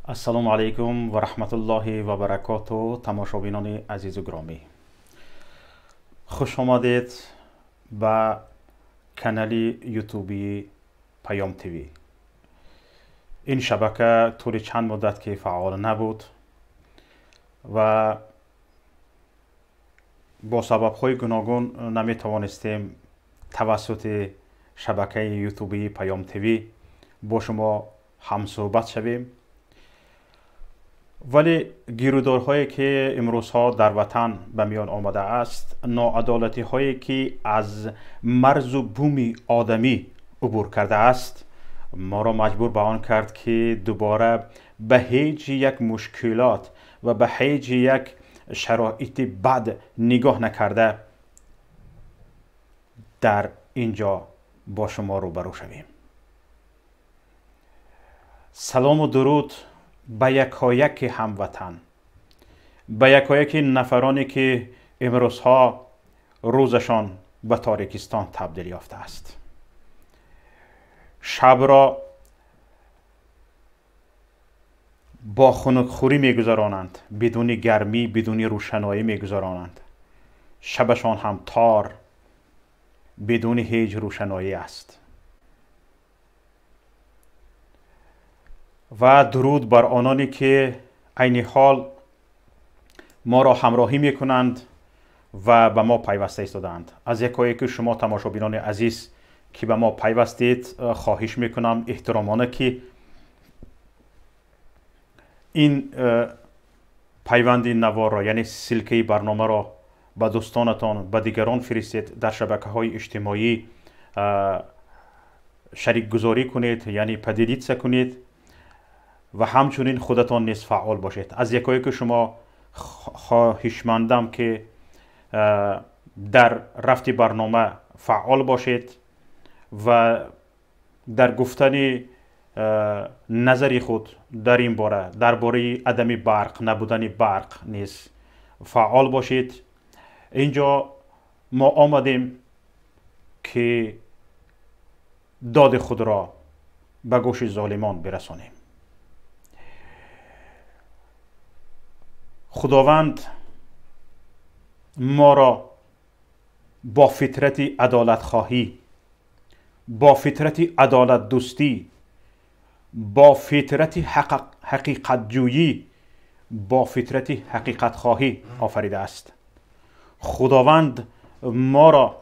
السلام علیکم و رحمت الله و برکاته. تماشابینان عزیز و گرامی، خوش آمدید به کانال یوتیوبی پیام تیوی. این شبکه طول چند مدت که فعال نبود و با سبب‌های گوناگون نمی توانستیم توسط شبکه یوتیوبی پیام تیوی با شما همصحبت شویم، ولی گیرودارهایی که امروزها در وطن به میان آمده است، ناعدالتی هایی که از مرز و بوم آدمی عبور کرده است، ما را مجبور به آن کرد که دوباره به هیچ یک مشکلات و به هیچ یک شرایط بد نگاه نکرده در اینجا با شما روبرو شویم. سلام و درود به یکایک هموطن، به یکایک نفرانی که امروزها روزشان به تاریکستان تبدیل یافته است. شب را با خنک‌خوری میگذرانند، بدون گرمی، بدون روشنایی میگذرانند. شبشان هم تار، بدون هیچ روشنایی است. و درود بر آنانی که عین حال ما را همراهی میکنند و به ما پیوسته ایستادند. از یکایک شما تماشابینان عزیز که به ما پیوستید خواهش میکنم احترامانه که این پیوند نوار را، یعنی سلکه برنامه را به دوستانتان، به دیگران فرستید، در شبکه های اجتماعی شریک گذاری کنید، یعنی پدیدیت کنید و همچنین خودتان نیز فعال باشید. از یکایک شما خواهشمندم که در رفت برنامه فعال باشید و در گفتن نظری خود در این باره، درباره عدم برق، نبودن برق نیز فعال باشید. اینجا ما آمدیم که داد خود را به گوش ظالمان برسانیم. خداوند ما را با فطرت عدالت خواهی، با فطرت عدالت دوستی، با فطرت حقیقت جویی، با فطرت حقیقت خواهی آفریده است. خداوند ما را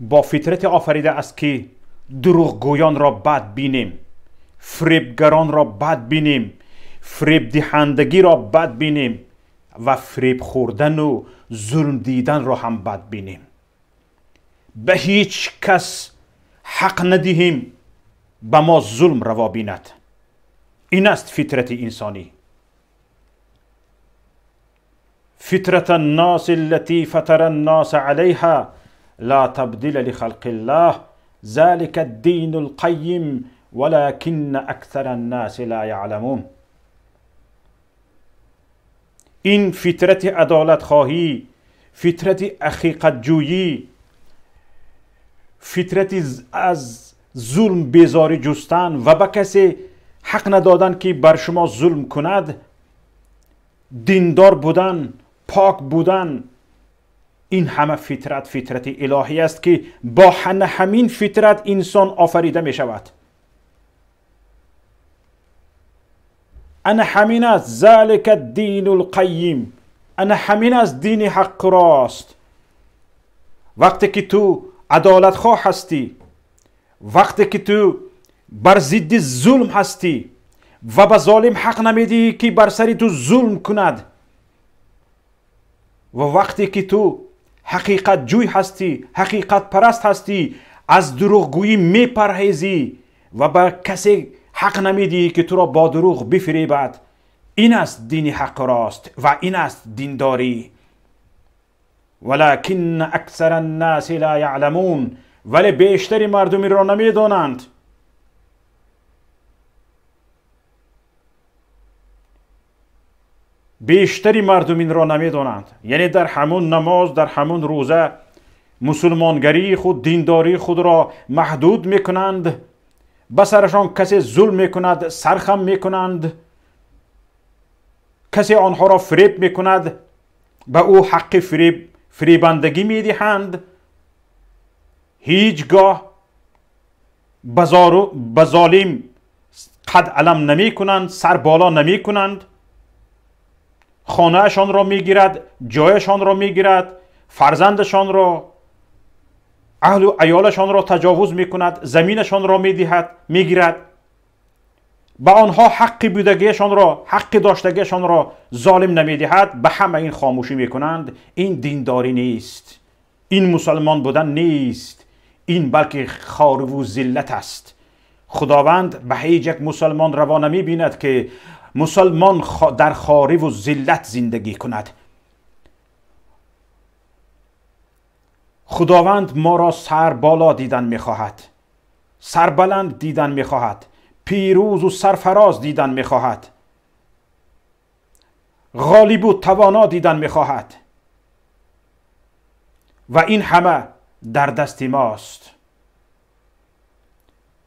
با فطرت آفریده است که دروغگویان را بد بینیم، فریبگران را بد بینیم، فریب دهندگی را بد بینیم و فریب خوردن و ظلم دیدن را هم بد بینیم. به هیچ کس حق ندهیم به ما ظلم روا بیند. این است فطرت انسانی. فطرت الناس التي فطر الناس عليها لا تبديل لخلق الله ذلك الدین القیم ولكن اکثر الناس لا یعلمون. این فطرت عدالت خواهی، فطرت حقیقت جویی، فطرت از ظلم بیزاری جستن و به کسی حق ندادن که بر شما ظلم کند، دیندار بودن، پاک بودن، این همه فطرت الهی است که با همین فطرت انسان آفریده می شود. انا همین است، ذلک الدین القیم، انا همین است دین حق راست. وقتی که تو عدالت خواه هستی، وقتی که تو بر ضد ظلم هستی و به ظالم حق نمیدی که بر سری تو ظلم کند، و وقتی که تو حقیقت جوی هستی، حقیقت پرست هستی، از دروغگویی میپرهیزی و به کسی حق نمیدی که تو را با دروغ بفریبد، این است دین حق راست و این است دینداری. ولكن اکثر الناس لا یعلمون، ولی بیشتری مردمی را نمیدانند. بیشتری مردم این را نمیدانند. یعنی در همون نماز، در همون روزه مسلمانگری خود، دینداری خود را محدود میکنند. به سرشان کسی ظلم میکند، سرخم میکنند، کسی آنها را فریب میکند، به او حق فریبندگی میدهند. هیچگاه به ظالم قد علم نمی کنند، سر بالا نمی کنند. خانهشان را میگیرد، جایشان را میگیرد، فرزندشان را، اهل و عیالشان را تجاوز میکند، زمینشان را میگیرد، به آنها حق بودگیشان را، حق داشتگیشان را ظالم نمیدهد. به همه این خاموشی میکنند. این دینداری نیست، این مسلمان بودن نیست، این بلکه خواری و ذلت است. خداوند به هیچ یک مسلمان روا نمی بیند که مسلمان در خواری و ذلت زندگی کند. خداوند ما را سر بالا دیدن میخواهد، سربلند دیدن میخواهد، پیروز و سرفراز دیدن میخواهد، غالب و توانا دیدن میخواهد و این همه در دست ماست.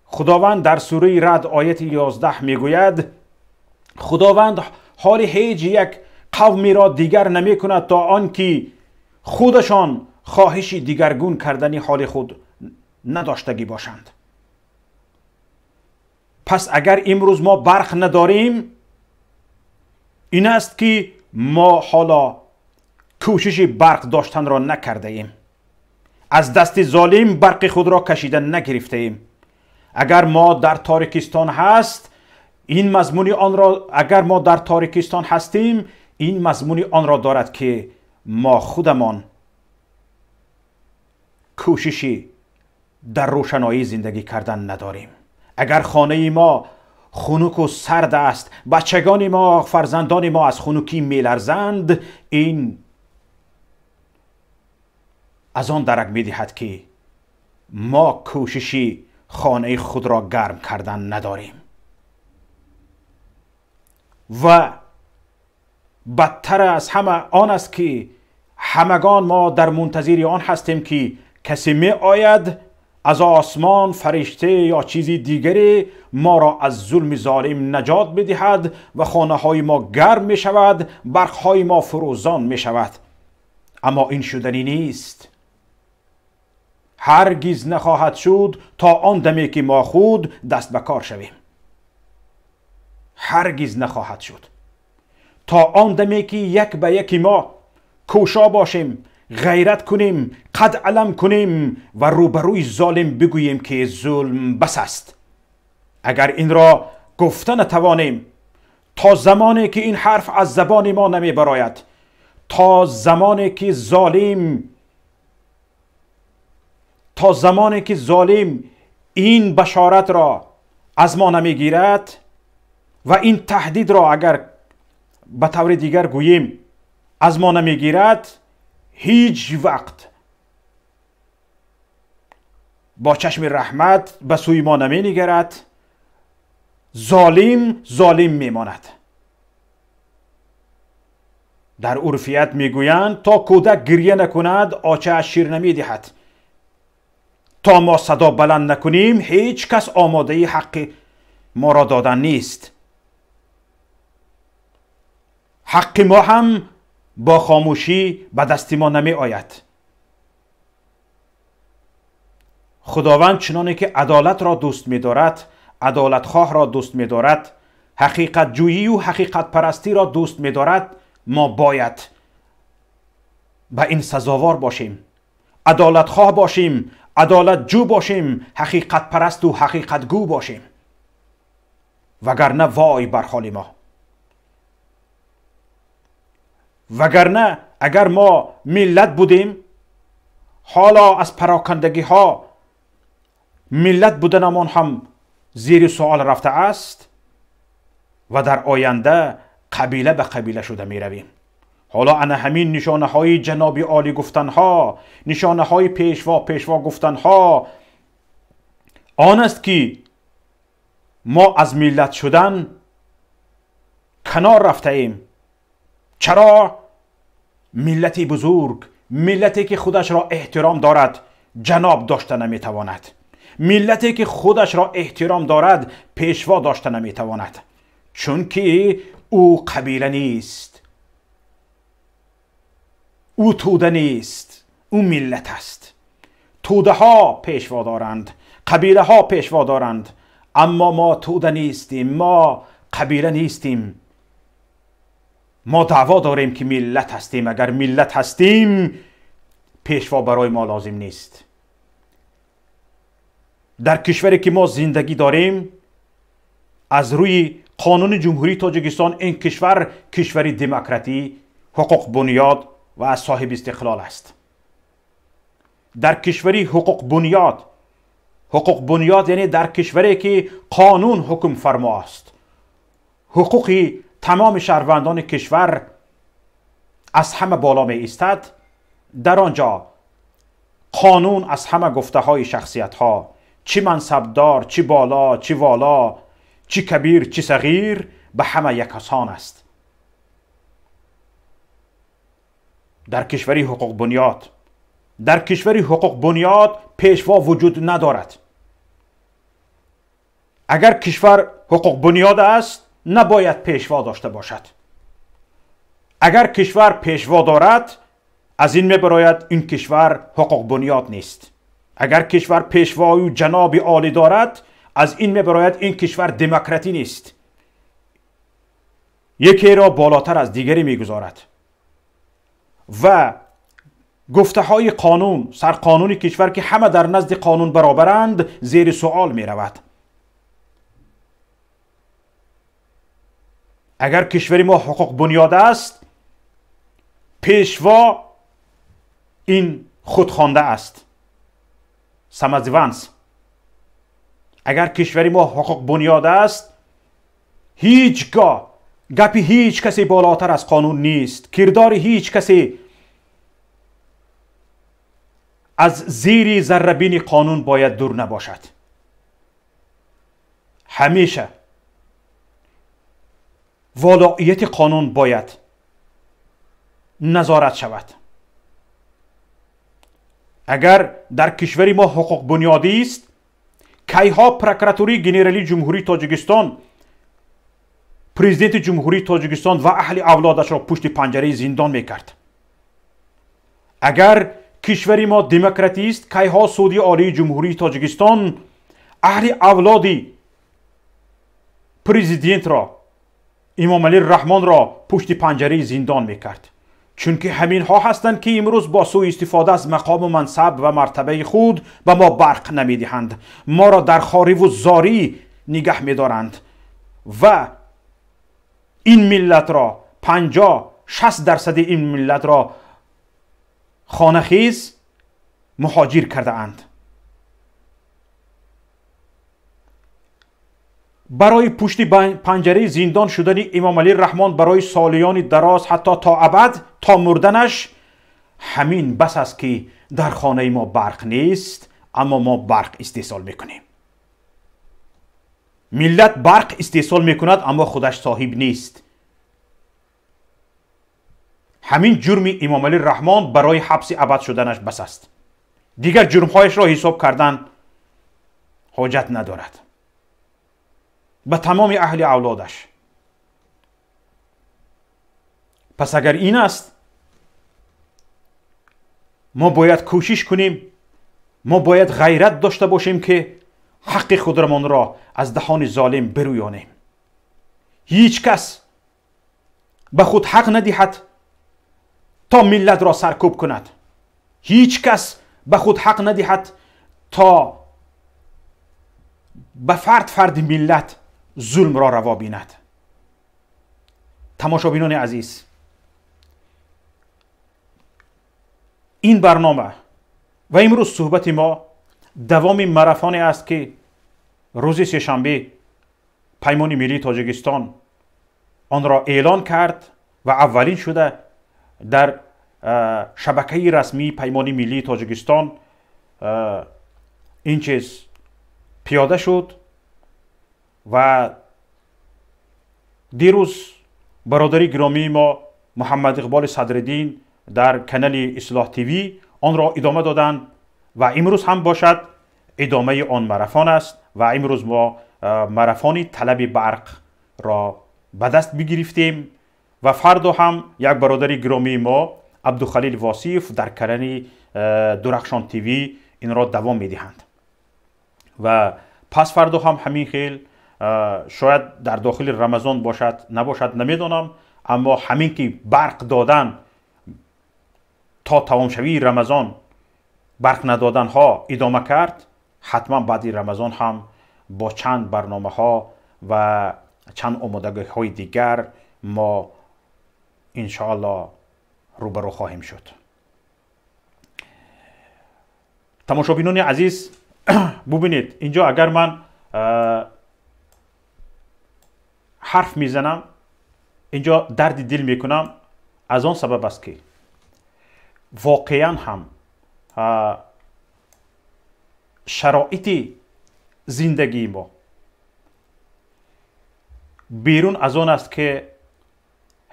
خداوند در سوره رعد آیت 11 میگوید خداوند حال هیچ یک قومی را دیگر نمی کند تا آنکه خودشان خواهش دیگرگون کردن حال خود نداشتگی باشند. پس اگر امروز ما برق نداریم، این است که ما حالا کوشش برق داشتن را نکرده ایم، از دست ظالم برق خود را کشیدن نگرفته ایم. اگر ما در تاریکستان هست، این مضمون آن را، اگر ما در تاریکستان هستیم، این مضمون آن را دارد که ما خودمان کوششی در روشنایی زندگی کردن نداریم. اگر خانه ما خنک و سرد است، بچگان ما، فرزندان ما از خنکی میلرزند، این از آن درک میدهد که ما کوششی خانه خود را گرم کردن نداریم. و بدتر از همه آن است که همگان ما در منتظر آن هستیم که کسی می آید از آسمان، فرشته یا چیزی دیگری ما را از ظلم ظالم نجات بدهد و خانه های ما گرم می شود، برق های ما فروزان می شود. اما این شدنی نیست، هرگز نخواهد شد تا آن دمی که ما خود دست به کار شویم. هرگز نخواهد شد تا آن دمی که یک به یک ما کوشا باشیم، غیرت کنیم، قد علم کنیم و روبروی ظالم بگوییم که ظلم بس است. اگر این را گفته نتوانیم، تا زمانی که این حرف از زبان ما نمی براید، تا زمانی که ظالم این بشارت را از ما نمی گیرد و این تهدید را اگر به طور دیگر گوییم از ما نمی گیرد، هیچ وقت با چشم رحمت به سوی ما نمی نگرد، ظالم میماند. در عرفیت میگویند تا کودک گریه نکند آچه از شیر نمی دهد. تا ما صدا بلند نکنیم هیچ کس آماده حق ما را دادن نیست. حق ما هم با خاموشی به دست ما نمی آید. خداوند چنانه که عدالت را دوست می دارد، عدالت خواه را دوست می دارد، حقیقت جویی و حقیقت پرستی را دوست می دارد، ما باید به این سزاوار باشیم، عدالت خواه باشیم، عدالت جو باشیم، حقیقت پرست و حقیقت گو باشیم. وگرنه وای بر حال ما. وگرنه اگر ما ملت بودیم، حالا از پراکندگی ها ملت بودنمان هم زیر سوال رفته است و در آینده قبیله به قبیله شده می رویم. حالا انا همین نشانه های جناب عالی گفتن ها، نشانه های پیشوا گفتن ها آن است که ما از ملت شدن کنار رفته ایم. چرا؟ ملتی بزرگ، ملتی که خودش را احترام دارد جناب داشته نمیتواند. ملتی که خودش را احترام دارد پیشوا داشته نمیتواند، چون که او قبیله نیست، او توده نیست، او ملت است. توده ها پیشوا دارند، قبیله ها پیشوا دارند، اما ما توده نیستیم، ما قبیله نیستیم. ما دعوا داریم که ملت هستیم. اگر ملت هستیم پیشوا برای ما لازم نیست. در کشوری که ما زندگی داریم، از روی قانون جمهوری تاجیکستان این کشور کشوری دموکراتی، حقوق بنیاد و از صاحب استقلال است. در کشوری حقوق بنیاد یعنی در کشوری که قانون حکم فرما است، حقوقی تمام شهروندان کشور از همه بالا می ایستد. در آنجا قانون از همه گفته های شخصیت ها، چی منصبدار، چی بالا، چی والا، چی کبیر، چی صغیر، به همه یکسان است. در کشوری حقوق بنیاد پیشوا وجود ندارد. اگر کشور حقوق بنیاد است نباید پیشوا داشته باشد. اگر کشور پیشوا دارد از این میبراید این کشور حقوق بنیاد نیست. اگر کشور پیشوا و جناب عالی دارد از این میبراید این کشور دموکراتی نیست. یکی را بالاتر از دیگری میگذارد و گفته های قانون، سرقانون کشور که همه در نزد قانون برابرند زیر سوال می رود. اگر کشوری ما حقوق بنیاد است، پیشوا این خودخوانده است، سمزوانس. اگر کشوری ما حقوق بنیاد است، هیچگاه گپی هیچ کسی بالاتر از قانون نیست. کردار هیچ کسی از زیر ذره‌بین قانون باید دور نباشد. همیشه ولایت قانون باید نظارت شود. اگر در کشوری ما حقوق بنیادی است، کیها پروکراتوری گنرالی جمهوری تاجیکستان، پرزیدنت جمهوری تاجیکستان و اهل اولادش را پشت پنجره زندان میکرد. اگر کشوری ما دموکراتی است، کیها سودی عالی جمهوری تاجیکستان اهل اولادی پرزیدنت را، امام علی رحمان را پشت پنجره زندان میکرد. چون که همین ها هستند که امروز با سوء استفاده از مقام و منصب و مرتبه خود به ما برق نمیدهند، ما را در خواری و زاری نگه میدارند و این ملت را 50-60% این ملت را خانه‌خیز مهاجر کرده اند. برای پشت پنجره زندان شدن امام علی رحمان برای سالیان دراز، حتی تا ابد، تا مردنش، همین بس است که در خانه ما برق نیست، اما ما برق استحصال میکنیم. ملت برق استحصال میکند اما خودش صاحب نیست. همین جرم امام علی رحمان برای حبس ابد شدنش بس است. دیگر جرمهایش را حساب کردن حاجت ندارد. به تمام اهل اولادش. پس اگر این است، ما باید کوشش کنیم، ما باید غیرت داشته باشیم که حق خودمان را از دهان ظالم برویانیم. هیچ کس به خود حق ندهد تا ملت را سرکوب کند. هیچ کس به خود حق ندهد تا به فرد ملت ظلم را روا بیند. تماشابینان عزیز، این برنامه و امروز صحبت ما دوام ماراتون است که روز سه‌شنبه پیمان ملی تاجیکستان آن را اعلان کرد و اولین شده در شبکه رسمی پیمان ملی تاجیکستان این چیز پیاده شد و دیروز برادری گرامی ما محمد اقبال صدرالدین در کانال اصلاح تیوی آن را ادامه دادند و امروز هم باشد ادامه آن ماراتون است و امروز ما ماراتون طلب برق را به دست بگرفتیم و فردا هم یک برادری گرامی ما عبدالخلیل واصف در کانال درخشان تیوی این را دوام میدهند و پس فردا هم همین خیل شاید در داخل رمضان باشد نباشد نمیدانم، اما همین که برق دادن تا تمام شوی رمضان برق ندادن ها ادامه کرد، حتما بعد رمضان هم با چند برنامه ها و چند آمادگی های دیگر ما انشاءالله روبرو خواهیم شد. تماشابینان عزیز، ببینید اینجا اگر من حرف میزنم، اینجا درد دل میکنم، از آن سبب است که واقعا هم شرایط زندگی ما بیرون از آن است که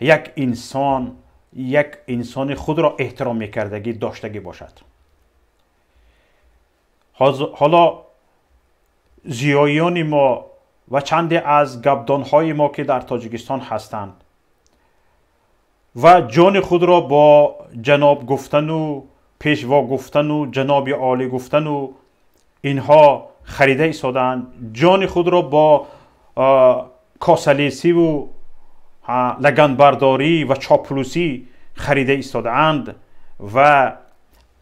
یک انسان خود را احترام میکردگی داشتگی باشد. حالا زیاییان ما و چند از گبدانهای ما که در تاجیکستان هستند و جان خود را با جناب گفتن و پیشوا گفتن و جناب عالی گفتن و اینها خریده ایستادند، جان خود را با کاسلیسی و لگنبرداری و چاپلوسی خریده ایستادند و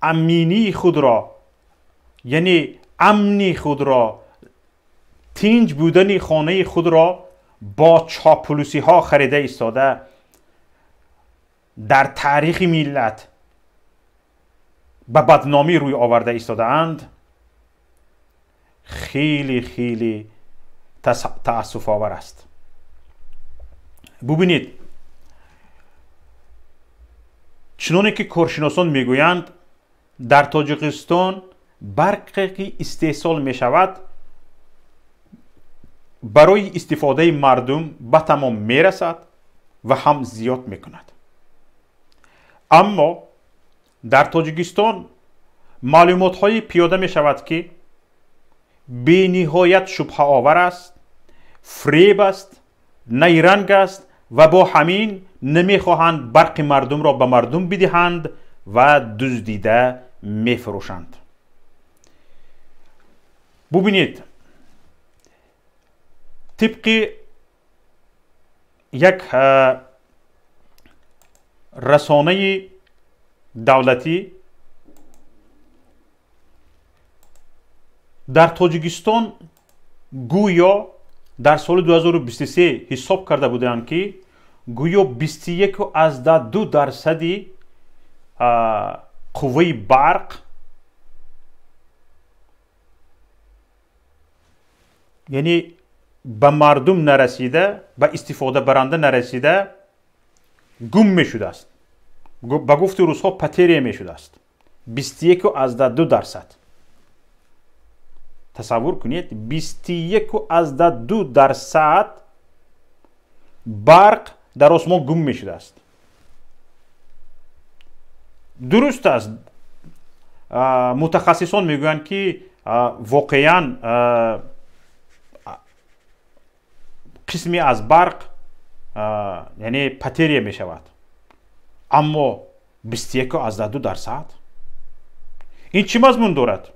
امنی خود را، یعنی امنی خود را، تنج بودن خانه خود را با چاپلوسی ها خریده ایستاده، در تاریخ ملت به بدنامی روی آورده ایستاده اند. خیلی خیلی تأسف آور است. ببینید، چنانه که کارشناسان میگویند در تاجیکستان برقی که استحصال می شود برای استفاده مردم به تمام می رسد و هم زیاد می کند. اما در تاجیکستان معلومات های پیاده می شود که بی نهایت شبهه آور است، فریب است، نیرنگ است و با همین نمی خواهند برق مردم را به مردم بدهند و دزدیده می فروشند. ببینید، طبق یک رسانه دولتی در تاجیکستان گویا در سال 2023 حساب کرده بودند که گویا 21.2% قوه برق، یعنی به مردم نرسیده، به استفاده برنده نرسیده، گم می شده است. به گفت روزها پتیره می شده است. 21.2%. تصور کنید 21.2% برق در آسمان گم می شده است. درست است متخصصان میگویند که واقعا قسمی از برق یعنی پتریه می شود، اما 21.2% این چی مضمون دارد؟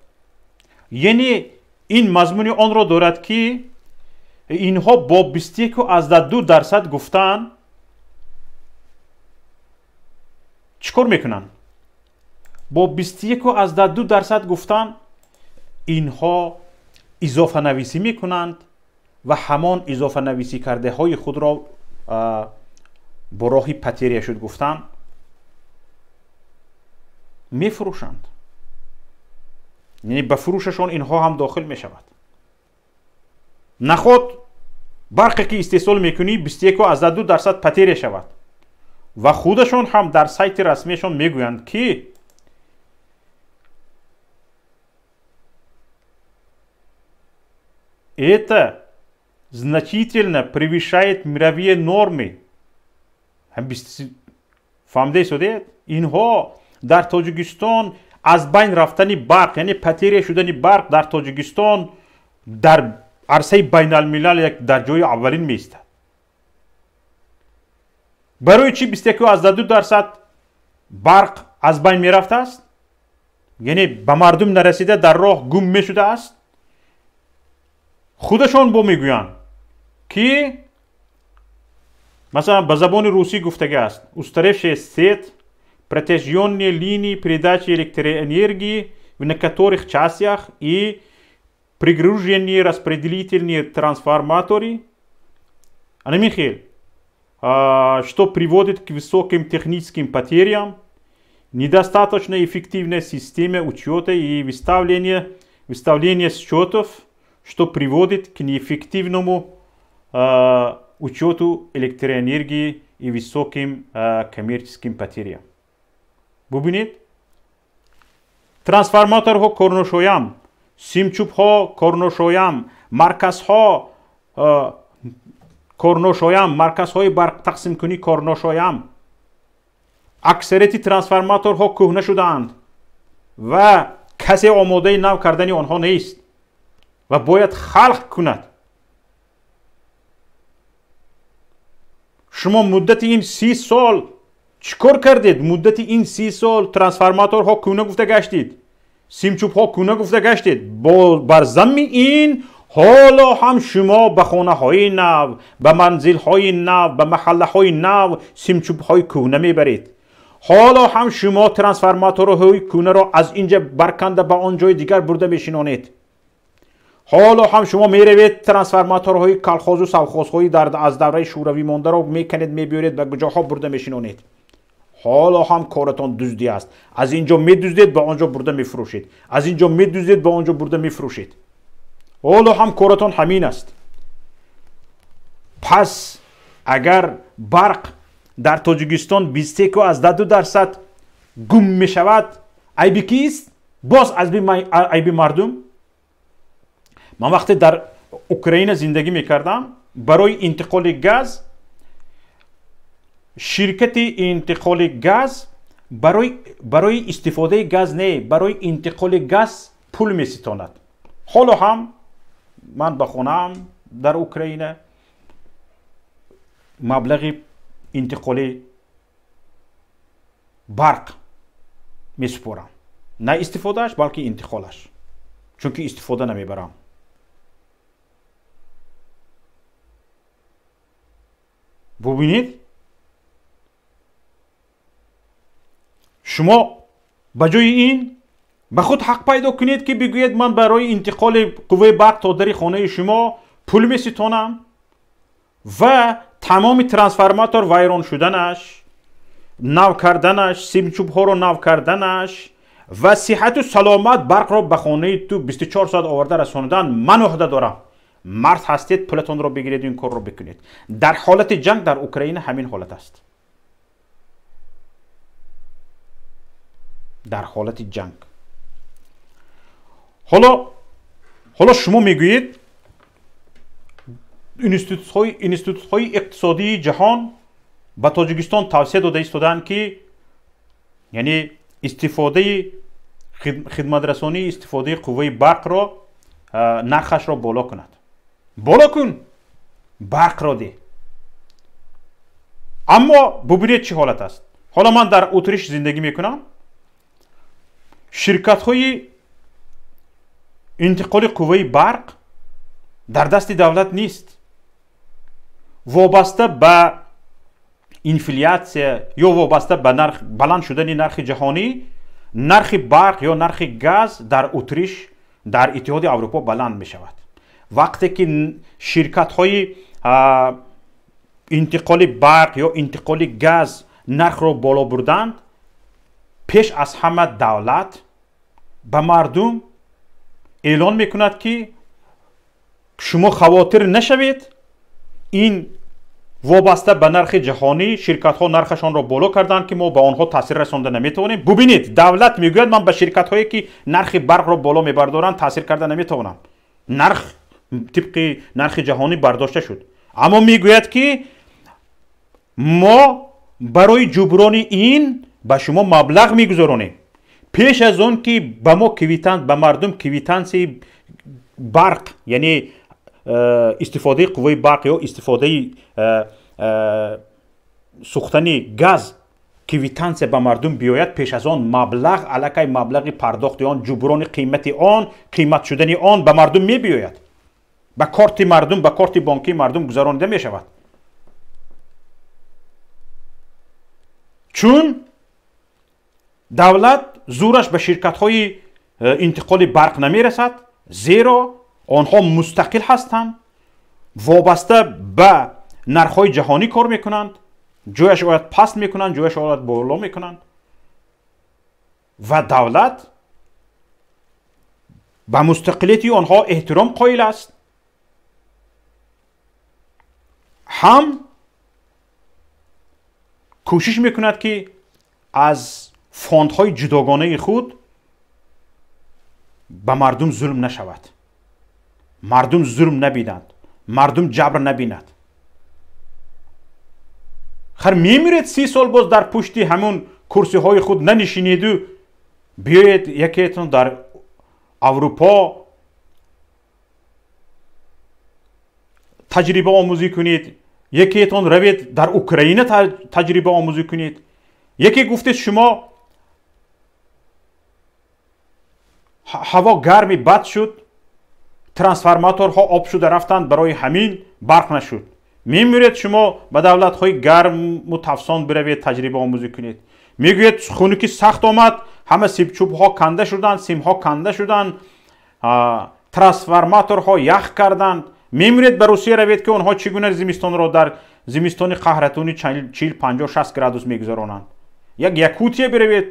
یعنی این مضمون آن را دارد که اینها با 21.2% گفتن چیکار میکنن؟ با 21.2% گفتن اینها اضافه نویسی میکنند و همان اضافه نویسی کرده های خود را با راه پتریه شد گفتن میفروشند، یعنی به فروششان اینها هم داخل می شود. نخود برقی که استحصال میکنی 21.2% پتریه شود و خودشون هم در سایت رسمیشون میگویند که это значительно превышает мировые нормы. فهمده شده؟ اینها در تاجیکستان از بین رفتن برق یعنی پتریه شدن برق در تاجیکستان در عرصه بین الملل یک در جای اولین میسته. برای چی 21.2% برق از بین میرفته است؟ یعنی به مردم نرسیده در راه گم میشده است. خودشان با میگویند که مثلا به زبان روسی گفتگی است устаревшая сеть, протяженные линии передачи электроэнергии в некоторых частях и пригруженные распределительные трансформаторы, что приводит к высоким техническим потерям, недостаточно эффективной системе учета и выставления счетов, что приводит к неэффективному учету электроэнергии и высоким коммерческим потерям. ببینید ترانسفورماتورها کارنشویم، سیمچوبها کارنشویم، مرکزها کارنشویم، مرکزهای برق تقسیم کنی کارنشویم. اکثریت ترانسفورماتورها کهنه شدند و کسی آماده نو کردن آنها نیست و باید خلق کند. شما مدت این 30 سال چیکار کردید؟ مدت این 30 سال ترانسفورماتورها کونه گفته گشتید، سیمچوب ها کونه گفته گشتید. بر ضمن این حالا هم شما به خانه های نو، به منزل های نو، به محله های نو سیمچوب های کونه میبرید. حالا هم شما ترانسفورماتورهای کونه را از اینجا برکنده به آن جای دیگر برده میشینانید. حالا هم شما میروید ترانسفورماتورهای کلخاز و سوخازهای از دوره شوروی مانده را میکنید میبرید به جاها برده میشینانید. حالا هم کارتان دزدی است. از اینجا میدزدید به آنجا برده میفروشید، از اینجا میدزدید به آنجا برده میفروشید. حالا هم کارتان همین است. پس اگر برق در تاجیکستان 21.2% گم میشود، عیبی کیست؟ باز از عیبی مردم. من وقتی در اوکراین زندگی میکردم برای انتقال گاز، شرکت انتقال گاز برای استفاده گاز نه، برای انتقال گاز پول میستاند. حالا هم من به خونم در اوکراین مبلغ انتقال برق میسپارم، نه استفادهش بلکه انتقالش، چون که استفاده نمیبرم. ببینید شما بجای این به خود حق پیدا کنید که بگویید من برای انتقال قوه برق تا در خانه شما پول میستانم و تمام ترانسفورماتور ویران شدنش، نو کردنش، سیمچوب ها رو نو کردنش و صحت و سلامت برق را به خانه تو 24 ساعت آورده رساندن من عهده دارم. مرد هستید پولتون رو بگیرید این کار رو بکنید. در حالت جنگ در اوکراین همین حالت است. در حالت جنگ. حالا حالا شما میگویید اینستیتوت های اقتصادی جهان به تاجیکستان توصیه داده ایستادند که یعنی استفاده خدمت رسانی استفاده قوه برق را نرخش را بالا کند. بالا کن، برق را ده. اما ببینید چه حالت است. حالا من در اتریش زندگی میکنم. شرکت های انتقال قوه برق در دست دولت نیست. وابسته به اینفلیاسیون یا وابسته به نرخ بلند شدن نرخ جهانی، نرخ برق یا نرخ گاز در اتریش در اتحاد اروپا بلند می شود. وقتی که شرکت های انتقال برق یا انتقال گاز نرخ را بالا بردند، پیش از همه دولت به مردم اعلان میکند که شما خواطر نشوید، این وابسته به نرخ جهانی شرکت ها نرخشان را بالا کردند که ما به آنها تاثیر رسانده نمیتوانیم. ببینید دولت میگوید من به شرکت هایی که نرخ برق را بالا میبردارند تاثیر کرده نمیتوانم، نرخ طبق نرخ جهانی برداشته شد. اما میگوید که ما برای جبران این به شما مبلغ میگذارونیم. پیش از اون که به ما کویتانس، به مردم کویتانس برق یعنی استفاده قوه برق یا استفاده سوختن گاز کویتانس به مردم بیاید، پیش از آن مبلغ علاقه مبلغ پرداخت آن، جبران قیمت آن، قیمت شدن آن به مردم می بیاید، به کارت مردم، به کارت بانکی مردم گذرانده می شود. چون دولت زورش به شرکت های انتقال برق نمی رسد، زیرا آنها مستقل هستند، وابسته به نرخ های جهانی کار میکنند، جایش آید پست میکنند، جایش آید بالا میکنند و دولت به مستقلیتی آنها احترام قائل است. هم کوشش میکند که از فاندهای جداگانه خود به مردم ظلم نشود، مردم ظلم نبینند، مردم جبر نبیند. خر میمیرید 30 سال باز در پشتی همون کرسی های خود ننشینید و بیایید یکیتون در اروپا تجربه آموزی کنید، یکیتون روید در اوکراین تجربه آموزی کنید. یکی گفتید شما هوا گرمی بد شد، ترانسفورماتورها آب شده رفتند، برای همین برق نشد. میمیرید شما به دولت های گرم و تفسان بروید تجربه آموزی کنید. میگوید خنکی سخت آمد، همه سیب چوب ها کنده شدند، سیم ها کنده شدند، ترانسفورماتورها یخ کردند. میمیرید به روسیه روید که اونها چگونه زمستان را در زمستان قهرتونی 40 50 60 گرادوس میگذرانند. یک یکوتیه بروید،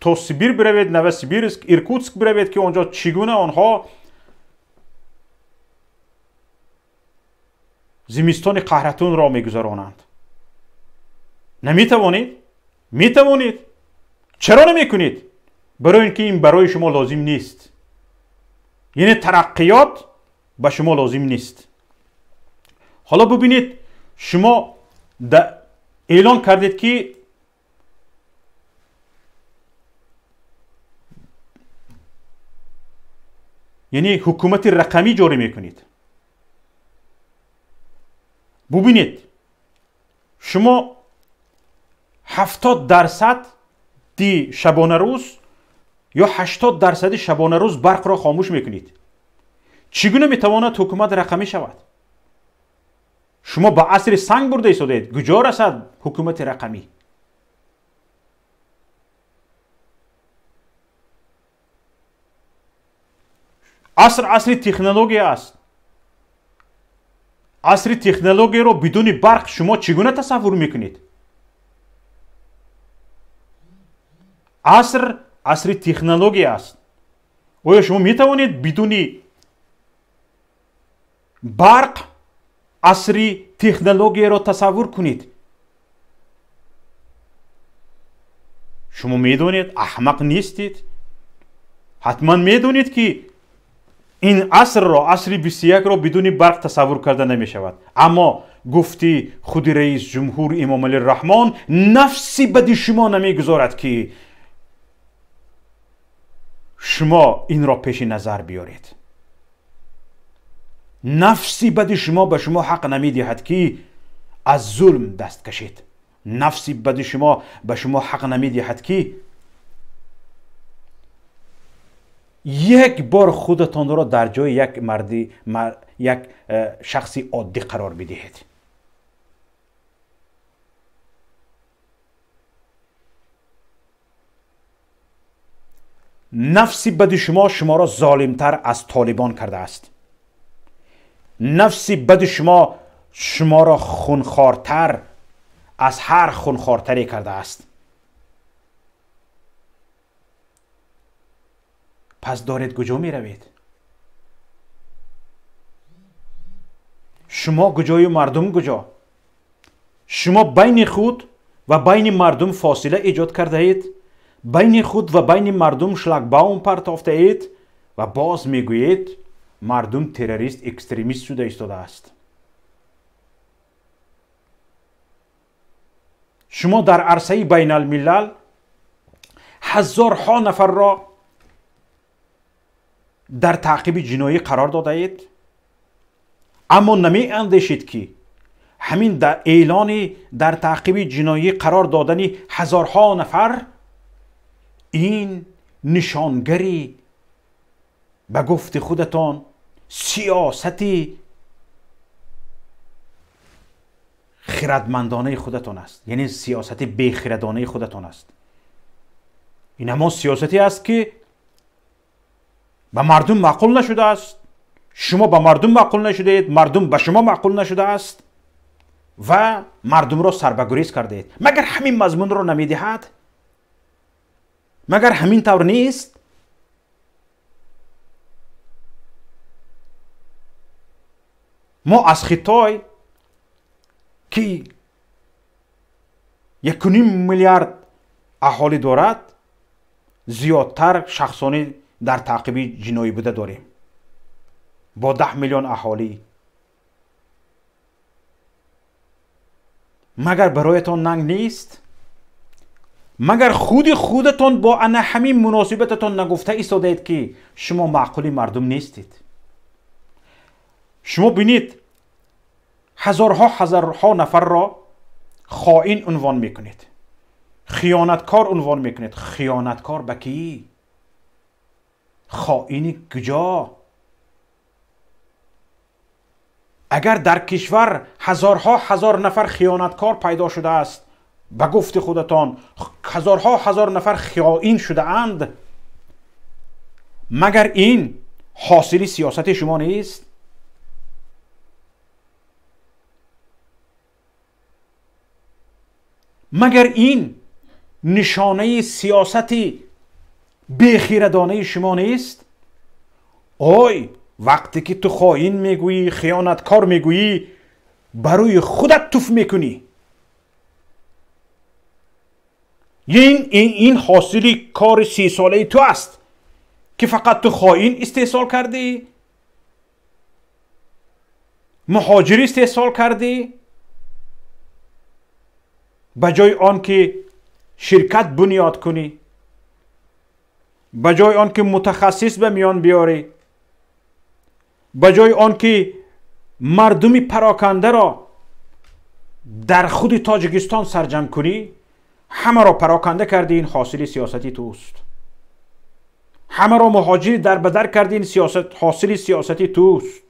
تا سیبیر بروید، نوسیبیرسک، ایرکوتسک بروید که اونجا چگونه آنها زمستان قهرتون را میگذرانند. نمیتوانید؟ میتوانید. چرا نمیکنید؟ برای اینکه این برای شما لازم نیست. یعنی ترقیات به شما لازم نیست. حالا ببینید شما اعلان کردید که یعنی حکومت رقمی جاری میکنید. ببینید شما 70% دی شبانه روز یا 80% شبانه روز برق را خاموش میکنید. چگونه میتواند حکومت رقمی شود؟ شما با عصر سنگ برده ایستادید. کجا رسد حکومت رقمی؟ عصر تکنولوژی است. عصر تکنولوژی رو بدون برق شما چگونه تصور میکنید؟ عصر تکنولوژی است. آیا شما میتوانید بدون برق عصر تکنولوژی رو تصور کنید؟ شما میدونید احمق نیستید. حتما میدونید که این عصر را، عصر 21 را بدون برق تصور کرده نمی شود. اما گفتی خود رئیس جمهور امام علی الرحمن نفسی بدی شما نمی گذارد که شما این را پیش نظر بیارید. نفسی بدی شما به شما حق نمی دهد که از ظلم دست کشید. نفسی بدی شما به شما حق نمی دهد که یک بار خودتان را در جای یک شخصی عادی قرار بدهید. نفسی بدی شما را ظالمتر از طالبان کرده است. نفسی بدی شما را خونخوارتر از هر خونخوارتری کرده است. پس دارید کجا می روید؟ شما کجای مردم کجا؟ شما بین خود و بین مردم فاصله ایجاد کرده اید. بین خود و بین مردم شلگباوم پرتافته اید و باز میگویید مردم تروریست اکستریمیست شده ایستاده است. شما در عرصه بین الملل هزارها نفر را در تعقیب جنایی قرار داده اید، اما نمی اندیشید که همین در اعلان در تعقیب جنایی قرار دادن هزارها نفر این نشانگری به گفت خودتان سیاستی خردمندانه خودتان است. یعنی سیاست بیخردانه خودتان است. این اما سیاستی است که به مردم معقول نشده است. شما به مردم معقول نشده اید، مردم به شما معقول نشده است و مردم را سربگریز کرده اید. مگر همین مضمون را نمیدهد؟ مگر همین طور نیست؟ ما از خطای که 1.5 میلیارد اهالی دارد زیادتر شخصانی در تعقیب جنایی بوده داریم با 10 میلیون اهالی. مگر برایتان ننگ نیست؟ مگر خودتان با انا همین مناسبتتان نگفته ایستاده اید که شما معقولی مردم نیستید؟ شما بینید هزارها نفر را خائن عنوان میکنید، خیانتکار عنوان میکنید. خیانتکار به کی؟ خائنی کجا؟ اگر در کشور هزار نفر خیانتکار پیدا شده است، به گفت خودتان هزار نفر خائن شده اند، مگر این حاصل سیاست شما نیست؟ مگر این نشانه سیاستی بیخیردانه شما نیست؟ آی وقتی که تو خائن میگویی، خیانتکار میگویی، برای خودت توف میکنی. این حاصل کار 30 ساله تو است که فقط تو خائن استحصال کردی، مهاجری استحصال کردی، بجای آن که شرکت بنیاد کنی، بجای آن که متخصص به میان بیاری، بجای آن که مردمی پراکنده را در خود تاجیکستان سرجم کنی، همه را پراکنده کردی. این حاصل سیاستی توست. همه را مهاجری در بدر کردی. این حاصل سیاستی توست.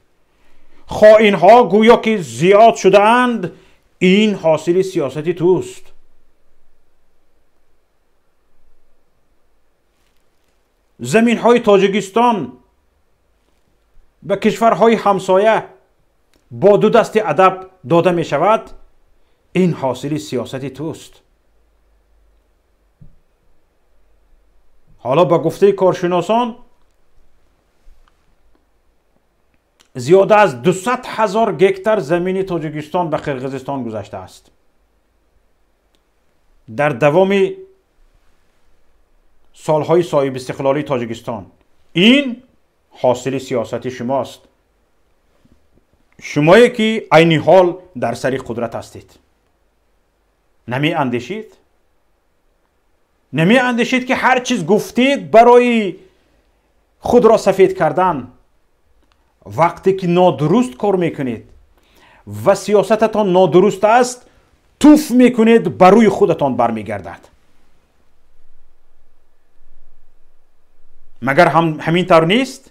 خائن ها گویا که زیاد شده اند. این حاصل سیاستی توست. زمین های تاجیکستان به کشورهای همسایه با 2 دست ادب داده می شود. این حاصل سیاستی توست. حالا به گفته کارشناسان زیاده از 200,000 گکتار زمین تاجیکستان به قرقیزستان گذشته است. در دوام سالهای صاحب استقلالی تاجیکستان این حاصل سیاست شماست. شمایی که عین حال در سر قدرت هستید. نمی اندیشید؟ نمی اندیشید که هر چیز گفتید برای خود را سفید کردن، وقتی که نادرست کار میکنید و سیاستتان نادرست است، توف میکنید برای خودتان برمیگردد. مگر همین طور نیست؟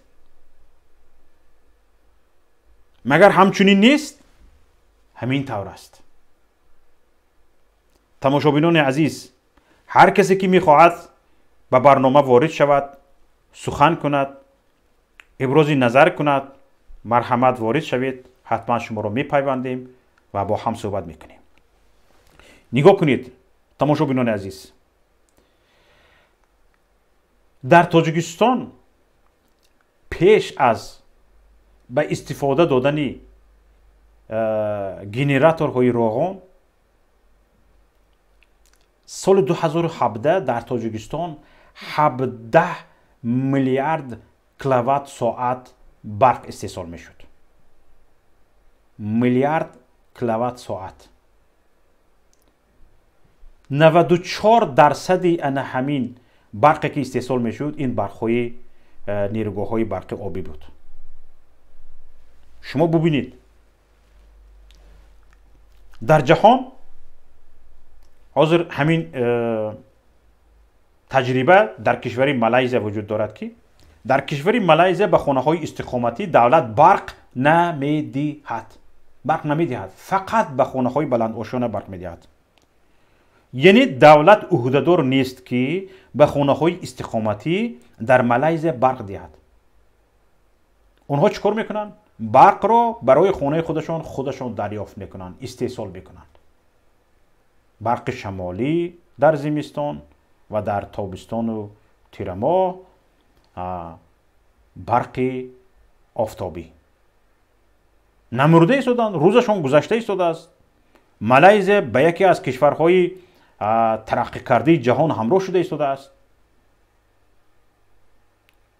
مگر همچنین نیست؟ همین طور است. تماشابینان عزیز، هر کسی که میخواهد به برنامه وارد شود، سخن کند، ابراز نظر کند، مرحمت وارد شوید، حتما شما را میپیوندیم و با هم صحبت میکنیم. نگاه کنید تماشابینان عزیز، در تاجیکستان پیش از به استفاده دادن گنراتورهای روغن، سال 2017 در تاجیکستان 17 میلیارد کیلووات ساعت برق استحصال میشد. میلیارد کیلووات ساعت. 94% ان همین برقی که استحصال میشد این برق‌های نیروگاه‌های برق آبی بود. شما ببینید در جهان حاضر همین تجربه در کشور مالایزیا وجود دارد که در کشور مالایزیا به خانه‌های استقامتی دولت برق نمیدهد. برق نمیدهد، فقط به خانه‌های بلند آشانه برق میدهد. یعنی دولت عهده‌دار نیست که به خانه‌های استقامتی در مالایزیا برق دهد. اونها چیکار میکنن؟ برق را برای خانه خودشان دریافت میکنن، استحصال میکنند. برق شمالی در زمستان و در تابستان و تیر ماه برق آفتابی. نمرده ایستادن، روزشان گذشته ایستاده است. مالایزیا به یکی از کشورهای ترقی کرده جهان همراه شده ایستاده است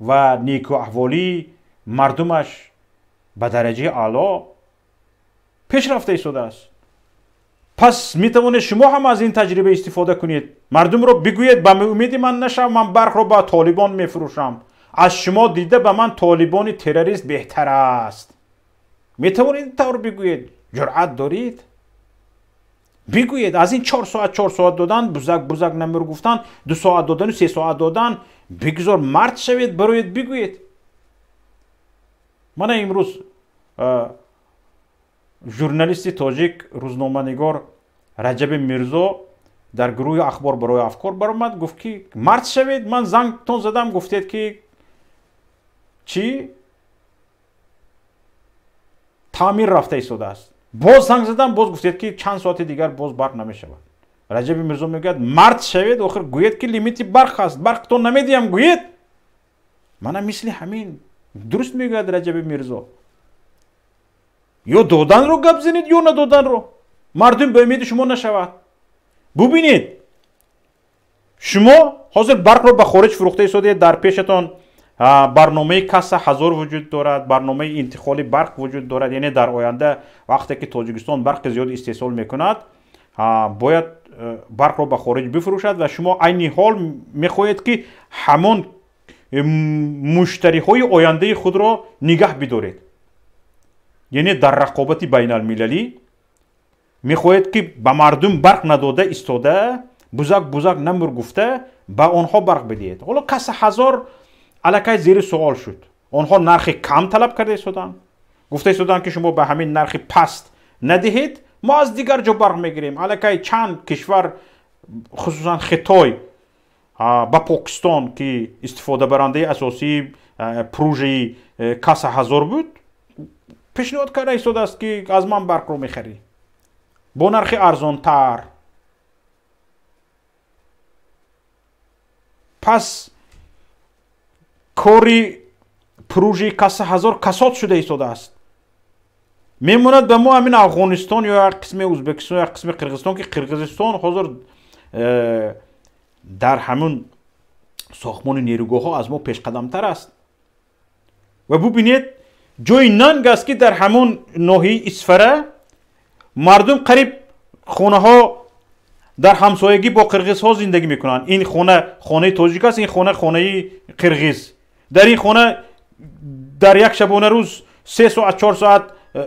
و نیکو احوالی مردمش به درجه اعلی پیش رفته ایستاده است. پس میتوانید شما هم از این تجربه استفاده کنید. مردم رو بگویید به امید من نشم، من برق رو به طالبان میفروشم. از شما دیده به من طالبان تروریست بهتر است. میتوانید طور بگویید؟ جرأت دارید؟ بگویید. از این 4 ساعت دادن، بزرگ نمبر گفتن، 2 ساعت دادن و 3 ساعت دادن، بگذار مرد شوید برایت بگویید. من امروز ژورنالیست تاجیک روزنامه‌نگار رجب میرزا در گروه اخبار برای افکار برآمد، گفت که مرد شوید. من زنگتون زدم، گفتید که چی؟ تعمیر رفته ایستاده است. باز زنگ زدم، باز گفتید که چند ساعت دیگر باز برق نمیشود. رجب میرزا میگه مرد شوید، آخر گوید که لیمیت برق است، برقتون نمیدیم گوید. منم مثل همین. درست میگه رجب میرزا. یا دادن رو گپ زنید یا ندادن رو. مردم به امید شما نشود. ببینید شما حاضر برق رو به خارج فروخته ایستادید. در پیشتان برنامه کسا هزار وجود دارد، برنامه انتقال برق وجود دارد. یعنی در آینده وقتی که تاجیکستان برق زیاد استحصال میکند باید برق رو به خارج بفروشد و شما عین حال میخواهید که همان مشتری های آینده خود را نگه بدارید. یعنی در رقابت بین المللی میخواهید که به مردم برق نداده ایستاده، بزرگ نمبر گفته به آنها برق بدهید. حالا کس هزار الکی زیر سوال شد. آنها نرخ کم طلب کرده ایستادن، گفته ایستادن که شما به همین نرخ پست ندهید، ما از دیگر جا برق میگیریم. الکی چند کشور خصوصا خطای با پاکستان که استفاده برنده اساسی پروژه کس هزار بود، پیشنهاد کرده ایستاده است که از من برق رو میخری با نرخ ارزان تر. پس کاری پروژه کس هزار کساد شده ایستاده است. میموند به ما همین افغانستان یا قسم ازبکستان یا قسم قرقیزستان که قرقیزستان حاضر در همون ساختمان نیروگاه ها از ما پیش قدم تر است. و ببینید جای ننگ است که در همون ناحیه اسفره مردم قریب خونه ها در همسایگی با قرغیز ها زندگی میکنن. این خانه تاجیک است، این خانه قرغیز. در این خانه در یک شبانه روز 3 ساعت 4 ساعت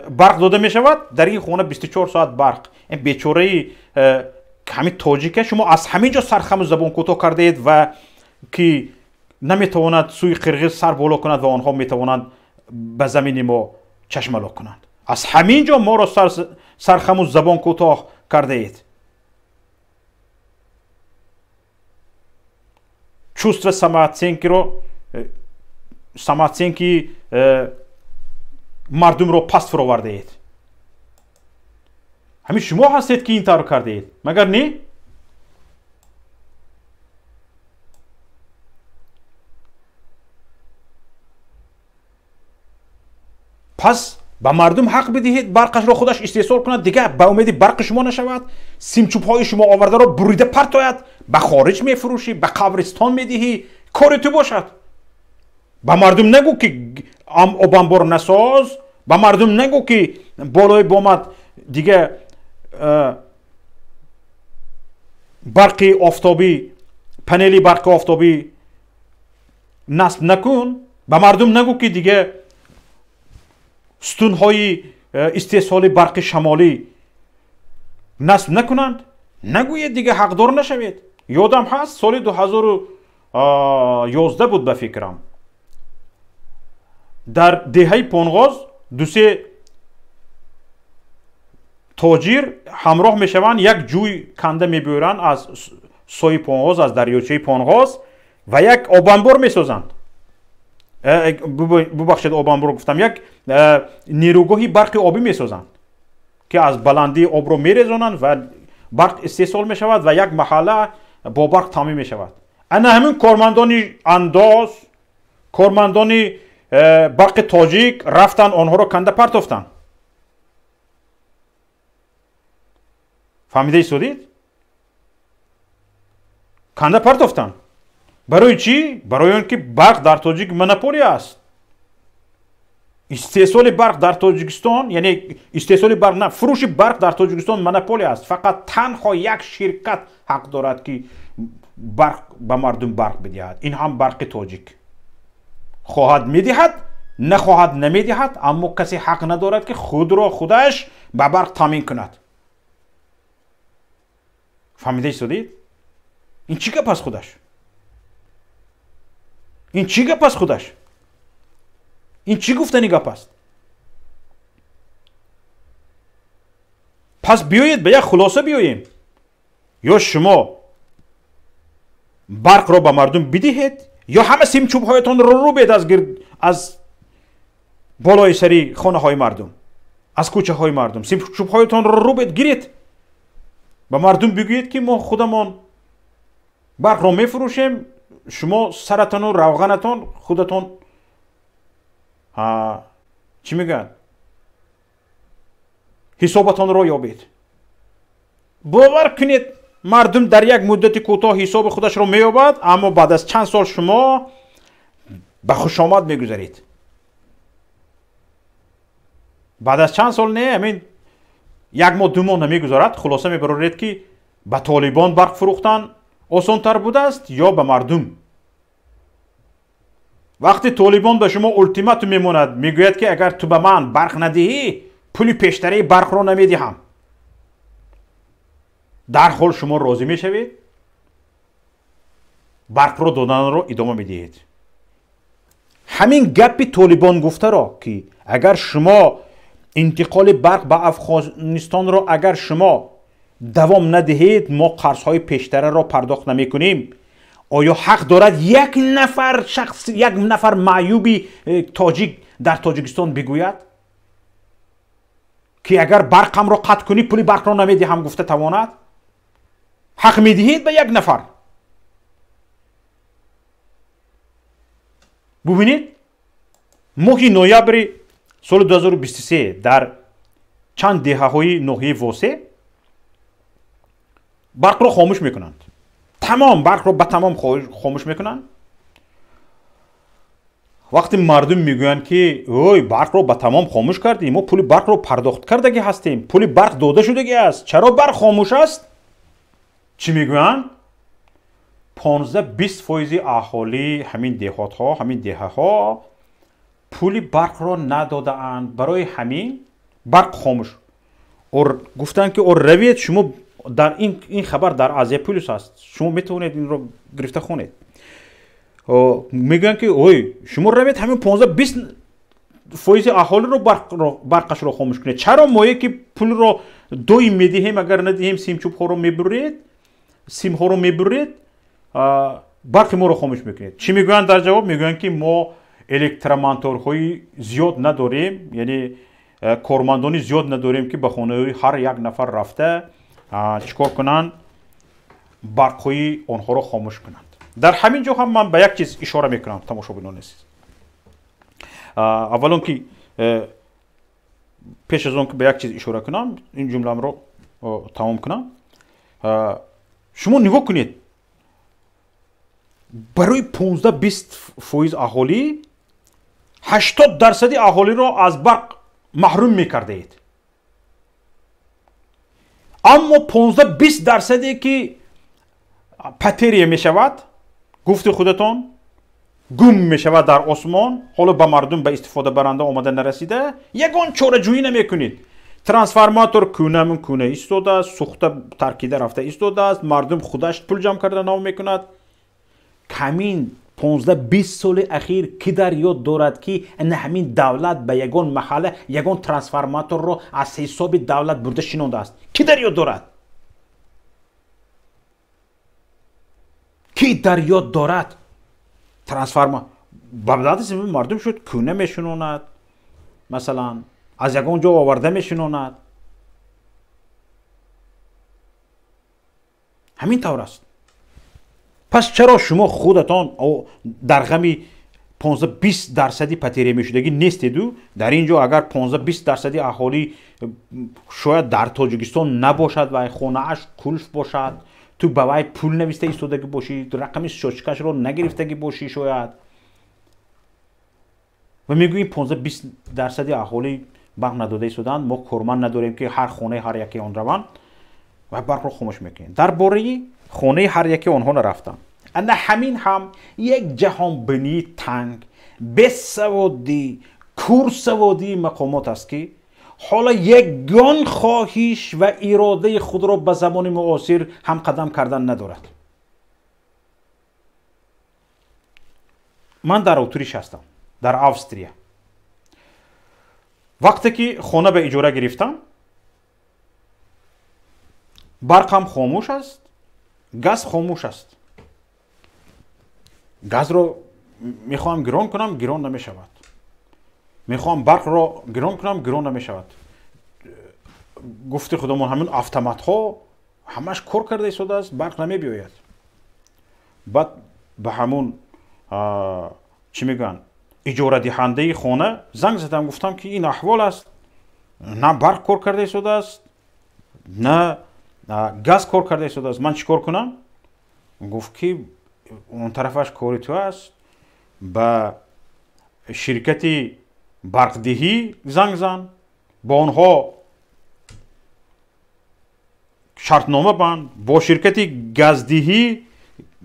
برق داده می شود، در این خانه 24 ساعت برق. این بیچاره همین تاجیکه شما از همینجا سرخم زبان کوتاه کرده اید و که نمیتواند سوی قرغیز سر بالا کند و آنها میتوانند به زمین ما چشمالا کنند. از همینجا ما را سرخم زبان کوتاه کرده اید. чувство самооценки мардумро паст фуровардаед. ҳамин шумо ҳастед ки ин тавр кардаед, магар не? пас ба мардум ҳақ бидиҳед барқашро худаш истеҳсол кунад, дига ба умеди барқи шумо нашавад, симчӯбҳои шумо овардаро бурида партояд, ба хориҷ мефурӯшӣ, ба қабристон медиҳӣ, кори ту бошад. ба мардум нагӯ ки обанбор насоз, ба мардум нагӯ ки болои бомад дига барқи офтобӣ, панели барқи офтобӣ насб накун, ба мардум нагӯ ки дига ستونهای استحصال برق شمالی نصب نکنند. نگوید دیگه حقدار نشوید. یادم هست سال 2011 بود به فکرم، در دهه پانغاز دو سه تاجر همراه میشوند، یک جوی کنده میبرند از سوی پانغاز، از دریاچه پانغاز و یک آبانبار میسازند. ببخشید آبانبار گفتم، یک نیروگاهی برق آبی میسازند که از بلندی آب رو میریزانند و برق استحصال میشود و یک محله با برق تامین میشود. انا همین کارمندان انداز، کارمندان برق تاجیک رفتن آنها رو کنده پرتافتن. فهمیده ایستادید؟ کنده پرتافتن. برای چی؟ برای اینکه برق در تاجیک مونوپولی است. استحصال برق در تاجیکستان، یعنی استحصال برق نه، فروش برق در تاجیکستان مونوپولی است. فقط تنها یک شرکت حق دارد که برق به مردم برق بدهد، این هم برق تاجیک. خواهد میدهد، نخواهد نمیدهد، اما کسی حق ندارد که خود را خودش به برق تامین کند. فهمیده ایستادید؟ این چی گپ است خودش؟ این چی گپ است خودش؟ این چی گفتنی گپ است؟ پس بیایید به یک خلاصه بیاییم. یا شما برق را به مردم بدهید یا همه سیم چوب هایتان رو بید از بالای سری خانه های مردم، از کوچه های مردم سیم چوب هایتان رو بید گیرید. به مردم بگویید که ما خودمان برق را میفروشیم، شما سرتان و روغنتان خودتان چی میگن حسابتان را یابید. باور کنید مردم در یک مدت کوتاه حساب خودش را مییابد، اما بعد از چند سال شما به خوش آمد میگذارید. بعد از چند سال نه، همین یک ماه دو ماه نمیگذارد، خلاصه میبرید که به طالبان برق فروختن آسان تر بوده است یا به مردم. وقتی طالبان به شما التیماتوم میموند، میگوید که اگر تو به من برق ندهی پولی پیشتری برق رو نمیدهم، در حال شما راضی میشوید، برق رو دادن رو ادامه میدهید. همین گپ طالبان گفته را که اگر شما انتقال برق به افغانستان را اگر شما دوام ندهید ما قرضهای پیشتره را پرداخت نمی کنیم، آیا حق دارد یک نفر شخص، یک نفر معیوبی تاجیک در تاجیکستان بگوید که اگر برقم را قطع کنی پولی برق را نمیدهم گفته تواند؟ حق میدهید به یک نفر؟ ببینید ماه نوامبر سال 2023 در چند دهه های ناحیه واسه برق را خاموش میکنند. تمام برق را به تمام خاموش میکنند. وقتی مردم میگویند که اوی برق رو به تمام خاموش کردیم، ما پول برق رو پرداخت کردگی هستیم، پول برق داده شدگی است، چرا برق خاموش است؟ چی میگویند؟ 15-20% اهالی همین دهات ها، همین دهه ها پول برق را نداده اند، برای همین برق خاموش. اور گفتن که اور روید شما در این خبر در آزیا پلیس است، شما میتونید این رو گرفته خونید. میگن که اوی شما روید همین 15-20% اهالی رو برقش رو خاموش کنید، چرا ما که پول رو دوی میدهیم اگر ندهیم سیم چوب ها رو میبرید، سیم ها رو میبرید، برق ما رو خاموش میکنید. چی میگن در جواب؟ میگن که ما الکترومانتورهای زیاد نداریم، یعنی کارمندانی زیاد نداریم که به خانه هر یک نفر رفته چیکار کنند؟ برقهای آنها رو خاموش کنند. در همین جا هم من به یک چیز اشاره میکنم تماشاگران عزیز. اولا که پیش از اون که به یک چیز اشاره کنم این جمله رو تمام کنم، شما نگاه کنید برای 15-20% اهالی 80% اهالی را از برق محروم میکرده اید، اما 15-20% که پتریه میشود، گفت خودتان گم میشود در آسمان، حالا به مردم به استفاده برنده آمده نرسیده، یگان چاره جویی نمیکنید. ترانسفورماتور کونه ایستاده است، سوخته ترکیده رفته ایستاده است، مردم خودش پول جمع کرده نام میکند. همین 15-20 سال اخیر کی در یاد دارد که همین دولت به یگان محله یگان ترانسفورماتور رو از حساب دولت برده شنونده است؟ کی در یاد دارد؟ کی در یاد دارد؟ ترانسفورماتور به بدت مردم شد کونه میشنوند، مثلا از یگان جا آورده میشنوند. همین طور است. پس چرا شما خودتان در غمی 15-20% پتیره میشدگی نیستید؟ در اینجا اگر 15-20% اهالی شاید در تاجیکستان نباشد و خانه اش کلف باشد، تو بوای پول نوشته ایستادگی باشی، رقم ششکش رو نگرفتگی باشی شاید، و میگوییم 15-20% اهالی برق نداده ایستادند، ما کارمند نداریم که هر خانه هر یکی آن روند و برق رو خاموش میکنیم. درباره خانه هر یکی آنها نرفتم. انا همین هم یک جهان بینی تنگ، بی‌سوادی، کورسوادی مقامات است که حالا یگان خواهش و اراده خود را به زمان معاصر هم قدم کردن ندارد. من در اتریش هستم، در آوستریا. وقتی که خانه به اجاره گرفتم، برقم خاموش است، گاز خاموش است. گاز رو میخوام گران کنم، گران نمی شود. میخوام برق رو گران کنم، گران نمی شود. گفته خودمون همین اتومات ها همش کار کرده ایستاده است، برق نمی بیاید. بعد به همون چی میگن اجاره دهنده خانه زنگ زدم، گفتم که این احوال است، نه برق کار کرده ایستاده است، نه گاز کار کرده ایستاده است، من چیکار کنم؟ گفت که اون طرفش کاری تو است، به شرکت برقدهی زنگ زن، با آنها شرطنامه بند، با شرکت گازدهی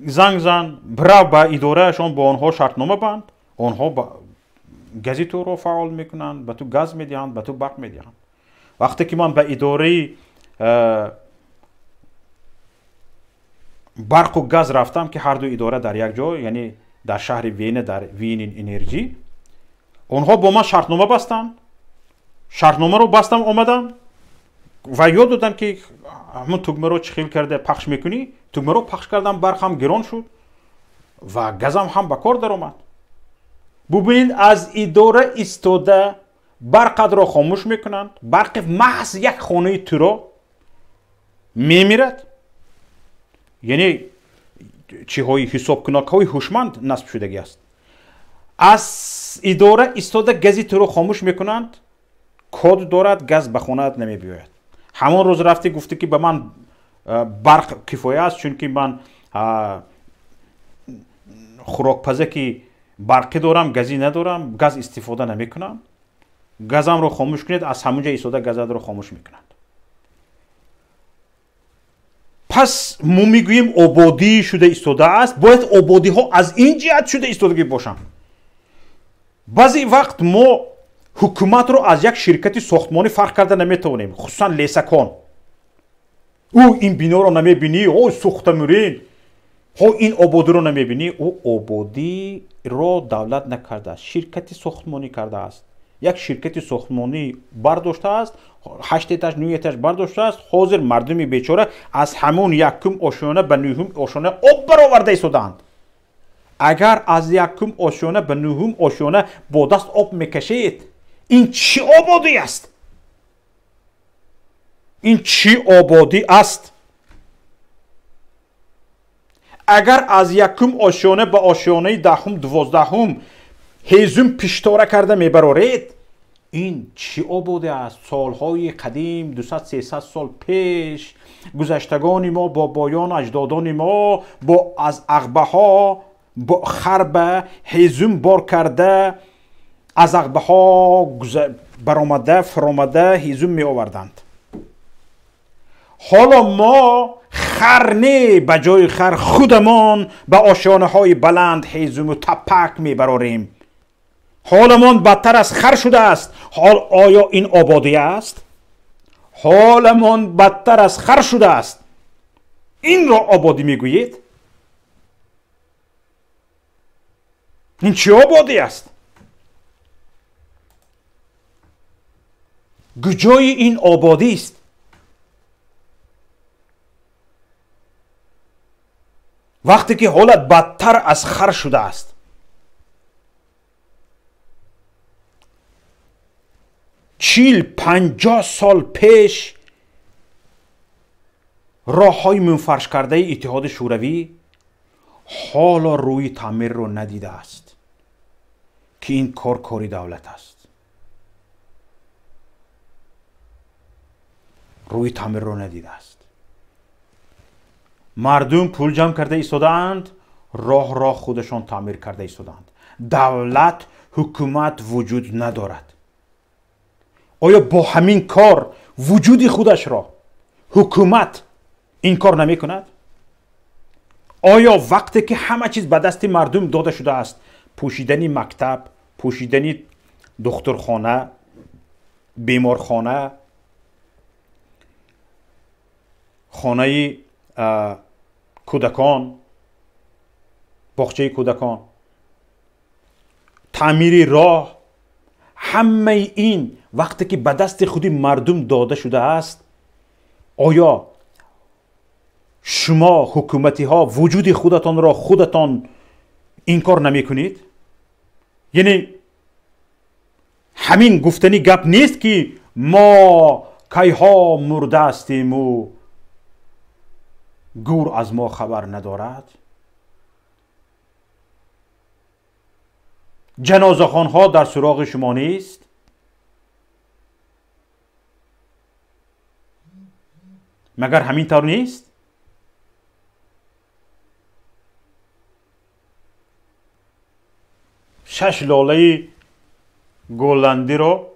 زنگ زن، برو به ادارهشان با آنها شرطنامه بند، آنها گازی تو رو فعال میکنند، به تو گاز میدهند، به تو برق میدهند. وقتی که من به اداره برق و گاز رفتم که هر دو اداره در یک جا، یعنی در شهر وین، در وین انرژی، اونها با من شرطنامه بستند. شرطنامه رو بستم آمدم و یاد دادن که همون توگمه رو چخیل کرده پخش میکنی، توگمه رو پخش کردم، برق هم گران شد و گازم هم به کار در آمد. ببینید از اداره ایستاده برق را خاموش میکنند، برق محض یک خانه تو رو میمیرد. یعنی چیهای حساب کناک های هوشمند نصب شدگی است. از اداره ایستاده گازی تو رو خاموش میکنند، کد دارد، گاز به خانه نمی بیاید. همون روز رفتی گفتی که به من برق کفایه است، چون که من خوراک پزکی برقی دارم، گازی ندارم، گاز استفاده نمی کنم. گازم رو خاموش کنید، از همونجا ایستاده گاز رو خاموش میکنند. پس ما میگوییم آبادی شده ایستاده است. باید آبادی ها از این جهت شده ایستادگی باشن. بعضی وقت ما حکومت رو از یک شرکت ساختمانی فرق کرده نمیتونیم، خصوصا لیسکان. او این بنا رو نمیبینی، او سوخته میرین، او این آبادی رو نمیبینی. او آبادی رو دولت نکرده است، شرکت ساختمانی کرده است. یک شرکت ساختمانی برداشته است، 8 اتاج 9 اتاج برداشته است. حاضر مردمی بیچاره از همون یکم آشیانه به نهم آشیانه آب برآورده ایستادند. اگر از یکم آشیانه به نهم آشیانه با دست آب میکشید، این چی آبادی است؟ این چی آبادی است؟ اگر از یکم آشیانه به آشیانه دهم 12 هیزم پیشتاره کرده میبرارید، این چی آبادی است؟ سالهای قدیم 200-300 سال پیش گذشتگان ما، بابایان اجدادان ما با از عقبه ها با خربه هیزم بار کرده، از عقبه ها برآمده فرآمده هیزم می آوردند. حالا ما خرنه به جای خر خودمان به آشیانه های بلند هیزم و تپک می براریم. حالمان بدتر از خر شده است. آیا این آبادی است؟ حالمان بدتر از خر شده است. این را آبادی میگویید؟ این چه آبادی است؟ کجای این آبادی است؟ وقتی که حالت بدتر از خر شده است. 40-50 سال پیش راه های منفرش کرده اتحاد شوروی حالا روی تعمیر رو ندیده است که این کاری دولت است. روی تعمیر رو ندیده است. مردم پول جمع کرده ایستادند، راه خودشان تعمیر کرده ایستادند. دولت حکومت وجود ندارد. آیا با همین کار وجود خودش را حکومت این کار نمی کند؟ آیا وقتی که همه چیز به دست مردم داده شده است، پوشیدنی مکتب، پوشیدنی دخترخانه، بیمارخانه، خانه کودکان، باغچه کودکان، تعمیر راه، همه این وقتی که به دست خودی مردم داده شده است، آیا شما حکومتی ها وجود خودتان را خودتان این کار نمی کنید؟ یعنی همین گفتنی گپ نیست که ما کیها مرده استیم و گور از ما خبر ندارد. جنازه خوان ها در سراغ شما نیست. مگر همین طور نیست؟ شش لاله گلندی رو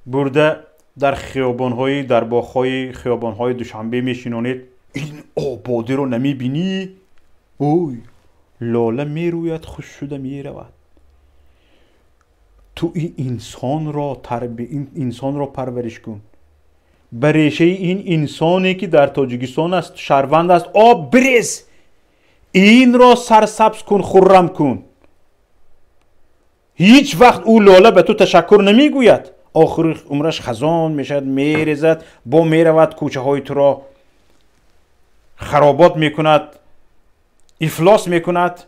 برده در خیابان‌های در باغ‌های خیابان‌های دوشنبه میشینونید. این آبادی رو نمیبینی؟ اوی لاله میروید، خوش شده میرود. تو این انسان را پرورش کن. به ریشه این انسانی که در تاجیکستان است، شهروند است، آب بریز. این را سرسبز کن، خرم کن. هیچ وقت او لاله به تو تشکر نمیگوید. آخر عمرش خزان میشد، میریزد، با میرود کوچه های تو را خرابات میکند، افلاس میکند.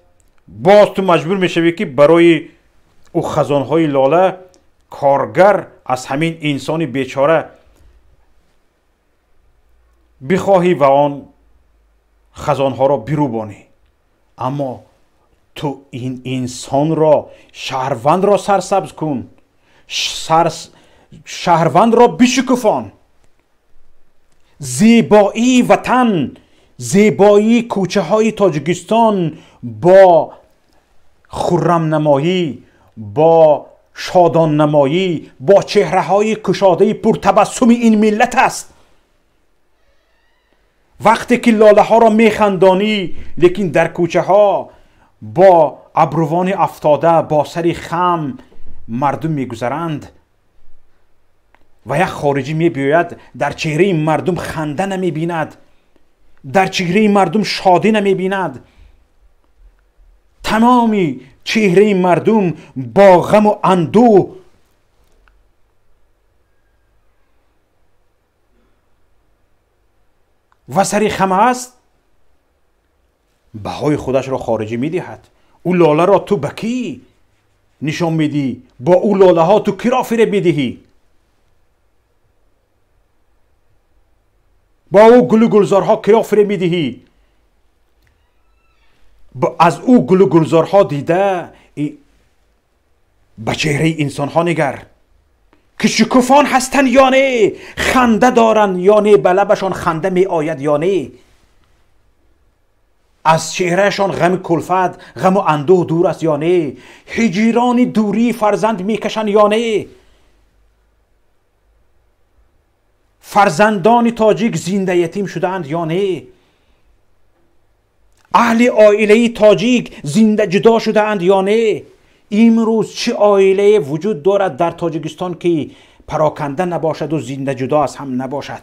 باز تو مجبور میشوی که برای او خزان های لاله کارگر از همین انسان بیچاره بخواهی و آن خزان ها را بیروبانی. اما تو این انسان را، شهروند را سرسبز کن، شهروند را بشکفان. زیبایی وطن، زیبایی کوچه های تاجیکستان با خرم نمایی، با شادان نمایی، با چهره های کشاده پرتبسم این ملت است. وقتی که لاله ها را میخندانی، لیکن در کوچه ها با ابروان افتاده، با سری خم مردم میگذرند و یک خارجی میبیاید در چهره مردم خنده نمیبیند، در چهره مردم شادی نمیبیند. تمامی چهره مردم با غم و اندوه و سری خم است. بهای خودش را خارجی میدهد. او لاله را تو بکی نشان میدی؟ با او لاله ها تو کی را فریب میدهی؟ با او گل و گلزارها کی را فریب میدهی؟ از او گل و گلزارها دیده به چهره انسان ها نگر که شکوفان هستن یا نه، خنده دارن یا نه، به لبشان خنده می آید یا نه، از چهرهشان غم کلفت، غم و اندوه دور است یا نه، هجران دوری فرزند میکشن یا نه، فرزندان تاجیک زنده یتیم شدند یا نه، اهل عائله تاجیک زنده جدا شدند یا نه. امروز چه عائله وجود دارد در تاجیکستان که پراکنده نباشد و زنده جدا از هم نباشد؟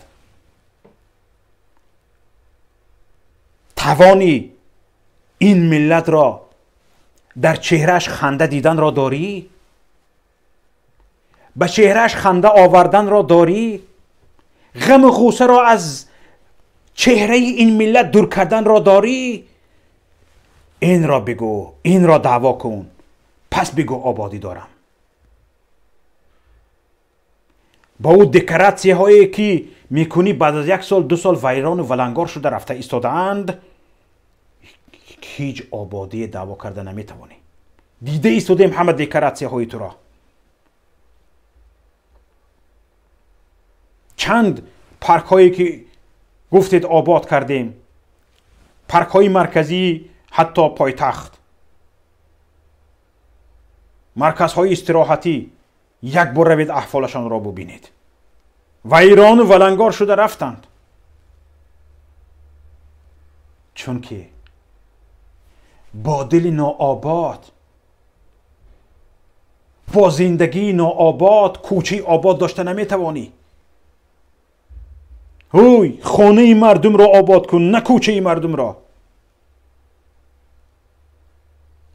توانی این ملت را در چهرهش خنده دیدن را داری؟ به چهرهش خنده آوردن را داری؟ غم و غوسه را از چهره این ملت دور کردن را داری؟ این را بگو، این را دعوا کن، پس بگو آبادی دارم. با او دکراتسی هایی که میکنی بعد از 1 سال 2 سال ویران و ولنگار شده رفته ایستاده اند، هیچ آبادی دعوا کرده نمیتوانی. دیده ایستادیم همه دکراتسی های تو را. چند پارک هایی که گفتید آباد کردیم، پارک های مرکزی، حتی پایتخت، مرکز های استراحتی، یک بار روید احوالشان را ببینید. ویران و ولنگار شده رفتند. چون که با دل ناآباد، با زندگی ناآباد، کوچه آباد داشته نمیتوانی. هوی خانه مردم را آباد کن، نه کوچه مردم را.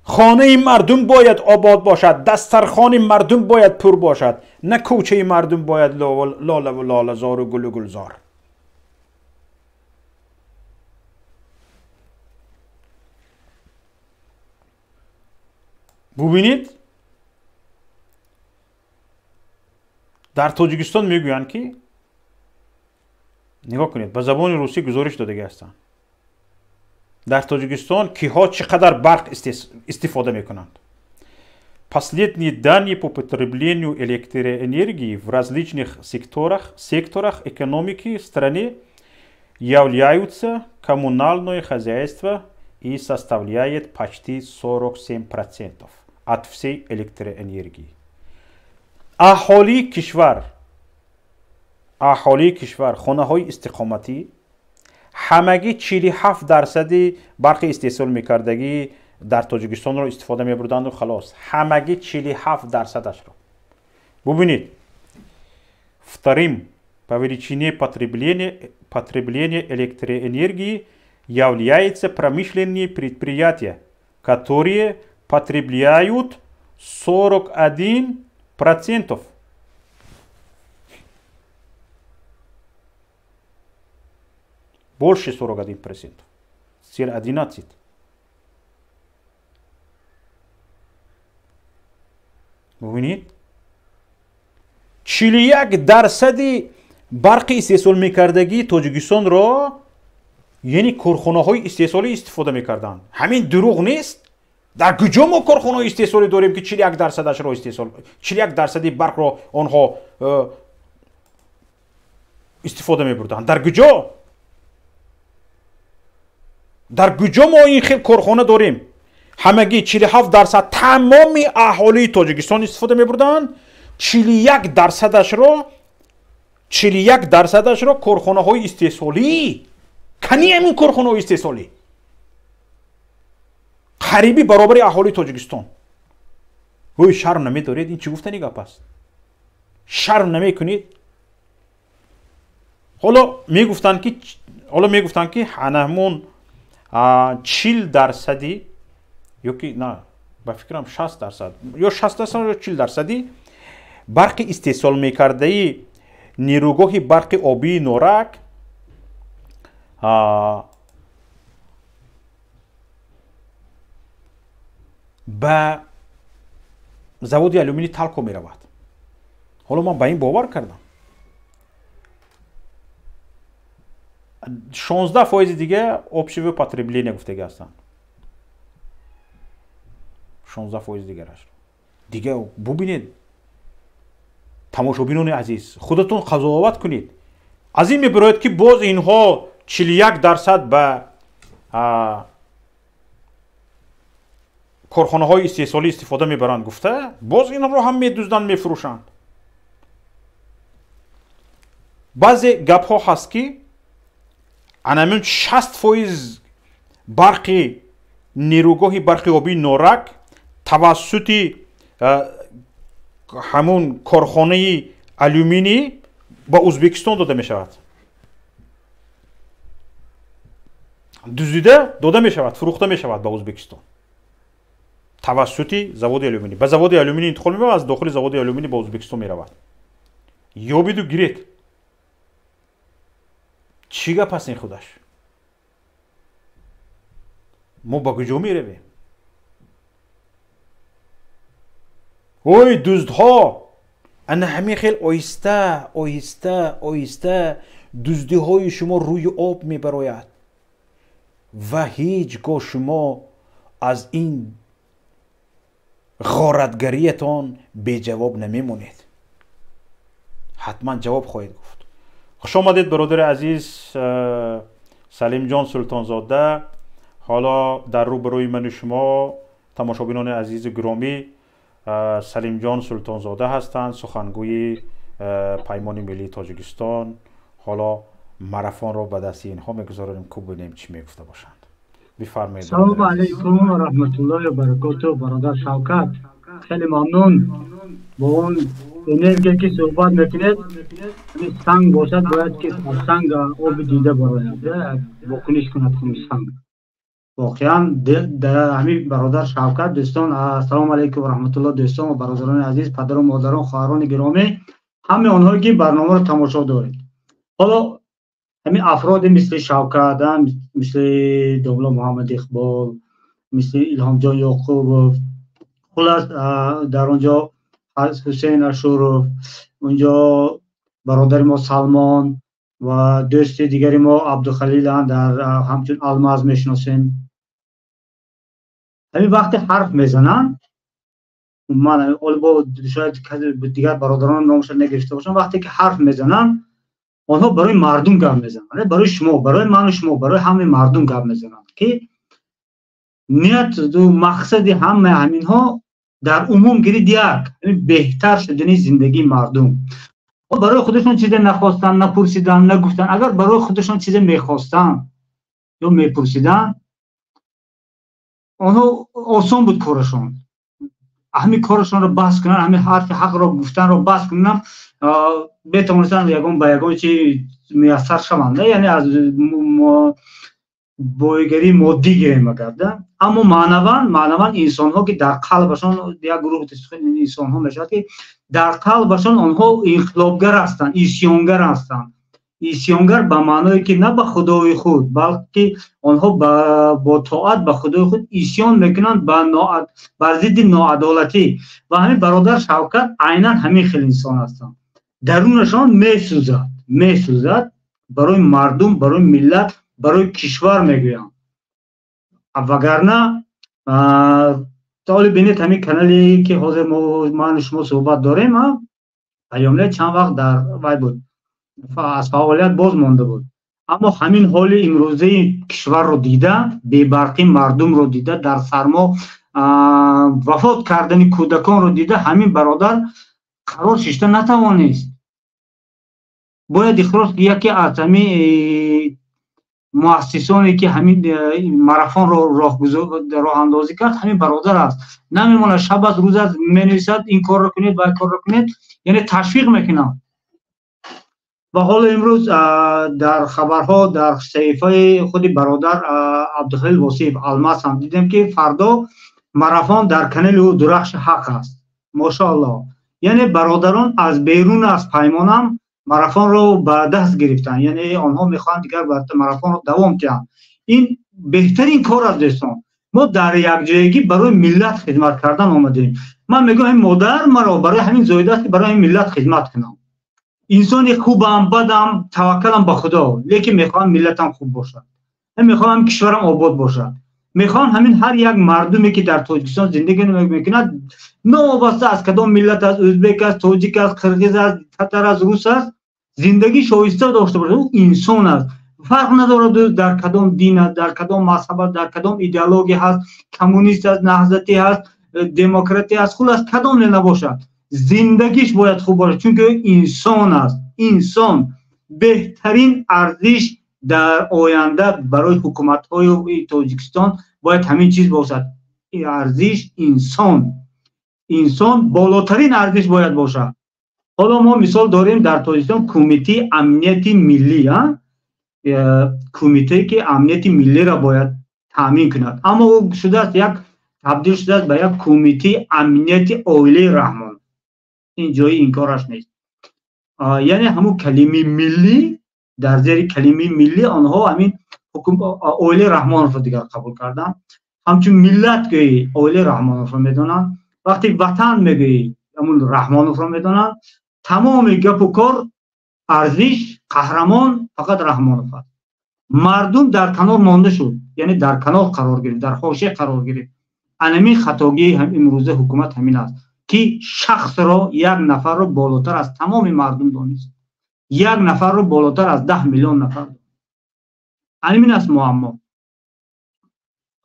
خانه مردم باید آباد باشد، دسترخوان مردم باید پر باشد، نه کوچه مردم باید لاله و لاله زار و گل و گلزار. ببینید در تاجیکستان میگویند که، نگاه کنید به زبان روسی گزارش داده هستند در Таджикистан киҳо чиқадар барқ истифода мекунанд. Последние данные по потреблению электроэнергии в различных секторах экономики в стране являются коммунальное хозяйство и составляет почти 47% от всей электроэнергии. Аҳолии кишвар, хонаҳои истиқоматӣ ҳамагӣ 47% барқи истеҳсол мекардагӣ дар Тоҷикистонро истифода мебурданду халос. ҳамагӣ 47%-ашро. Бубинед, вторым по величине потребления электроэнергии являются промышленные предприятия, которые потребляют 41%. Больше 41%. Цель 11. ببینید 41% برق استحصال میکردگی تاجیکستان را یعنی کارخانه های استحصالی استفاده میکردند. همین دروغ نیست؟ در کجا ما کارخانه های استحصالی داریم که 41% را استحصال 41% برق را آنها استفاده میبردند؟ در کجا ما این خیلی کارخانه داریم؟ ҳамагӣ 47% тамоми аҳолии тоҷикистон истифода мебурданд. 41%-ашро корхонаҳои истеҳсолӣ, кани ҳамин корхонаҳои истеҳсолӣ қариби баробари аҳолии тоҷикистон. ӯй шарм намедоред? ин чӣ гуфтани гап аст? шарм намекунед? ҳоло мегуфтанд ки ҳанамун 40% ёки на ба фикрам 60% ё 60% ё 40% барқи истеҳсол мекардаи нерӯгоҳи барқи обии Норак ба заводи алюмини Талко меравад. ҳоло ман ба ин бовар кардам. 16% дига общего потребления гуфтага ҳастанд. 16% дигараш. Дига бубинед. тамошобинони азиз, худатон қазоват кунед. аз ин мебарояд ки боз инҳо 41% ба корхонаҳои истеҳсолӣ истифода мебаранд гуфта, боз инҳоро ҳам медузданд, мефурӯшанд. баъзе гапҳо ҳаст ки анамин 60% барқи нерӯгоҳи барқи обии Норак тавассути ҳамун корхонаи алюмини ба Ӯзбекистон дода мешавад. дуздида дода мешавад, фурӯхта мешавад ба Ӯзбекистон. тавассути заводи алюмини. Ба заводи алюмини интиқол мебарад, аз дохили заводи алюмини ба Ӯзбекистон меравад. ёбиду гиред. чӣ гап аст ин худаш? мо ба куҷо меравем? ой дуздҳо, ана ҳамин хел оҳиста оҳиста оҳиста дуздиҳои шумо рӯи об мебарояд ва ҳеҷ гоҳ шумо аз ин ғоратгариятон беҷавоб намемонед. ҳатман ҷавоб хоҳед гуфт. хуш омадед бародари азиз Салимҷон Султонзода. ҳоло дар рӯбарӯи ману шумо тамошобинони азизу гиромӣ Салимҷон Султонзода ҳастанд, сухангӯи Паймони Миллии Тоҷикистон. ҳоло марафонро ба дасти инҳо мегузоронем, ку бинем чӣ мегуфта бошанд. бифармоед. салому алайкум ва раҳматуллоҳи ва баракотуҳ. бародар Шавкат, хеле мамнун бо он энергия ки суҳбат мекунед. санг бошад, бояд ки аз санг оби дида барояд, вокуниш кунад санг. واقعا همین برادر شوکت دوستان، السلام علیکم و رحمت الله دوستان و برادران عزیز، پدر و مادران، خواهران گرامی، همه آنهایی که برنامه رو تماشا دارید. حالا همین افراد مثل شوکت، مثل دولا محمد اقبال، مثل الهام جان یعقوب، خلاص در اونجا حسین اشورف، اونجا برادر ما سلمان و دوست دیگری ما عبدالخلیل در همچون الماس میشناسیم. همین وقتی حرف میزنن، من با شاید دیگر برادران نامش نگرفته باشم، وقتی که حرف میزنن آنها برای مردم گپ میزنن، برای شما، برای من و شما، برای همه مردم گپ میزنن که نیت و مقصد همه همینها در عموم گرید یک بهتر شدن زندگی مردم. برای خودشون چیزی نخواستن، نپرسیدن، نگفتن. اگر برای خودشون چیزی میخواستن یا میپرسیدن، آنها آسان بود کارشون. همین کارشون رو بس کنن، همین حرف حق رو گفتن رو بس کنن، بتونستن یگان با یگان چی میسر شوند. یعنی از بایگری مادی گریم کردن. اما معنوان انسان ها که در قلبشان یک گروه انسان ها میشود که در قلبشان آنها انقلابگر هستند، اسیانگر هستند. اسیانگر به معنای که نه به خدای خود، بلکه آنها با طاعت به خدای خود اسیان میکنند بر ضد ناعدالتی. و همین برادر شوکت عیناً همین خیلی انسان هستند. درونشان میسوزد برای مردم، برای ملت، برای کشور میگویند. وگرنه طالب بینید همین کانالی که حاضر ما شما صحبت داریم، ایامله چند وقت در وای بود، از فعالیت باز مانده بود. اما همین حال امروزه کشور رو دیده، بی‌برقی مردم رو دیده، در سرما وفات کردن کودکان رو دیده، همین برادر قرار ششته نتوانست. باید اخراج یکی از همین مؤسسانی که همین ماراتون رو راه اندازی کرد همین برادر است. نمیمونه شب از روز از می‌نویسد این کار رو کنید و این کار رو کنید، یعنی تشویق میکنه. و حالا امروز در خبرها در صحیفه خود برادر عبدالخلیل وصیف الماس هم دیدیم که فردا ماراتون در کانال او درخش حق است. ماشاءالله. یعنی برادران از بیرون از پیمان هم ماراتون رو به دست گرفتن، یعنی آنها میخوان دیگر ماراتون رو دوام دهند. این بهترین کار است دوستان. ما در یک جایگی برای ملت خدمت کردن آمدیم. من میگم این مادر مرا برای همین زایده است که برای ملت خدمت کنم. انسان خوبم بدم توکلم به خدا، لیکن میخوام ملتم خوب باشد، میخوام کشورم آباد باشد، میخوام همین هر یک مردمی که در تاجیکستان زندگی میکند نوابسته از کدام ملت، از ازبک است، تاجیک است، قرغیز است، تتر است، روس است، زندگی شایسته داشته باشه. او انسان است، فرق نداره در کدام دین است، در کدام مذهب است، در کدام ایدئولوژی هست، کمونیست است، نهضتی هست، دموکراتی است، خلاص کدام نباشد زندگیش باید خوب باشه، چون که انسان است. انسان بهترین ارزش در آینده برای حکومت‌های تاجیکستان باید همین چیز باشد، ارزش انسان. انسان بالاترین ارزش باید باشه. حالا ما مثال داریم در تاجیکستان کمیته امنیتی ملی، کمیته که امنیتی ملی را باید تامین کند، اما او شده است یک تبدیل شده است به یک کمیته امنیتی عائله رحمان. این جای این کارش نیست. یعنی همون کلمه ملی، در زیر کلمه ملی آنها همین عائله رحمان رو دیگر قبول کردن. همچون ملت که عائله رحمان رو میدونن، وقتی وطن میگه همون رحمان رو میدونن، تمام گپ و کار ارزش قهرمان فقط رحمان است. مردم در کنار مانده شد، یعنی در کنار قرار گرفت، در حاشیه قرار گرفت. انمی خطاگی هم امروزه حکومت همین است که شخص را، یک نفر را بالاتر از تمام مردم دانست، یک نفر را بالاتر از 10 میلیون نفر. همین است معما.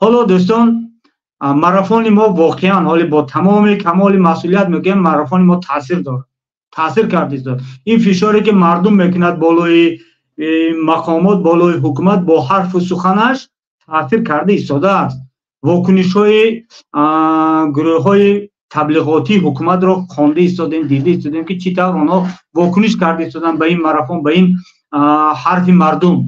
حالا دوستان ماراتون ما واقعا حالی با تمام کمال مسئولیت میگم ماراتون ما تاثیر داره، تاثیر کرده. این فشاری که مردم میکند بالای مقامات، بالای حکومت با حرف و سخنش تاثیر کرده ایستاده است. واکنش های گروه های تبلیغاتی حکومت را خوانده ایستادیم، دیده ایستادیم که چی طور آنها واکنش کرده ایستادن به این ماراتون، به این حرف مردم.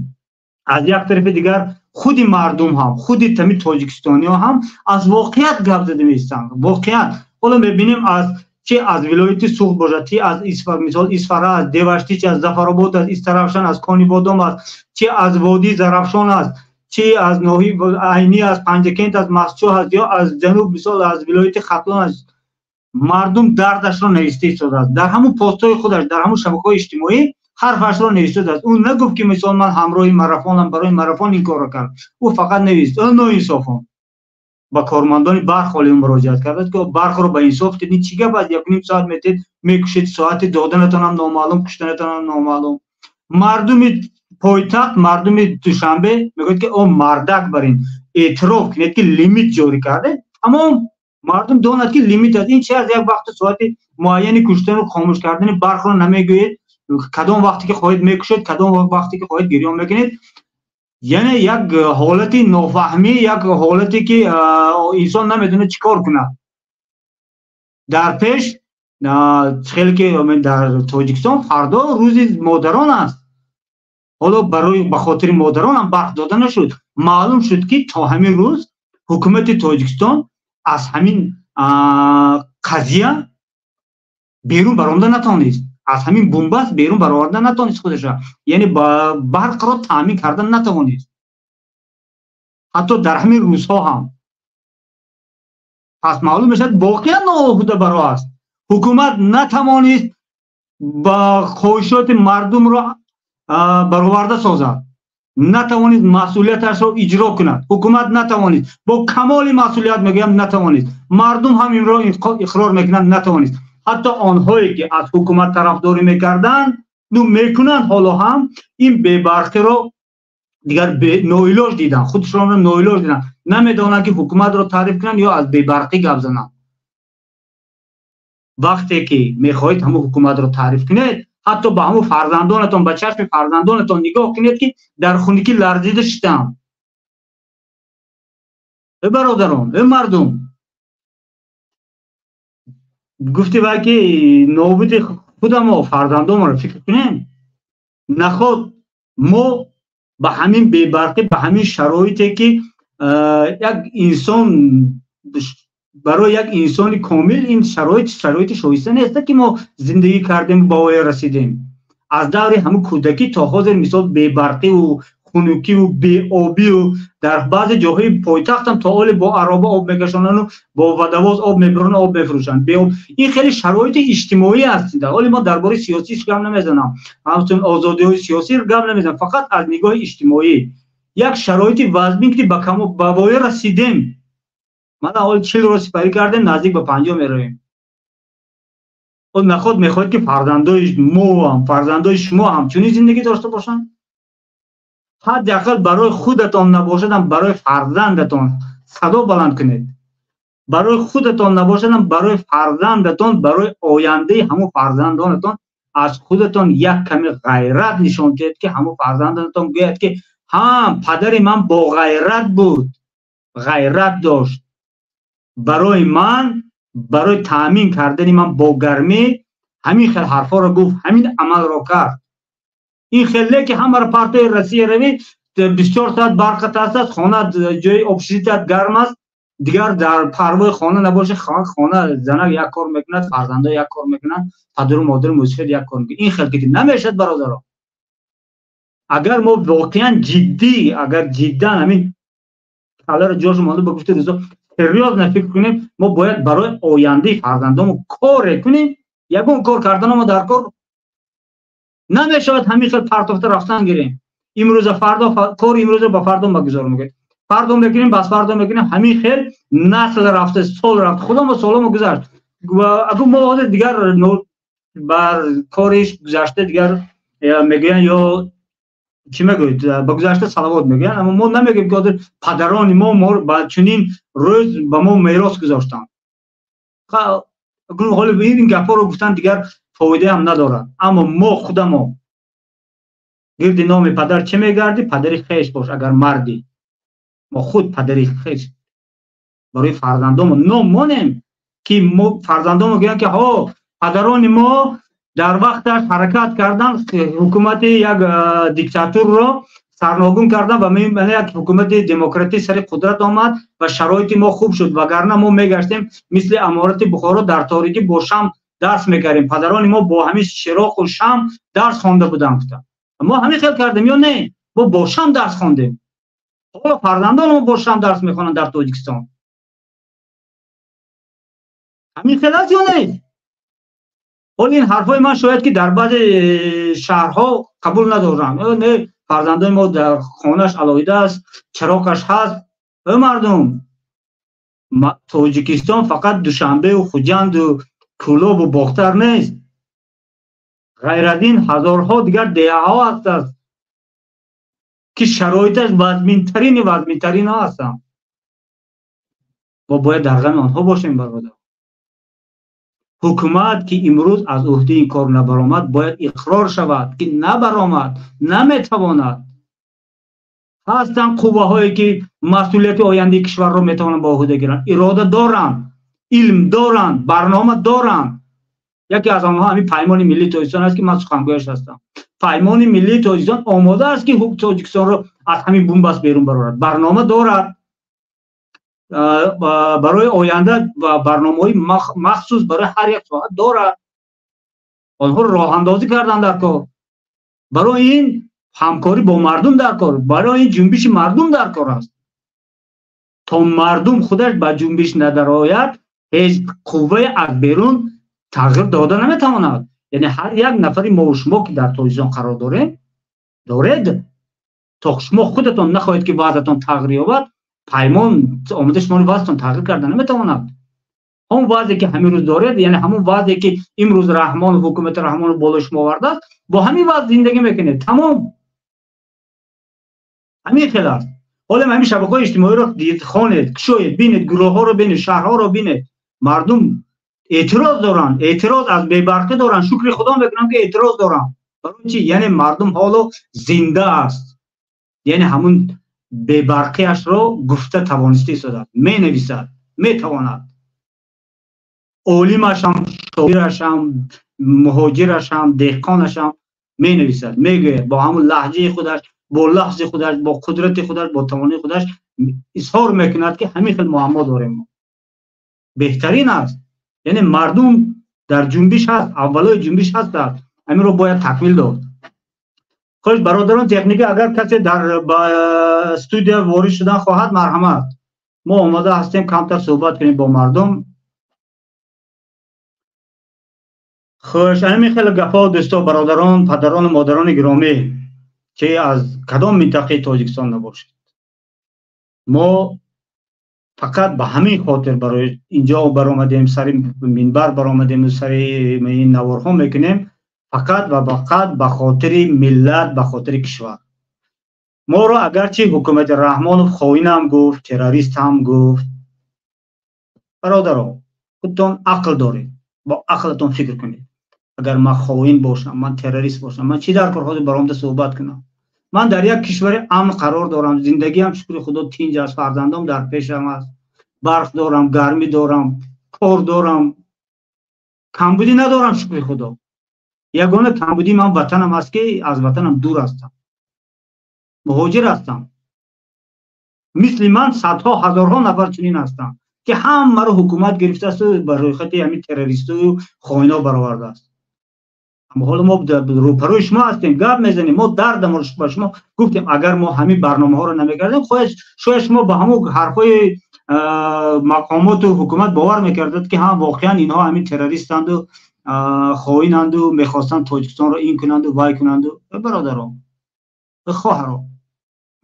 از یک طرف دیگر خود مردم هم، خود تمی تاجیکستانی ها هم از واقعیت گپ زده میستند. واقعیت حالا میبینیم از چه از ولایت سوخت باشد، چه از مثال اسفره، از دیوشتی، چه از ظفرآباد، از استرافشان، از کانی بادام است، چه از وادی زرافشان است، چه از ناحیه عینی، از پنجکент، از مسجد است، یا از جنوب مثال از ولایت ختلان است. مردم دردش را نوشته ایستاده است در همون پست‌های خودش، در همون شبکه‌های اجتماعی حرفش را نوشته است. اون نگفت که مثلا من همراه ماراتونم، برای ماراتون این کارو کردم. او فقط نوشت. اون ناانصافان با کارمندان برق حالی مراجعت کرد که برق رو به انصاف دیدین چی گپ است، 1.5 ساعت میکشید، ساعت دادنتون هم نامعلوم، کشتنتون هم نامعلوم. مردم پایتخت، مردم دوشنبه میگه که اون مردک برین اعتراف کنید که لیمیت جاری کرده، اما مردم داند که لیمیت است. این چه از یک وقت ساعت معینی کشتن و خاموش کردن برق رو نمیگوید، کدام وقتی که خواهید میکشید، کدام وقتی که خواهید گریان میکنید. یعنی یک حالتی نافهمی، یک حالتی که انسان نمیدونه چیکار کنه. در پیش خیلی که در تاجیکستان فردا روز مادران است. حالا برای بخاطر مادران هم برق داده نشد. معلوم شد که تا همین روز حکومت تاجیکستان از همین قضیه بیرون برآمده نتونست، از همین بنبست بیرون برآورده نتونست خودش را، یعنی برق را تامین کردن نتونست، حتی در همین روزها هم. پس معلوم میشد واقعا نابوده برای است. حکومت نتوانست با خواهشات مردم را برآورده سازد، نتوانید مسئولیتش را اجرا کند. حکومت نتوانید، با کمال مسئولیت میگم نتوانید. مردم هم این را اقرار میکنند نتوانید. حتی آنهایی که از حکومت طرفداری میکردند میکنند حالا هم این بی‌برقی را دیگر نویلوش دیدن، خودشون رو نویلوش دیدن، نمیدونن که حکومت رو تعریف کنن یا از بی‌برقی گپ بزنن. وقتی که میخواهید همون حکومت رو تعریف کنید، حتی با همون فرزندانتون، با چشم فرزندانتون نگاه کنید که در خونگی لرزیده شدن. ای برادران، ای مردم، گفتی وقتی که نوبت خودم و فرزندان رو فکر کنیم، نخود ما به همین بی‌برقی، به همین شرایطی که یک انسان برای یک انسان کامل این شرایط شایسته نیست که ما زندگی کردیم با وی رسیدیم. از دور همون کودکی تا حاضر مثال بی‌برقی و خنوکی و بی آبی و در بعض جاهای پایتخت هم تا حال با عربه آب میکشونن و با ودواز آب میبرن، آب میفروشن. این خیلی شرایط اجتماعی هست. در حالی ما درباره سیاسیش گپ نمیزنم، همچنین آزادی های سیاسی رو گپ نمیزنم، فقط از نگاه اجتماعی یک شرایط وضعی که با وی رسیدیم. ما اول 40 روز سپری کردیم، نزدیک به 50 میرویم. و نخود میخواید که فرزندای شما هم چنین زندگی داشته باشن؟ حداقل برای خودتان نباشدم برای فرزندتان صدا بلند کنید. برای خودتان نباشدم برای فرزندتان، برای آینده همون فرزندانتان از خودتان یک کمی غیرت نشان دهید که همون فرزندانتان گوید که ها پدر من با غیرت بود، غیرت داشت. برای من، برای تامین کردن من با گرمی همین خیلی حرفا رو گفت، همین عمل رو کرد. این خیلی که همه را پرتوی روسیه روی 24 ساعت برق است، خانه جای اپوزیسیت گرم است، دیگر در پروای خانه نباشه، خانه زنک یک کار میکنند، فرزندا یک کار میکنند، پدر و مادر مسافر یک کار میکنند. این خیلی که نمیشد برادران. اگر ما واقعا جدی، اگر جدا همین حالا رو جوش مانده با گفته روزا سریاز نفکر کنیم، ما باید برای آینده فرزندامون کار کنیم. یگون کار کردن ما در کار نمیشود همین خیلی پرتافته رفتن گیریم. امروز فردا کار امروز با فردا بگذار میگه، فردا میکنیم بس فردا میکنیم، همین خیلی نسل رفته، سال رفته، خدا ما سالمو گذشت. اگه ما دیگر بر کارش گذشته دیگر میگن یا چی میگوید با گذشته صلوات میگن، اما ما نمیگیم که پدران ما با چنین روز با ما میراث گذاشتن. اگر حالا این گپا رو گفتن دیگر فایده هم ندارد. اما ما خودمون گرد نام پدر چه میگردی؟ پدری خیش باش اگر مردی. ما خود پدری خیش برای فرزندامون نام مانیم که ما فرزندامون گویند که ها پدران ما در وقتش حرکت کردن، حکومت یک دیکتاتور رو سرنگون کردن و یک حکومت دموکراتی سر قدرت آمد و شرایط ما خوب شد، وگرنه ما میگشتیم مثل امارت بخارا در تاریکی با شم درس میکردیم. پدران ما با همین چراغ و شم درس خوانده بودن. ما همین خیال کردیم یا نه؟ ما با شم درس خواندیم. حالا فرزندان ما با شم درس میخوانند در تاجیکستان. همین خیال است یا نه؟ حالا این حرفای من شاید که در بعض شهرها قبول ندارم. نه فرزندان ما در خانهش علاویده است، چراغش هست. مردم تاجیکستان فقط دوشنبه و خوجند و کلوب و باختر نیست. غیر از این هزارها دیگر دیه ها هست که شرایطش وزمین ترین ها هستن و باید در غم آنها باشیم. برادر حکومت که امروز از عهده این کار نبرآمد باید اقرار شود که نبرآمد، نمیتواند. هستن قوه هایی که مسئولیت آینده کشور را میتوانند با عهده گیرند، اراده دارند، علم دارند، برنامه دارند. یکی از آنها همین پیمان ملی تاجیکستان است که من سخنگویش هستم. پیمان ملی تاجیکستان آماده است که حکومت تاجیکستان را از همین بنبست بیرون برآورد. برنامه دارد برای آینده و برنامه‌های مخصوص برای هر یک ساعت دارد. آنها راه اندازی کردن در کار. برای این همکاری با مردم در کار، برای این جنبش مردم در کار است. تا مردم خودش به جنبش ندرآید، هیچ قوه از بیرون تغییر داده نمیتواند. یعنی هر یک نفری ما و شما که در تاجیکستان قرار دارید، تا شما خودتان نخواهید که وضعتان تغییر یابد، پیمان آمده شما وضعتان تغییر کردن نمیتواند. همون وضعی که همین روز دارید، یعنی همون وضعی که امروز رحمان و حکومت رحمان بالا شما آورده است، با همین وضع زندگی میکنید. تمام. همین خیلی است. حالا همین شبکه‌های اجتماعی رو دید، خوانید، کشوید، بینید، گروه‌ها رو بینید، شهرها رو بینید. مردم اعتراض دارن، اعتراض از بی‌برقی دارن. شکر خدا میکنم که اعتراض دارن. برای چی؟ یعنی مردم حالا زنده است. یعنی همون بی‌برقیش رو گفته توانسته شده. می نویسد، می تواند. عالمش هم، شاعرش هم، مهاجرش هم، دهقانش هم می نویسد، میگه با همون لهجه خودش، با لفظ خودش، با قدرت خودش، با توانایی خودش اظهار میکند که همین خیلی معما داریم. بهترین است. یعنی مردم در جنبش هست، اولای جنبش هست، همین رو باید تکمیل داد. خوش برادران تکنیکی، اگر کسی در استودیو وارد شدن خواهد مرحمت، ما آماده هستیم کمتر صحبت کنیم با مردم. خوش همین خیلی گپا دوستا، برادران، پدران و مادران گرامی که از کدام منطقه تاجیکستان نباشید، ما فقط به همین خاطر برای اینجا برآمدیم، سر منبر برآمدیم، سر این نوارها میکنیم، فقط و فقط به خاطر ملت، به خاطر کشور. ما را اگرچه حکومت رحمان خائن هم گفت، تروریست هم گفت، برادران خودتون عقل دارید، با عقلتون فکر کنید. اگر من خائن باشم، من تروریست باشم، من چی در کار خود برآمده صحبت کنم؟ من در یک کشور امن قرار دارم، زندگی هم شکر خدا تینج است، فرزندام در پیشم است، برف دارم، گرمی دارم، کار دارم، کمبودی ندارم شکر خدا. یگانه کمبودی من وطنم است که از وطنم دور هستم، مهاجر هستم. مثل من صدها هزارها نفر چنین هستم که همه رو حکومت گرفته است و برای خاطر همین تروریست و خائنا برآورده است. اما حالا ما روبروی شما هستیم، گپ میزنیم، ما دردم رو با شما گفتیم. اگر ما همین برنامه ها رو نمیکردیم، شاید شما به همون حرفای مقامات و حکومت باور میکردید که هم واقعا اینها همین تروریستند و خائنند و میخواستن تاجیکستان رو این کنند و وای کنند. و برادران خواهران،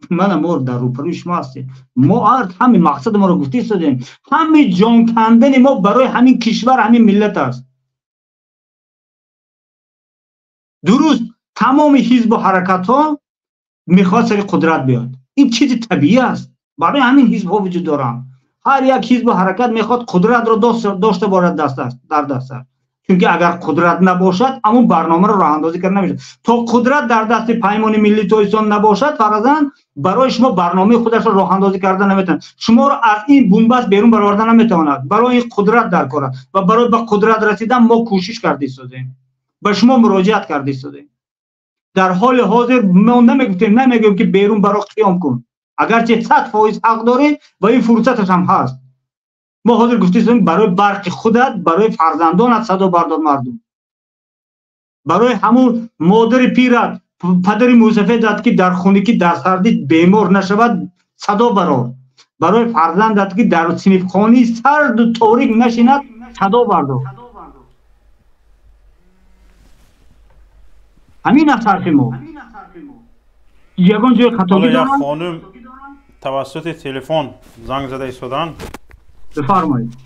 من ما در روبروی شما هستیم. ما همین مقصد ما رو گفته شدیم، همین جان کندن ما برای همین کشور، همین ملت است. درست تمام حزب و حرکت ها میخواد سر قدرت بیاد، این چیز طبیعی است، برای همین حزب ها وجود دارن. هر یک حزب و حرکت میخواد قدرت رو داشته باشد در دست، چونکه اگر قدرت نباشد همون برنامه رو راه اندازی کردن نمیشه. تا قدرت در دست پیمان ملی تاجیکستان نباشد، فرضاً برای شما برنامه خودش رو راه اندازی کردن نمیتونه، شما رو از این بنبست بیرون برآوردن نمیتواند. برای قدرت در کار و برای به قدرت رسیدن ما کوشش کردیم شدیم، به شما مراجعت کردیم شدیم. در حال حاضر ما نمیگیم که بیرون برای قیام کن، اگرچه 100% حق داره و این فرصتش هم هست. ما حاضر گفتیم برای برق خودت، برای فرزندانت صدا بردار مردم، برای همون مادر پیرت، پدر موسفیدت که در خونگی در سردی بیمار نشود صدا برار، برای فرزندت که در صنف خانی سرد و تاریک نشیند صدا بردار. همین است حرف ما. یگان جای خطاگی دارم. یک خانم توسط تلفن زنگ زده ایستادن. بفرمایید.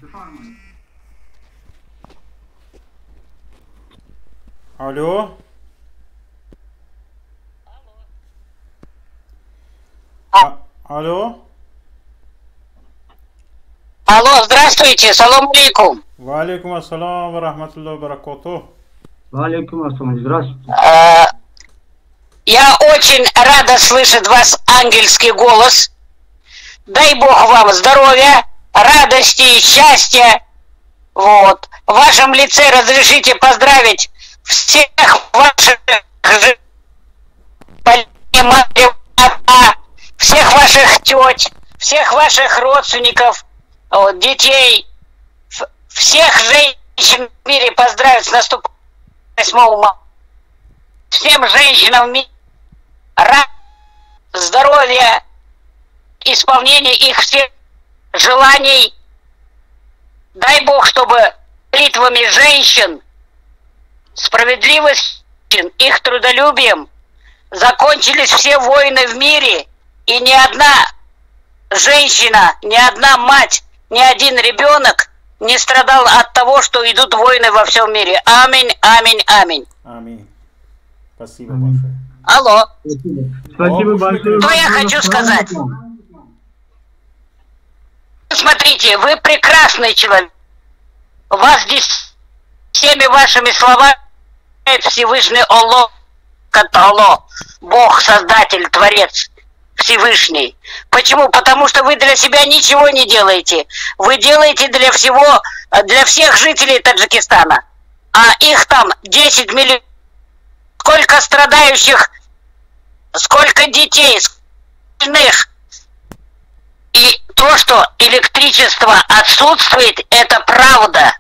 الو. Алло. Алло, здравствуйте, салам алейкум. Валейкум ассалам ва рахматуллахи ва баракатух. Валейкум ассалам, здравствуйте. Я очень рада слышать вас, ангельский голос. Дай Бог вам здоровья, радости и счастья. Вот. В вашем лице разрешите поздравить всех ваших всех ваших теть, всех ваших родственников, вот, детей, всех женщин в мире поздравить с наступающим 8 марта. Всем женщинам в мире здоровья, исполнения их всех желаний. Дай Бог, чтобы молитвами женщин, справедливостью, их трудолюбием закончились все войны в мире, и ни одна женщина, ни одна мать, ни один ребенок не страдал от того, что идут войны во всем мире. Аминь, аминь, аминь. Аминь. Спасибо большое. Алло. Спасибо большое. Что я хочу сказать? Смотрите, вы прекрасный человек. Вас здесь всеми вашими словами Всевышний Аллах, Бог, Создатель, Творец, Всевышний. Почему? Потому что вы для себя ничего не делаете. Вы делаете для всех жителей Таджикистана. А их там 10 миллионов. Сколько страдающих, сколько детей, сколько. И то, что электричество отсутствует, это правда.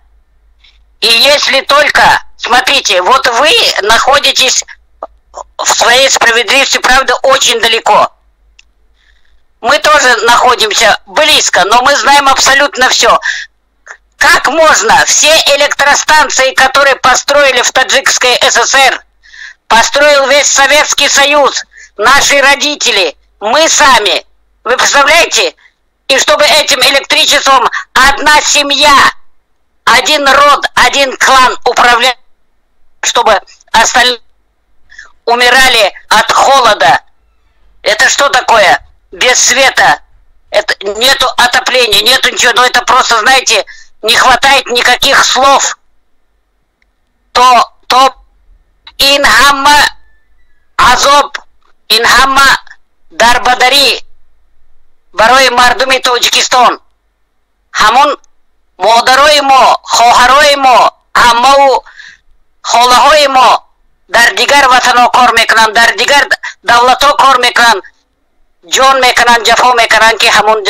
И если только, смотрите, вот вы находитесь в своей справедливости, правда, очень далеко. Мы тоже находимся близко, но мы знаем абсолютно все. Как можно все электростанции, которые построили в Таджикской ССР, построил весь Советский Союз, наши родители, мы сами. Вы представляете? И чтобы этим электричеством одна семья, один род, один клан управлял, чтобы остальные умирали от холода. Это что такое? Без света. Это, нету отопления, нету ничего. Но это просто, знаете, не хватает никаких слов. То инхамма азоб, инхамма дарбадари, барои мардуми Таджикистан. Хамун модароимо, хохароимо, хаммау холахоимо, дар дигар ватано кор мекунанд, дар дигар давлато кор мекунанд, ҷон мекунанд, ҷафо мекунанд ки ҳамун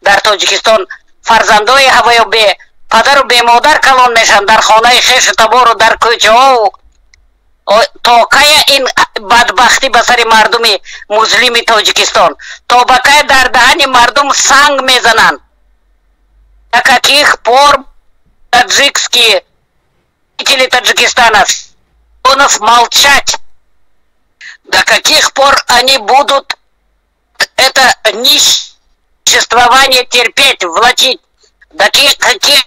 дар Тоҷикистон фарзандои ҳавоё бе падару бемодар калон мешаванд дар хонаи хешу табору дар кӯчаҳо. То кая ин бадбахтӣ ба сари мардуми музлими Тоҷикистон? То ба кая дар даҳани мардум санг мезананд? До каких пор таджикские жители Таджикистана молчать? До каких пор они будут это ниществование терпеть, влачить? До каких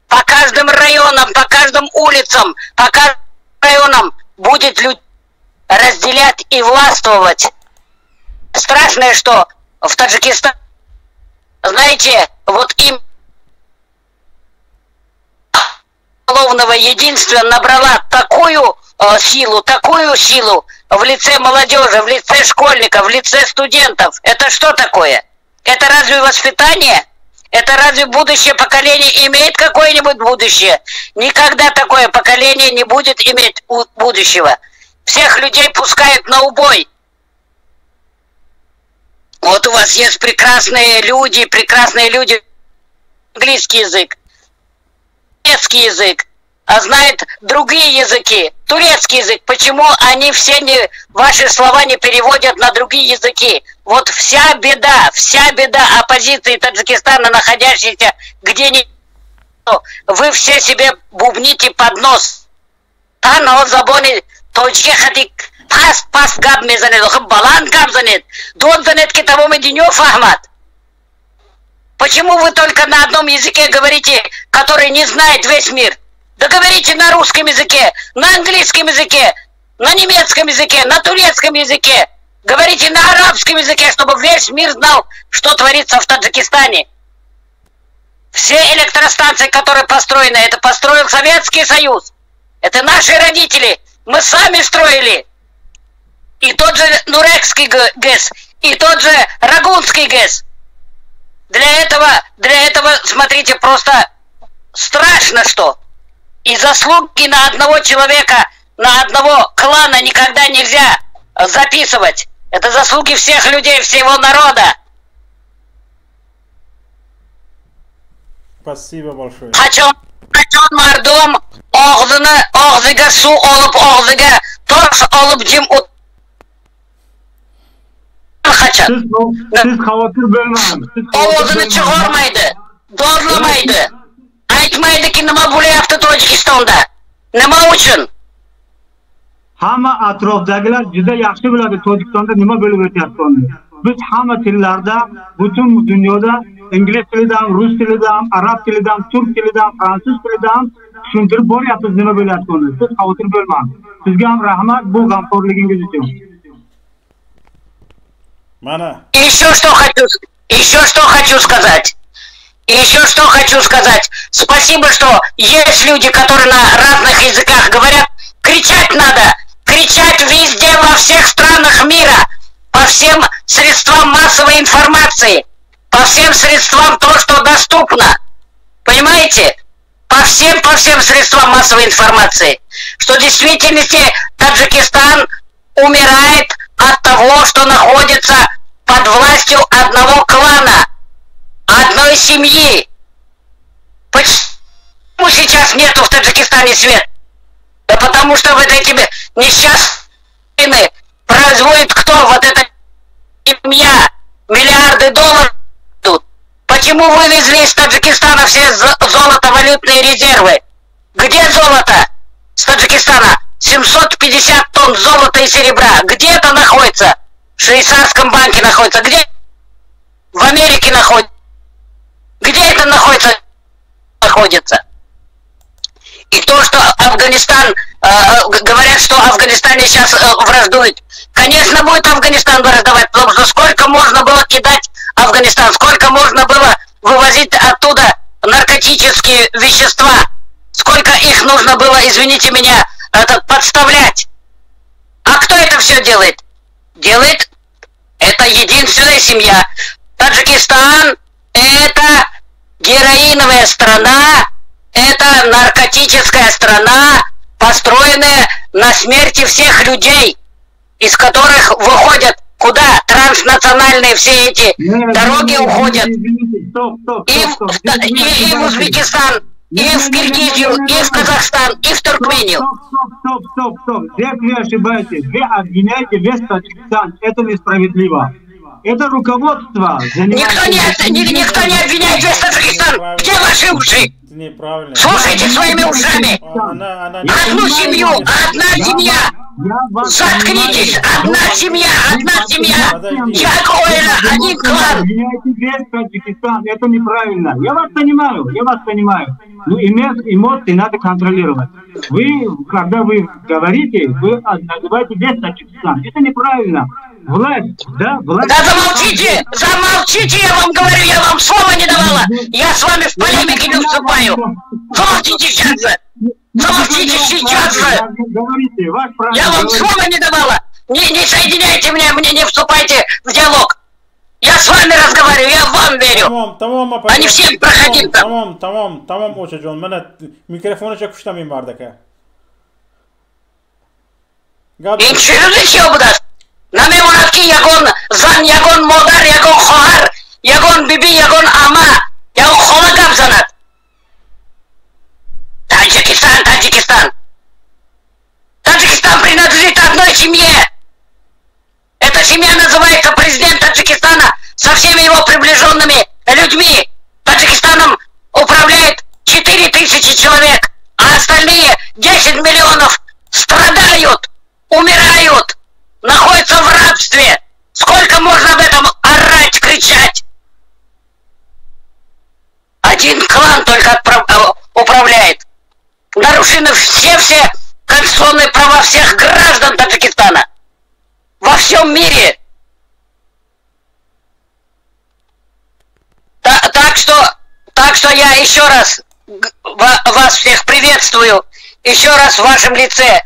по каждым районам, по каждым улицам, по каждым районам будет люди разделять и властвовать? Страшное, что в Таджикистане, знаете, вот им уголовного единства набрала такую силу в лице молодежи, в лице школьников, в лице студентов. Это что такое? Это разве воспитание? Это разве будущее поколение имеет какое-нибудь будущее? Никогда такое поколение не будет иметь будущего. Всех людей пускают на убой. Вот у вас есть прекрасные люди, английский язык, немецкий язык, а знает другие языки, турецкий язык. Почему они все ваши слова не переводят на другие языки? Вот вся беда оппозиции Таджикистана, находящейся где-нибудь, вы все себе бубните под нос. Пас габ мезанет, балан габ занет, дон занет ки тамоми диньё фахмат. Почему вы только на одном языке говорите, который не знает весь мир? Да говорите на русском языке, на английском языке, на немецком языке, на турецком языке. Говорите на арабском языке, чтобы весь мир знал, что творится в Таджикистане. Все электростанции, которые построены, это построил Советский Союз. Это наши родители. Мы сами строили. И тот же Нурекский ГЭС, и тот же Рагунский ГЭС. Для этого, смотрите, просто страшно, что. И заслуги на одного человека, на одного клана никогда нельзя записывать. Это заслуги всех людей, всего народа. Спасибо большое. Qachon mardum og'ziga suv olib, og'ziga tosh olib jim Siz xavotir bo'lmang. Ovozini chiqarmaydi, dodlamaydi. Aytmaydiki nima bo'lyapti Tojikistonda. Nima uchun? Hamma atrofdagilar juda yaxshi biladi Tojikistonda nima bo'lib o'tyapti. Biz hamma tillarda, butun dunyoda ingliz tilidan, rus tilidan, arab tilidan, turk tilidan, fransuz tilidan tushuntirib boryapmiz nima bo'layotganini. Siz xavotir bo'lmang. Sizga ham rahmat bu g'amxo'rligingiz uchun. И еще что хочу сказать. Спасибо, что есть люди, которые на разных языках говорят. Кричать надо. Кричать везде, во всех странах мира. По всем средствам массовой информации. По всем средствам то, что доступно. Понимаете? По всем средствам массовой информации. Что в действительности Таджикистан умирает от того, что находится под властью одного клана, одной семьи. Почему сейчас нету в Таджикистане света? Да потому что вот эти несчастные производит кто? Вот эта семья. Миллиарды долларов тут. Почему вывезли из Таджикистана все золотовалютные резервы? Где золото с Таджикистана? 750 тонн золота и серебра. Где это находится? В швейцарском банке находится. Где? В Америке находится. Где это находится? И то, что Афганистан, говорят, что Афганистане сейчас враждует. Конечно, будет Афганистан враждовать, потому что сколько можно было кидать Афганистан, сколько можно было вывозить оттуда наркотические вещества, сколько их нужно было, извините меня, подставлять. А кто это все делает? Делает это единственная семья. Таджикистан — это героиновая страна, это наркотическая страна, построенная на смерти всех людей, из которых выходят куда? Транснациональные все эти дороги уходят. И в Узбекистан, и в Киргизию, и в Казахстан, и в Туркмению. Стоп. Здесь вы ошибаетесь. Вы обвиняете весь Таджикистан. Это несправедливо. Это руководство. Никто не обвиняет весь Таджикистан. Где ваши уши? Слушайте своими ушами. Одну семью, одна семья. Заткнитесь! Одна семья! Якоэра, один клан! Весь Таджикистан, это неправильно. Я вас понимаю. Ну, эмоции надо контролировать. Когда вы говорите, вы называете весь Таджикистан. Это неправильно. Власть. Да замолчите, я вам говорю, я вам слова не давала. Я с вами в полемике не вступаю. Замолчите сейчас же. Я вам слова не давала. Не соединяйте меня, не вступайте в диалог. Я с вами разговариваю, я вам верю. А не всем проходимцам. Tamam Ochajon. Mana mikrofonicha kushlamayman bardaka. Inchirlik budas. Name monatki yagon zan, yagon modar, yagon khohar, yagon bibi, yagon ama, yagon khola gap zanat. Таджикистан принадлежит одной семье. Эта семья называется президент Таджикистана со всеми его приближенными людьми. Таджикистаном управляет 4000 человек, а остальные 10 миллионов страдают, умирают, находятся в рабстве. Сколько можно об этом орать, кричать? Один клан только управляет. Нарушены все конституционные права всех граждан Таджикистана. Во всем мире. Так что я еще раз вас всех приветствую. Еще раз в вашем лице.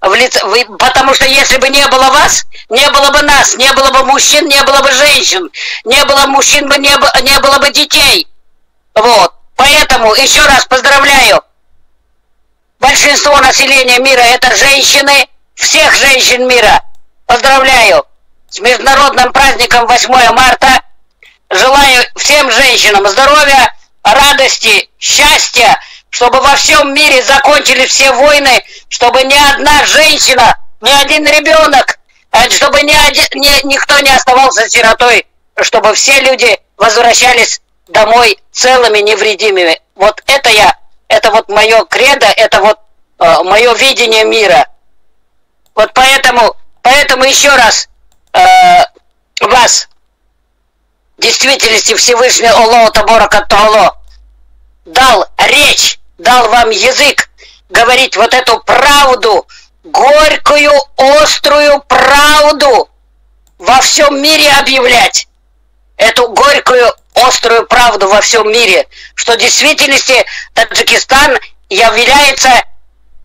Потому что если бы не было вас, не было бы нас, не было бы мужчин, не было бы женщин, не было мужчин, не было бы детей. Вот. Поэтому еще раз поздравляю. Большинство населения мира — это женщины, всех женщин мира. Поздравляю с международным праздником 8 марта. Желаю всем женщинам здоровья, радости, счастья, чтобы во всем мире закончились все войны, чтобы ни одна женщина, ни один ребенок, чтобы никто не оставался сиротой, чтобы все люди возвращались домой целыми, невредимыми. Вот это вот мое кредо, это вот мое видение мира. Вот поэтому еще раз вас, в действительности Всевышний Аллах Табарака Та'ала, дал речь, дал вам язык говорить вот эту правду, горькую, острую правду. во всем мире объявлять эту горькую, острую правду во всем мире, что в действительности Таджикистан является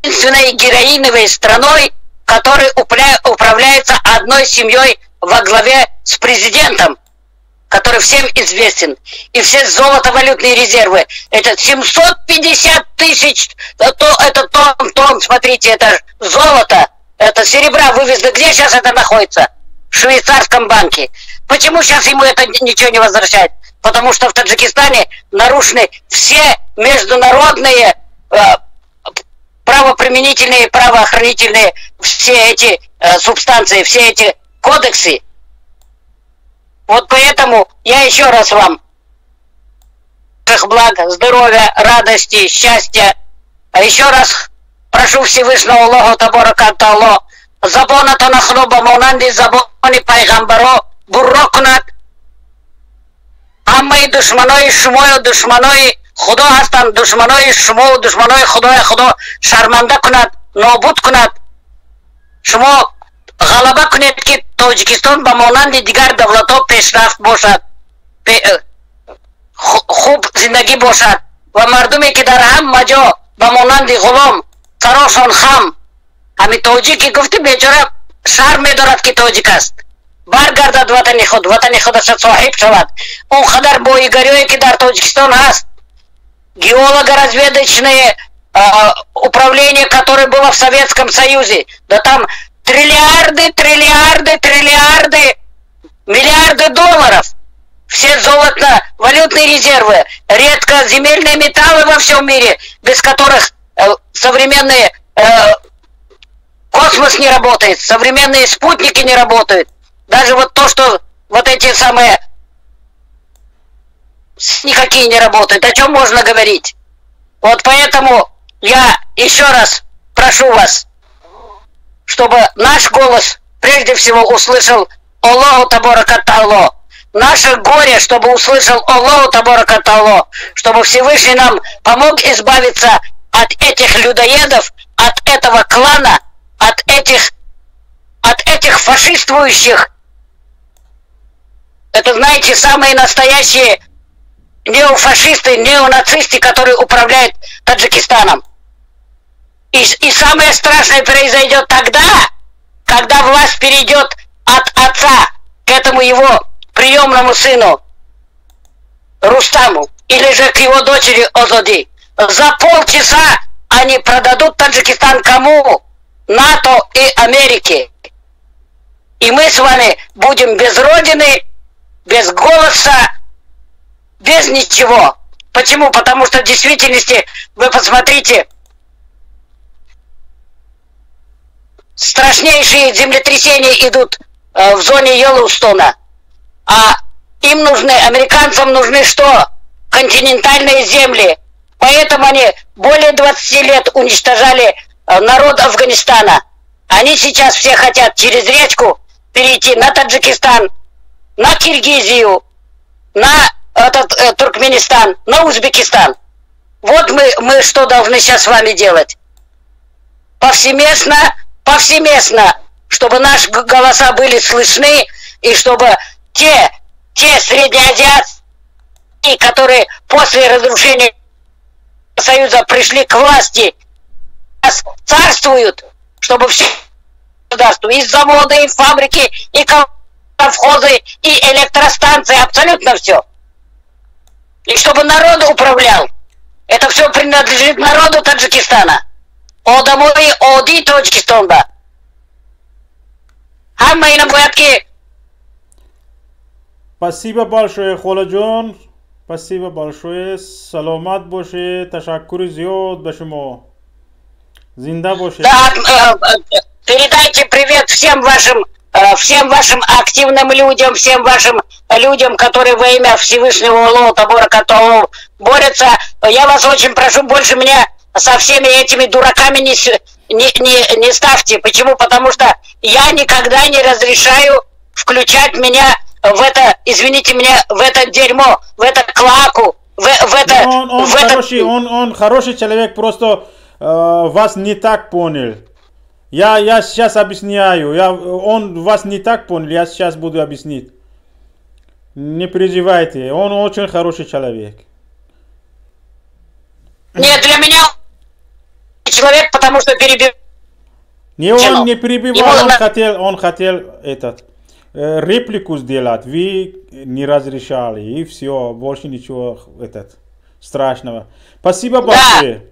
единственной героиновой страной, которая управляется одной семьей во главе с президентом, который всем известен. И все золотовалютные резервы. Это 750 тысяч, это тонн, смотрите, это золото, это серебра вывезли. Где сейчас это находится? В швейцарском банке. Почему сейчас ему это ничего не возвращает? Потому что в Таджикистане нарушены все международные правоприменительные, правоохранительные, все эти субстанции, все эти кодексы. Вот поэтому я еще раз вам благ, здоровья, радости, счастья. А еще раз прошу Всевышнего Аллаху Табарака Та'ала, забона танахлоба монанди забони пайгамбаро буррокнат, аммай душманой шумой душманой худо астан душманой шумо душманой худо шарманда кунат, нобут кунат, шумо غلبه کنید که تاجیکستان به مانند دیگر دولت‌ها پیشرفت باشد، خوب زندگی باشد و مردمی که در همه جا به مانند غلام سراشان خم. همین تاجیکی گفته بیچاره شرم می‌دارد که تاجیک است، برگردد وطن خودش صاحب شود. اون خدر بویگریایی که در تاجیکستان هست، геолого-разведочное управление, которое было в Советском Союзе, да там миллиарды долларов, все золото-валютные резервы, редкоземельные металлы во всем мире, без которых современный космос не работает, современные спутники не работают. Даже вот то, что вот эти самые никакие не работают, о чем можно говорить? Вот поэтому я еще раз прошу вас, чтобы наш голос прежде всего услышал Аллаху Табарака Та'ала. Наше горе, чтобы услышал Аллаху Табарака Та'ала, чтобы Всевышний нам помог избавиться от этих людоедов, от этого клана, от этих фашистующих. Это, знаете, самые настоящие неофашисты, неонацисты, которые управляют Таджикистаном. И самое страшное произойдет тогда, когда власть перейдет от отца к этому его приемному сыну Рустаму, или же к его дочери Озоди. За полчаса они продадут Таджикистан кому? НАТО и Америке. И мы с вами будем без родины, без голоса, без ничего. Почему? Потому что в действительности, вы посмотрите, страшнейшие землетрясения идут в зоне Йеллоустона. А им нужны, американцам нужны что? Континентальные земли. Поэтому они более 20 лет уничтожали народ Афганистана. Они сейчас все хотят через речку перейти на Таджикистан, на Киргизию, на Туркменистан, на Узбекистан. Вот мы что должны сейчас с вами делать? Повсеместно, чтобы наши голоса были слышны, и чтобы те среднеазиатские, которые после разрушения Союза пришли к власти, царствуют, чтобы все государства, и заводы, и фабрики, и колхозы, и электростанции, абсолютно все. И чтобы народ управлял. Это все принадлежит народу Таджикистана. Одамови оди Таджикистанда. Хамма и на порядке. Спасибо большое, Холаджон. Спасибо большое. Саламат боше. Ташаккур зиёд ба шумо. Зинда боше. Да, передайте привет всем вашим активным людям, всем вашим людям, которые во имя Всевышнего Аллаха Табарака Та'ала борются. Я вас очень прошу, больше меня со всеми этими дураками не ставьте. Почему? Потому что я никогда не разрешаю включать меня в это, извините меня, в это дерьмо, в это клаку, в это... Он хороший человек, просто вас не так понял. Я сейчас объясняю. Он вас не так понял, я сейчас буду объяснить. Не переживайте, он очень хороший человек. Нет, для меня человек, потому что перебил. Не, он не перебивал, он хотел этот реплику сделать, вы не разрешали, и все, больше ничего страшного. Спасибо большое.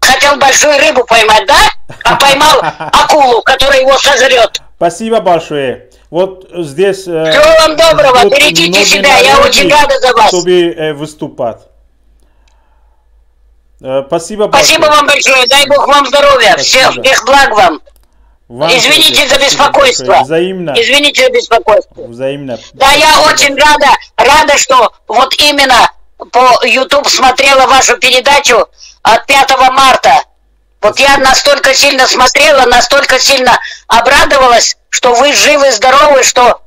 Хотел большую рыбу поймать, да? А поймал акулу, которая его сожрет. Спасибо большое. Вот здесь... Всего вам доброго, берегите себя, я очень рада за вас. Чтобы выступать. Спасибо большое. Спасибо вам большое, дай Бог вам здоровья, всех благ вам. Извините за беспокойство. Взаимно. Извините за беспокойство. Взаимно. Да, я очень рада, что вот именно по YouTube смотрела вашу передачу от 5 марта. Вот я настолько сильно смотрела, настолько сильно обрадовалась, что вы живы, здоровы, что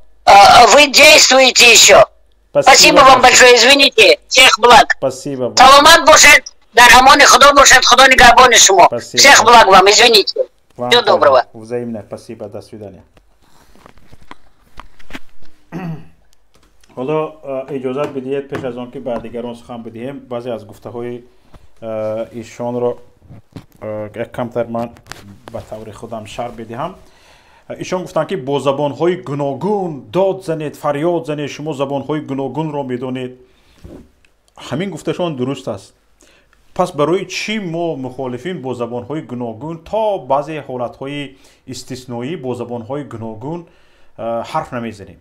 вы действуете еще. Спасибо вам большое, извините. Всех благ. Спасибо. Саламат бушет, дарамони худо бушет, худо не габони шумо. Всех благ вам, извините. Всего доброго. Взаимно. Спасибо. До свидания. حالا اجازت بدهید پیش از آن که بعد دیگران سخن بدهیم بعضی از گفته‌های ایشان را یک کمتر من به طور خودم شرح بدهم. ایشان گفتند که با زبان‌های گوناگون داد زنید، فریاد زنید، شما زبان‌های گوناگون را می‌دانید. همین گفتهشان درست است. پس برای چی ما مخالفین با زبان‌های گوناگون تا بعضی حالت‌های استثنایی با زبان‌های گوناگون حرف نمی‌زنیم؟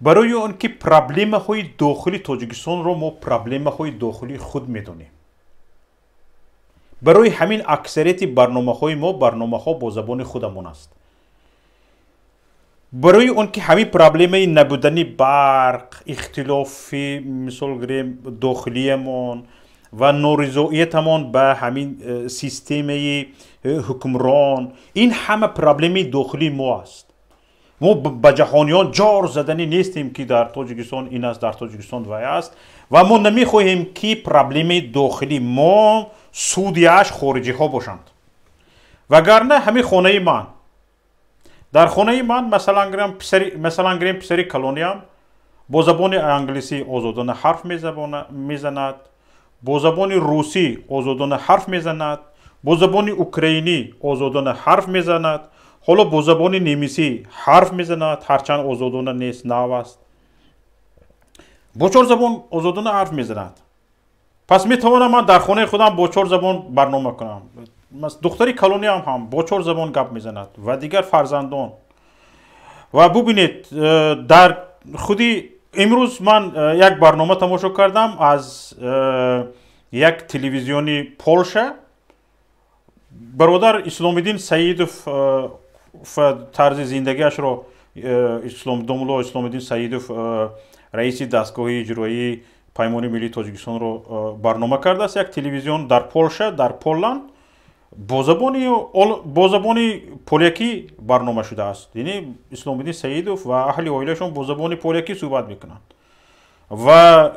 برای اون که پرابلم‌های داخلی تاجیکستان را ما پرابلم‌های داخلی خود می‌دانیم. برای همین اکثریت برنامه‌های ما برنامه‌ها با زبان خودمون است. برای اون که همین پرابلم نبودن برق، اختلاف مثال گریم داخلیمون و نارضایتمون به همین سیستم حکمران، این همه پرابلم داخلی ما است. ما به جهانیان جار زدنی نیستیم که در تاجیکستان این است، در تاجیکستان وای است و ما نمیخواهیم که پرابلم داخلی ما سودیش خارجی ها باشند. وگرنه همین خانه من در خانه من مثلا گریم پسری کلونیم با زبان انگلیسی آزادانه حرف میزند، با زبان روسی آزادانه حرف میزند، با زبان اوکراینی آزادانه حرف میزند، حالا با زبان نیمیسی حرف میزند، هرچند آزادانه نیست، نو است. با 4 زبان آزادانه حرف میزند. پس میتوانم من در خانه خودم با 4 زبان برنامه کنم. دختری کلونی هم با 4 زبان گپ میزند و دیگر فرزندان. و ببینید در خودی امروز من یک برنامه تماشا کردم از یک تلویزیونی پولشه. برادر اسلام الدین سیدوف طرز زندگیش رو دوملا اسلام الدین سیدوف رئیس دستگاه اجرایی پیمان ملی تاجیکستان رو برنامه کرده است. یک تلویزیون در پولشه، در پولند با زبان پولیاکی برنامه شده است. یعنی اسلام الدین سیدوف و اهل عائله‌شون با زبان پولیاکی صحبت میکنند. و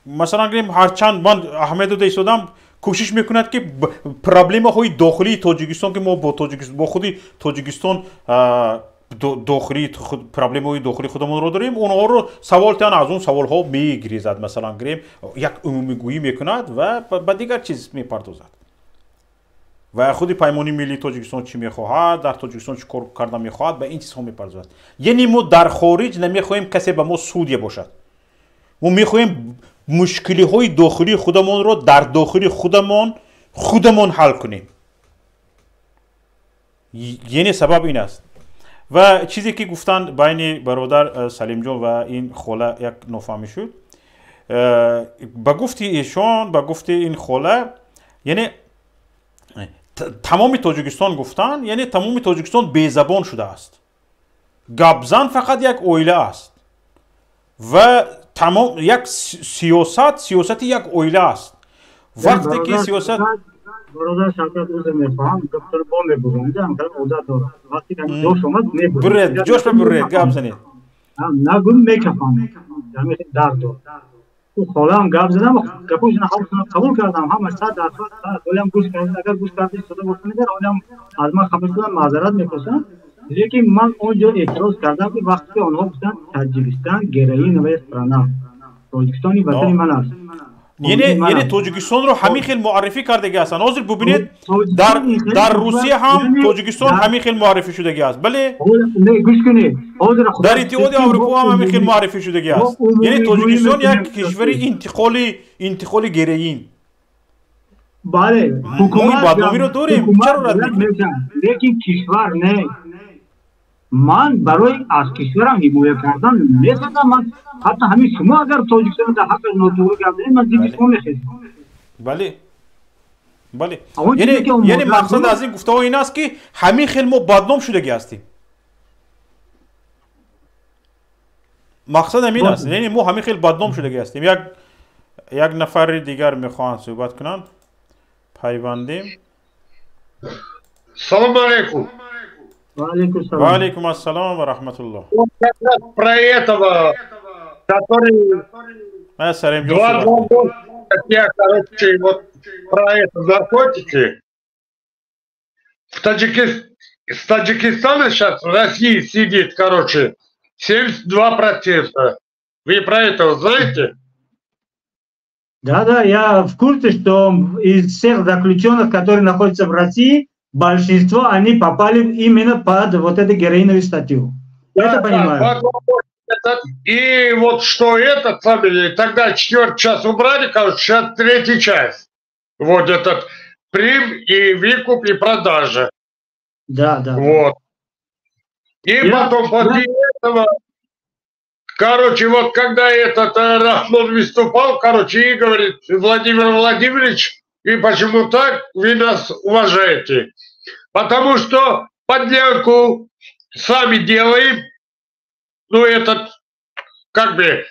مثلا گفتیم هرچند من احمد دیسودم کوشش میکند که پرابلم های داخلی تاجیکستان که ما با خودی تاجیکستان داخلی پرابلم های داخلی خودمون رو داریم، اونها رو سوال تن از اون سوال ها میگریزد. مثلا گریم یک عمومی گویی میکند و به دیگر چیز میپردازد. و خودی پیمانی ملی تاجیکستان چی میخواهد، در تاجیکستان چی کار کردن میخواهد، به این چیزها میپردازد. یعنی ما در خارج نمیخواهیم کسی به ما سودی باشد. ما میخواهیم مشکلی های داخلی خودمون رو در داخل خودمون حل کنیم. یعنی سبب این است. و چیزی که گفتن بین برادر سلیم جان و این خاله یک نفهمی شد. با گفتی ایشان، با گفتی این خاله، یعنی تمام تاجیکستان گفتن، یعنی تمام تاجیکستان بیزبان شده است. گابزن فقط یک عائله است و تمام یک سیاست یک عائله است. وقتی که سیاست برادر شاکت روز میخواهم دکتر بام بگویم که اوضاع داره. وقتی که جوش اومد برید جوش برید گپ زنید. نگم میکفم. یعنی درد داره. خودم گپ زدم و گپوش حالشون قبول کردم همه 100% حالم گوش کردم اگر گوش کردی صدا بکنید حالم از من خبر شدم معذرت میخواستم لیکن من اونجا اعتراض کردم که وقتی آنها گفتن تاجیکستان گرایی نوی страна توجیکستانی وطن من است یعنی توجیکستان رو همین خیلی معرفی کردگی هستن حاضر ببینید در روسیه هم توجیکستان همین خیلی معرفی شدگی است بله گوش کنید در اتحاد اروپا هم همین خیلی معرفی شدگی است یعنی توجیکستان یک کشور انتقالی گرایی بله حکومت بدنامی رو داریم چرا رد میکنیم لیکن کشور نه من برای از کشورم حمایت کردن می‌کنم من حتی همین شما اگر توجیکستان در حق نوتوری کردید من دیگه شما می‌خواید بله یعنی مقصد از این گفتگو این است که همین خیلی ما بدنام شدگی هستیم مقصد همین است یعنی ما همین خیلی بدنام شدگی هستیم یک نفر دیگر میخوان صحبت کنند پیوندیم سلام علیکم وعليكم السلام ورحمة الله. Про этого, который... Я, короче, вот про это наркотики. С Таджикистана сейчас в России сидит, короче, 72%. Вы про это знаете? Да, я в курсе, что из всех заключенных, которые находятся в России, большинство, они попали именно под вот эту героиновую статью. Да, понимаю. И вот что этот, тогда 4-й час убрали, короче, сейчас 3-й час. Вот этот прим и выкуп и продажа. Да. Вот. И потом после этого, короче, вот когда этот Рахмон выступал, короче, и говорит, Владимир Владимирович, и почему так вы нас уважаете? Потому что подделку сами делаем, ну этот, как бы,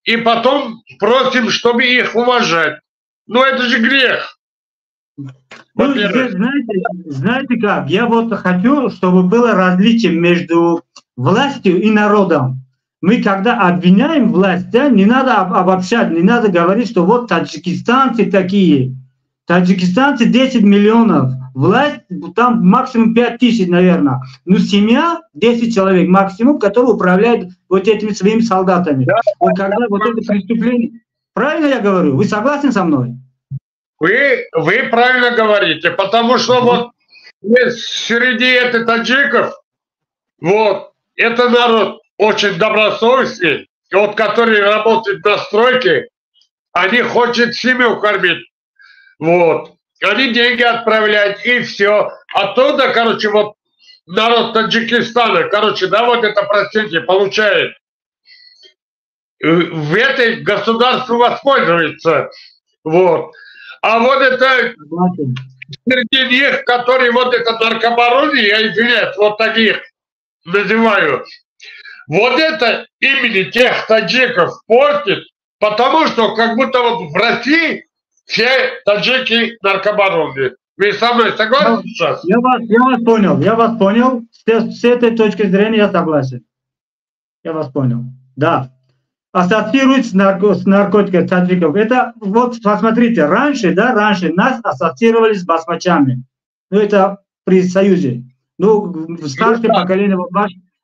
и потом просим, чтобы их уважать. Ну это же грех. Ну, знаете как, я вот хочу, чтобы было различие между властью и народом. Мы когда обвиняем власть, да, не надо обобщать, не надо говорить, что вот таджикистанцы такие. Таджикистанцы 10 миллионов, власть там максимум 5000, наверное. Ну, семья 10 человек максимум, которые управляют вот этими своими солдатами. Да. Вот когда вот это преступление... Правильно я говорю? Вы согласны со мной? Вы правильно говорите, потому что вот среди этих таджиков, вот, это народ очень добросовестный, вот, который работает на стройке, они хотят семью кормить. Вот. Они деньги отправляют, и все. Оттуда, короче, вот народ Таджикистана, короче, да, вот это проценте получает. В этой государство воспользуется. Вот. А вот это среди них, которые вот это наркобароны, я извиняюсь, вот таких называю. Вот это именно тех таджиков портит, потому что как будто вот в России все таджики наркобароны. Вы со мной согласны сейчас? Я вас понял. С этой точки зрения я согласен. Я вас понял. Да. Ассоциируют с наркотиками таджиков. Это вот посмотрите, раньше нас ассоциировали с басмачами. Ну это при Союзе. Ну старшее поколение,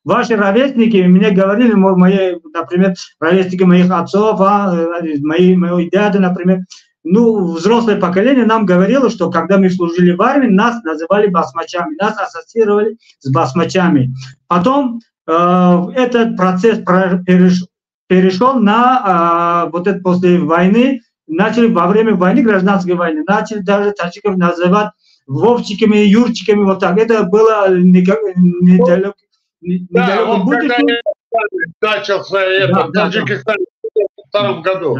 ваши ровесники мне говорили, мои, например, ровесники моих отцов, мои дяди, например. Ну, взрослое поколение нам говорило, что когда мы служили в армии, нас называли басмачами, нас ассоциировали с басмачами. Потом этот процесс перешел на вот это после войны, начали во время войны, гражданской войны, начали даже таджиков называть вовчиками, юрчиками, вот так. Это было недалеко в будущем. Начался этот Таджикистан в 2002 году.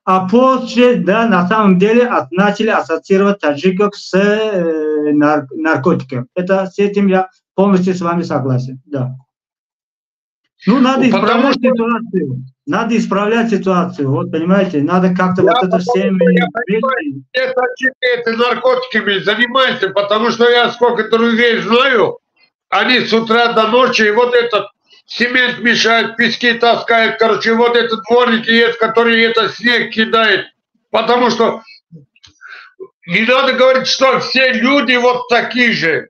А после, да, на самом деле начали ассоциировать таджиков с наркотиками. Это с этим я полностью с вами согласен, да. Ну, надо исправлять ситуацию. Надо исправлять ситуацию. Вот, понимаете, надо как-то вот это всем... Все таджики наркотиками занимаются, потому что я сколько друзей знаю, они с утра до ночи, вот этот цемент мешает, пески таскает, короче, вот этот дворник есть, который это снег кидает. Потому что не надо говорить, что все люди вот такие же.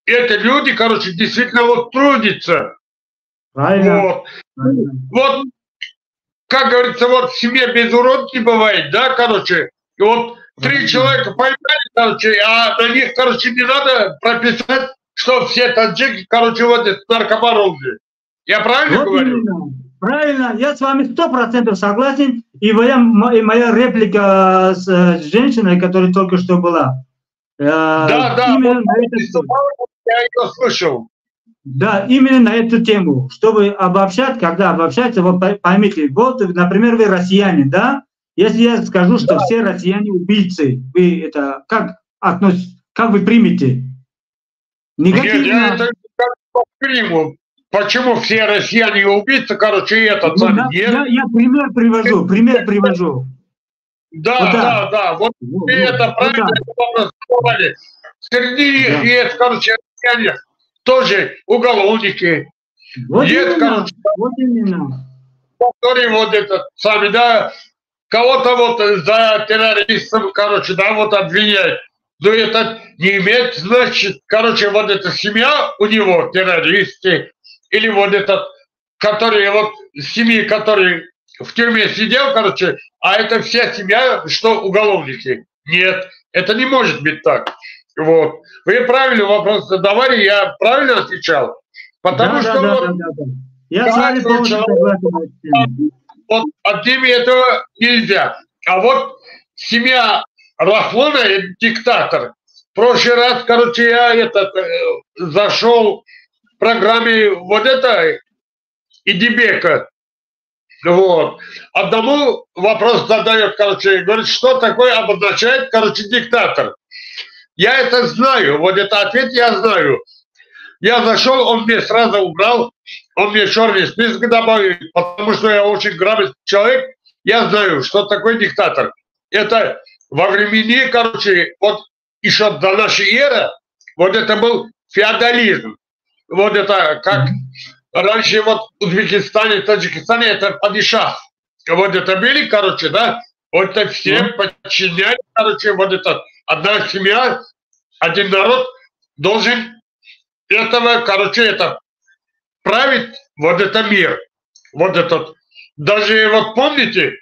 Это люди, короче, действительно вот трудятся. Правильно. Вот. Правильно. Вот, как говорится, вот в семье без уродки бывает, да, короче. И вот 3 человека поймали, короче, а на них, короче, не надо прописать, что все таджики, короче, вот это наркобароны. Я правильно Вот говорю? именно. Правильно, я с вами 100% согласен. И моя реплика с женщиной, которая только что была. Да, Именно вот, на эту, я ее слышал. да, именно на эту тему. Чтобы обобщать, когда обобщается, вот поймите, вот, например, вы россияне, да? Если я скажу, что все россияне убийцы, вы это как относитесь, как вы примете? Негативно. Нет, я это как приму. Почему все россияне убийцы, короче, этот сам нет? Я пример привожу. Да, Вот да. Вот Вот, это вот правильно так. сказали. Среди них Да. есть, короче, россияне, тоже уголовники. Вот Есть, именно, короче, вот именно. которые вот этот сами, да, кого-то вот за террористов, короче, да, вот обвиняют. Но это не имеет, значит, короче, вот эта семья у него террористы, или вот этот, который вот семьи, который в тюрьме сидел, короче, а это вся семья, что уголовники. Нет, это не может быть так. Вот. Вы правильный вопрос задавали, я правильно отвечал? Потому что вот Я с вами полностью согласен. вот одним этого нельзя. А вот семья Рахмона, диктатор. В прошлый раз, короче, я зашел в программе вот это Идибека. Вот. Одному вопрос задает, короче, говорит, что такое обозначает, короче, диктатор. Я это знаю, вот это ответ я знаю. Я зашел, он мне сразу убрал, он мне черный список добавил, потому что я очень грамотный человек, я знаю, что такое диктатор. Это во времени, короче, вот еще до нашей эры, вот это был феодализм. Вот это как раньше вот в Узбекистане, Таджикистане это падишах. Вот это были, короче, да, вот это все подчиняют, короче, вот это одна семья, один народ должен этого, короче, это правит вот это мир. Вот этот. Даже вот помните,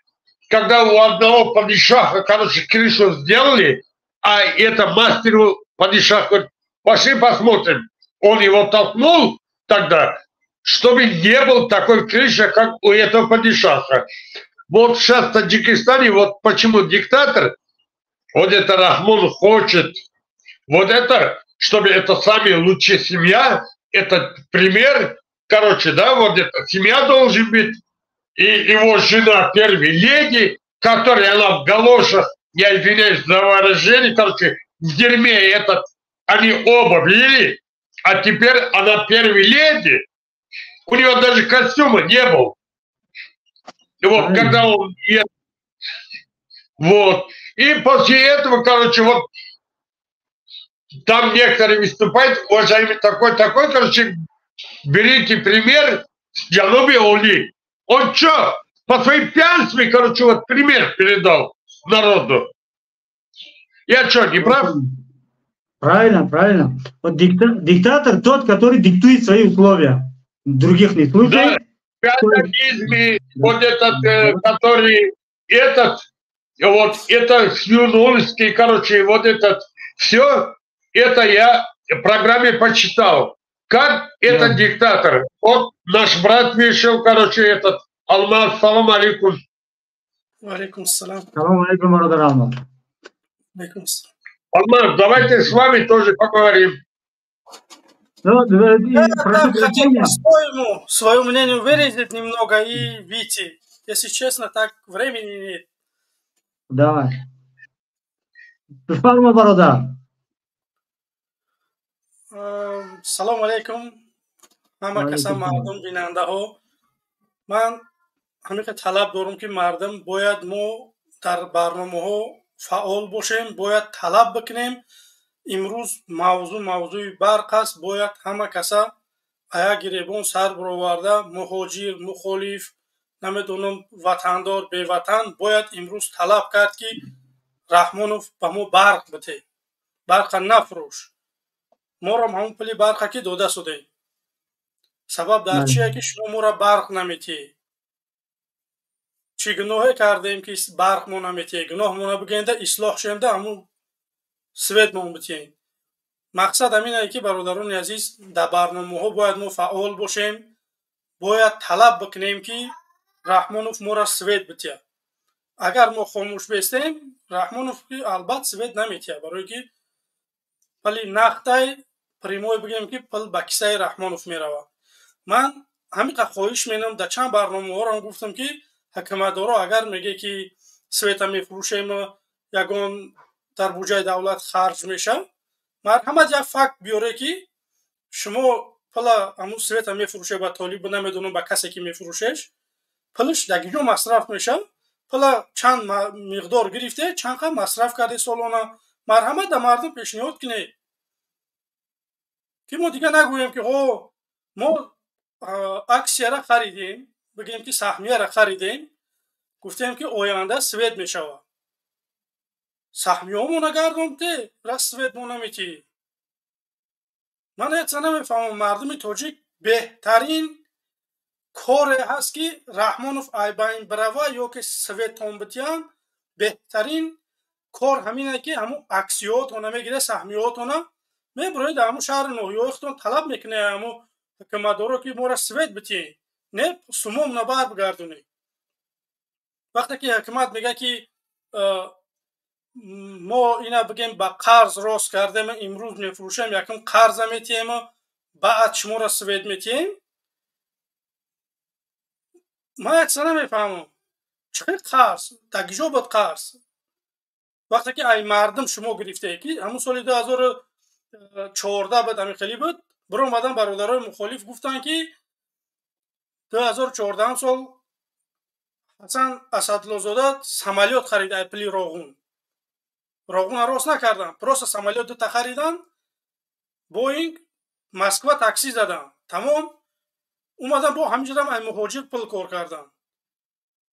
когда у одного падишаха, короче, крышу сделали, а это мастеру падишах говорит, пошли посмотрим. Он его толкнул тогда, чтобы не был такой крыши, как у этого падишаха. Вот сейчас в Таджикистане, вот почему диктатор, вот это Рахмон хочет, вот это, чтобы это самая лучшая семья, это пример, короче, да, вот это семья должен быть, и его жена первой леди, которая она в галошах, я извиняюсь за выражение, короче, в дерьме этот, они оба били, а теперь она первой леди, у него даже костюма не было. И вот когда он вот, и после этого, короче, вот там некоторые выступают, уважаемый такой, короче, берите пример с Джануби Оли. Он что, по своим пьянствам, короче, вот пример передал народу. Я что, не прав? Правильно. Вот диктатор тот, который диктует свои условия. Других не слушает. Да, в феодализме, вот этот, который, этот, вот это Сьюнульский, короче, вот этот, все, это я в программе почитал. Как этот диктатор. Вот наш брат вышел, короче, этот, Алмаз, салам алейкум. Алейкум салам. Салам алейкум, Алмаз. Алмаз, давайте с вами тоже поговорим. Хотел по-своему свое мнение выразить немного и выйти. Если честно, так времени нет. Давай. Tushparma baroda. Салом алейкум. Ҳама каса мардум бинандаҳо. Ман ҳамиқа талаб дорам ки мардум бояд мо дар барномаҳо фаъол бошем, бояд талаб бикунем. имрӯз мавзӯи барқ аст, бояд ҳама каса ая гиребон сар бароварда муҳоҷир мухолиф намедонам ватандор беватан бояд имрӯз талаб кард ки Раҳмонов ба мо барқ бите, барқа нафурӯш. Моро ҳамон пули барқа ки дода шудем. Сабаб дар чие ки шумо моро барқ наметиҳ? Чӣ гуноҳе кардем ки барқ мо наметиҳ? Гуноҳмона бигенда ислоҳ шемда ҳамун свет мо битиҳем. Мақсад ҳамин ки бародарони азиз дар барномаҳо бояд мо фаъол бошем, бояд талаб бикунем ки Раҳмонов моро свет битиҳад. Агар мо хомӯш бестем, Раҳмонов албат свет наметиҳад, барои ки пали нахтай примой бигем ки пил ба кисаи Раҳмонов меравад. Ман ҳамиқа хоҳиш менам, дар чанд барномаҳорам гуфтам ки ҳакуматдоро агар меге ки света мефурӯшем, ягон дар буҷаи давлат харҷ меша, марҳамат як факт биёре ки шумо пила ҳамун света мефурӯше ба толибу намедонам ба касе ки мефурӯшеш, пилиш дар киҷо масраф меша, пила чанд миқдор гирифте, чандқа масраф карде солона, марҳамат да мардум пешниҳод кунед ки мо дига нагӯем ки мо аксияра харидем, бигем ки саҳмияра харидем, гуфтем ки оянда свет мешавад. саҳмиёмо нагардонте, рас свет мо наметиҳ. ман ҳеца намефаҳмам мардуми тоҷик беҳтарин коре ҳаст ки Раҳмонов айбайн барава ё ки светон битиҳанд, беҳтарин кор ҳамине ки ҳамун аксиётона мегире, саҳмиётона мебуроед ҳамун шаҳри ноҳиёихтон талаб мекунед ҳамун ҳукуматдоро ки моро свет битиҳед, не сумомна барбигардонед. вақте ки ҳукумат мега ки мо ина бигем ба қарз рост кардем, имрӯз мефурӯшем, якум қарза метиҳем, баъд шуморо свет метиҳем, ман якса намефаҳмам. чӣ қарз? дар киҷо буд қарз? вақте ки ай мардум шумо гирифтед ки ҳамун соли 2014 буд, ҳамин хеле буд, биромадан бародарои мухолиф гуфтанд ки 2014 сол ҳасан асадлозода самолёт харида ай пили роғун. роғуна рост накардан, просто самолёт дута харидан, боинг Москва такси задан, тамом умадан бо ҳаминҷорам ай муҳоҷир пил кор кардан.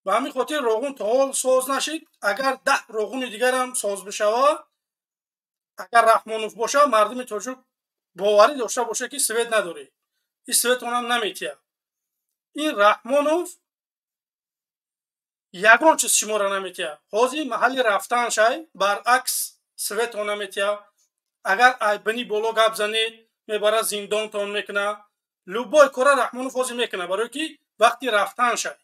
ба ҳамин хотир роғун то ҳол соз нашид. агар 10 роғуни дигарам соз бишава, агар Раҳмонов боша, мардуми тоҷик боварӣ дошта боша ки свет надоред, ин светонам наметиҳад. ин Раҳмонов ягон чиз шуморо наметиҳад. ҳозир маҳалли рафтаншай баръакс светон наметиҳад. агар айбини боло гап занед, мебара зиндонтон мекуна. любой кора Раҳмонов ҳозир мекуна, барои ки вақти рафтаншай.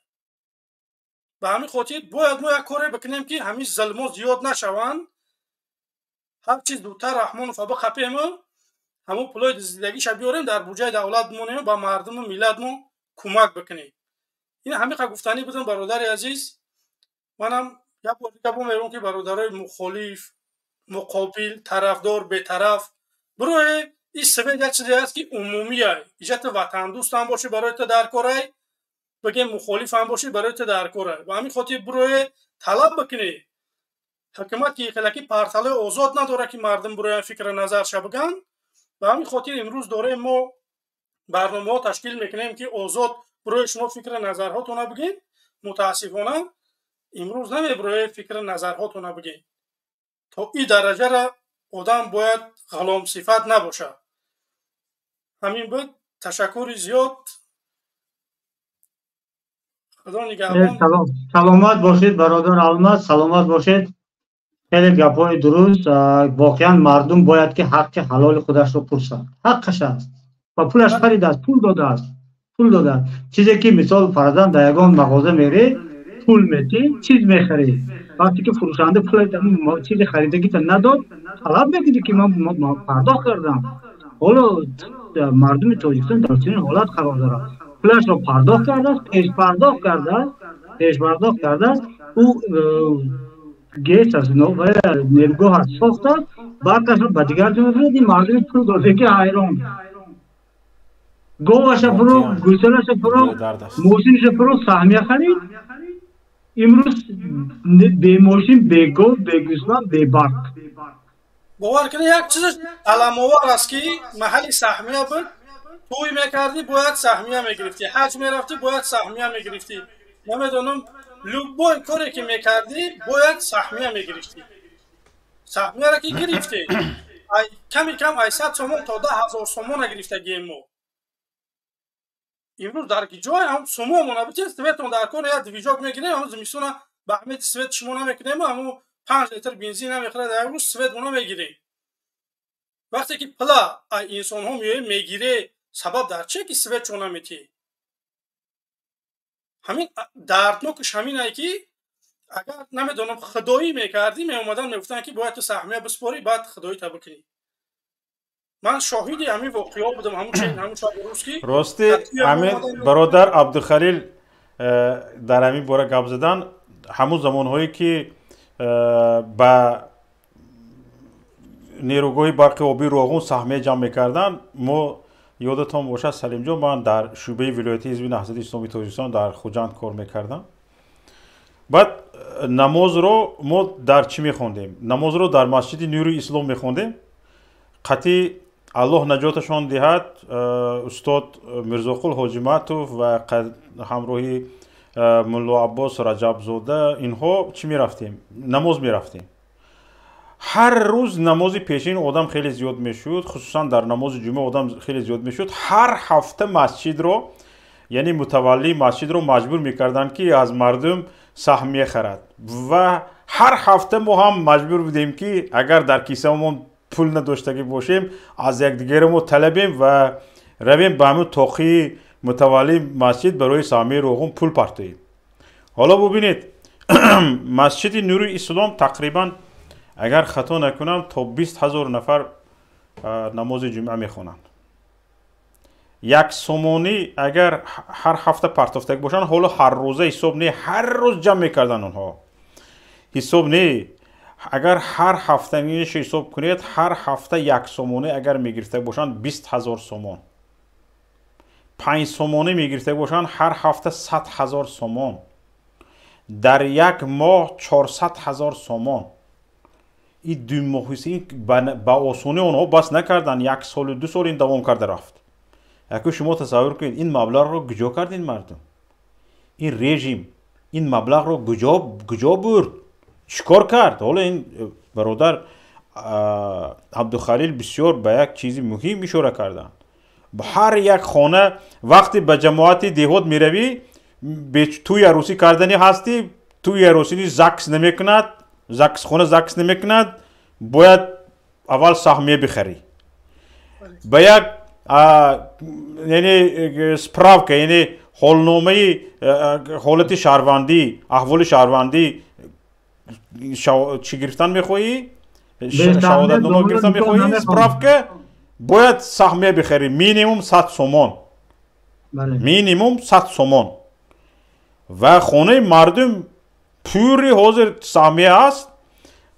ба ҳамин хотир бояд мо як коре бикунем ки ҳамин зулмо зиёд нашаванд. ҳарчи зудтар Раҳмонов бихапем, ҳамун пулои диздагиша биёрем, дар буҷаи давлат бимонем, ба мардуму миллатмо кӯмак бикунем. ин ҳамиқа гуфтанӣ будам бародари азиз. манам як бор дига бомерам ки бародарои мухолиф, муқобил, тарафдор, бетараф, бироe ин свет як чизе аст ки умумия. иҷати ватандӯстам бошӣ барои ту дар корай, бигем мухолифам бошӣ барои ту дар корай. ба ҳамин хотир бироe талаб бикунед. ҳукумат ки хелаки парталаи озод надора ки мардум бироян фикра назарша биган. ба ҳамин хотир имрӯз дорем мо барномаҳо ташкил мекунем ки озод бирои шумо фикри назарҳотона бигед. мутаассифона имрӯз намебироед фикри назарҳотона бигед. то ин дараҷара одам бояд ғаломсифат набошад. ҳамин буд. ташаккури зиёд. худо нигаҳбон. саломат бошед бародар Алмаз, саломат бошед. хеле гапҳои дуруст. воқеан мардум бояд ки ҳаққи ҳалоли худашро пурсад. ҳаққаш аст. ва пулаш харидааст, пул додааст. пул додааст. чизе ки мисол фарзанд дар ягон мағоза мере, пул метӣ, чиз мехарӣ. вақте ки фурӯшанда пули чизи харидагита надод, талаб мекунӣ ки ман пардохт кардам. ҳоло мардуми тоҷикистон дар чунин ҳолат қарор дорад. пулашро пардохт кардааст, пешпардохт кардааст. ӯ гест аст, нергоҳ аст, сохтааст, барқашро ба дигар ҷо мебурад. ин мардуми пул додагӣ ҳайрон. говаша фурӯхт, гӯсалаша фурӯхт, мошиниша фурӯхт, саҳмия харид. имрӯз бемошин, бегов, бегӯсла, бебарқ. бовар кунед як чиз аламовар аст ки маҳалли саҳмия буд, توی میکردی باید سهمیه میگرفتی، حج میرفتی باید سهمیه میگرفتی. نمیدونم لوبوی کاری که میکردی باید سهمیه میگرفتی. سهمیه را که گرفتی کمی کم 800 سومون تا 10,000 سومون گرفته گیمو. امروز در جای هم سومون بچه سویتون در کار یا دیویجاک میگیریم، همون زمستون به اهمیت سویت شما نمیکنیم، همون 5 لیتر بنزین نمیخوره در روز سویت اونو میگیریم. وقتی که پلا انسان ها میگیره سبب در چه که سویت چون نمیتی؟ همین دردناکش همینه که اگر نمیدونم خدایی میکردی میومدن میگفتن که باید تو سهمیه بسپاری بعد خدایی تا بکنی. من شاهدی همین واقعا بودم، همون شب روز که راستی همین برادر عبدالخلیل در همین باره گپ زدن، همون زمانهایی که با نیروگاه برق آبی روغون سهمیه جمع میکردن، ما یادتون باشه سلیم جان، من در شعبه ولایتی حزب نهضت اسلامی تاجیکستان در خوجند کار میکردم. بعد نماز رو ما در چی میخوندیم؟ نماز رو در مسجد نور اسلام میخوندیم. قطعی الله نجاتشان دهد استاد میرزاقل حاجی معطوف و همراهی ملا عباس رجب زاده، اینها چی میرفتیم؟ نماز میرفتیم. هر روز نماز پیشین آدم خیلی زیاد میشد، خصوصا در نماز جمعه آدم خیلی زیاد میشد. هر هفته مسجد رو، یعنی متولی مسجد رو مجبور میکردن که از مردم سهمیه خرد و هر هفته ما هم مجبور بودیم که اگر در کیسهمون پول نداشتگی باشیم از یکدیگر ما طلبیم و رویم به همون تاقی متولی مسجد برای سهمیه روغن پول پرتاییم. حالا ببینید مسجد نور اسلام تقریبا اگر خطا نکنم تا 20,000 نفر نماز جمعه میخونند. یک سومونی اگر هر هفته پرتافتگی باشن، حالا هر روزه حساب نه، هر روز جمع میکردن اونها، حساب نه. اگر هر هفته نیش حساب کنید، هر هفته یک سومونی اگر میگرفته باشن 20,000 سومون، 5 سومونی میگرفته باشن هر هفته 100,000 سومون، در یک ماه 400,000 سومون. این دو ماهی با آسونی اونها بس نکردن، 1 سال و 2 سال این دوام کرده رفت. اگه شما تصور کنید این مبلغ رو کجا کردین مردم؟ این رژیم این مبلغ رو کجا برد؟ چیکار کرد؟ حالا این برادر عبدالخلیل بسیار به یک چیزی مهم اشاره کردن. به هر یک خانه وقتی به جماعت دیهات میروی، توی عروسی کردنی هستی، توی عروسی زکس نمیکند، خانه زکس نمیکند، باید اول سهمیه بخری. به یک یعنی سپراو که یعنی حالنامه حالت شهروندی، احوال شهروندی چی گرفتن میخوایی؟ شهادت نامه گرفتن میخوایی؟ سپراو که باید سهمیه بخری، مینیموم 100 سومون، مینیموم 100 سومون. و خانه مردم پوری حاضر سهمیه است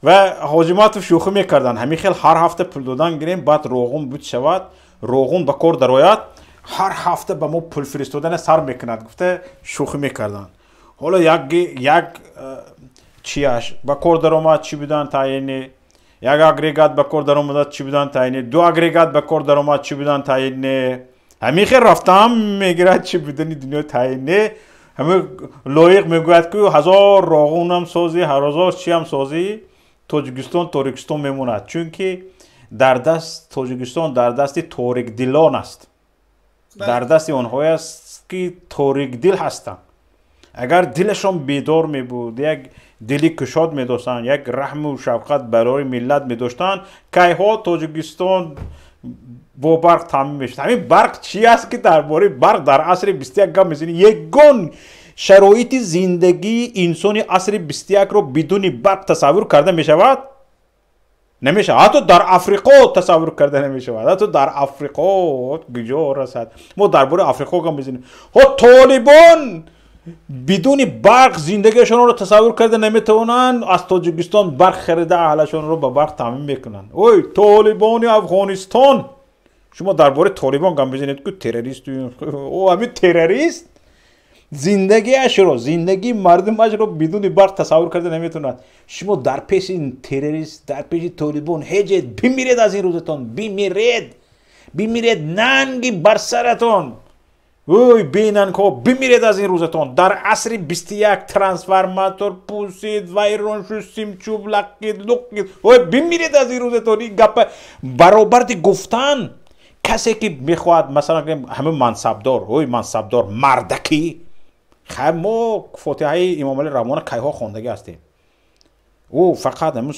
و حاجی معطوف شوخی میکردن همین خیلی هر هفته پول دادن گیریم، بعد روغن بود شود، روغن به کار درآید، هر هفته به ما پول فرستادن سر میکند، گفته شوخی میکردن. حالا یک چیش به کار درآمد چی بودن تعیین، یک اگریگات به کار درآمد چی بودن تعیین، 2 اگریگات به کار درآمد چی بودن تعیین. همین خیلی رفتم میگیرد چی بودن دنیا تعیین. همه لایق میگوید که 1000 روغن هم سازی، 1000 چی هم سازی، تاجیکستان میموند. چون که در دست تاجیکستان در دست تاریک دیلان است، در دست آنهایی است که تاریک دل هستند. اگر دلشان بیدار می بود، یک دلی کشاد می داشتند، یک رحم و شفقت برای ملت می داشتند، که ها تاجیکستان با برق تامین میشد. همین برق چی است که درباره برق در عصر 21 گپ میزنی؟ یگان شرایط زندگی انسانی عصر 21 رو بدون برق تصور کرده می شود؟ نمیشه. حتی در افریقا تصور کرده نمیشود. حتی در افریقا کجا رسد؟ ما درباره افریقا گپ میزنیم. طالبان بدون برق زندگیشون رو تصور کرده نمیتونن، از تاجیکستان برق خریده اهلشون رو با برق تامین میکنن. اوی طالبان افغانستان، شما درباره طالبان گپ میزنید که تروریست، او همین تروریست زندگیش رو، زندگی مردمش رو بدون برق تصور کرده نمیتونن. شما در پیش این تروریست، در پیش طالبان هجید، بمیرید از این روزتان، بمیرید. بمیرید ننگی بر سرتون اوی بینن که بمیرید از این روزتون در عصر 21 ترانسفرماتور پوسید وایرون شستیم چوب لقید اوی بمیرید از این روزتون این گپ برابر گفتن کسی که میخواد مثلا همه منصبدار اوی منصبدار مردکی خب ما فاتحه امام علی رحمه کیها خوندگی هستیم او فقط همون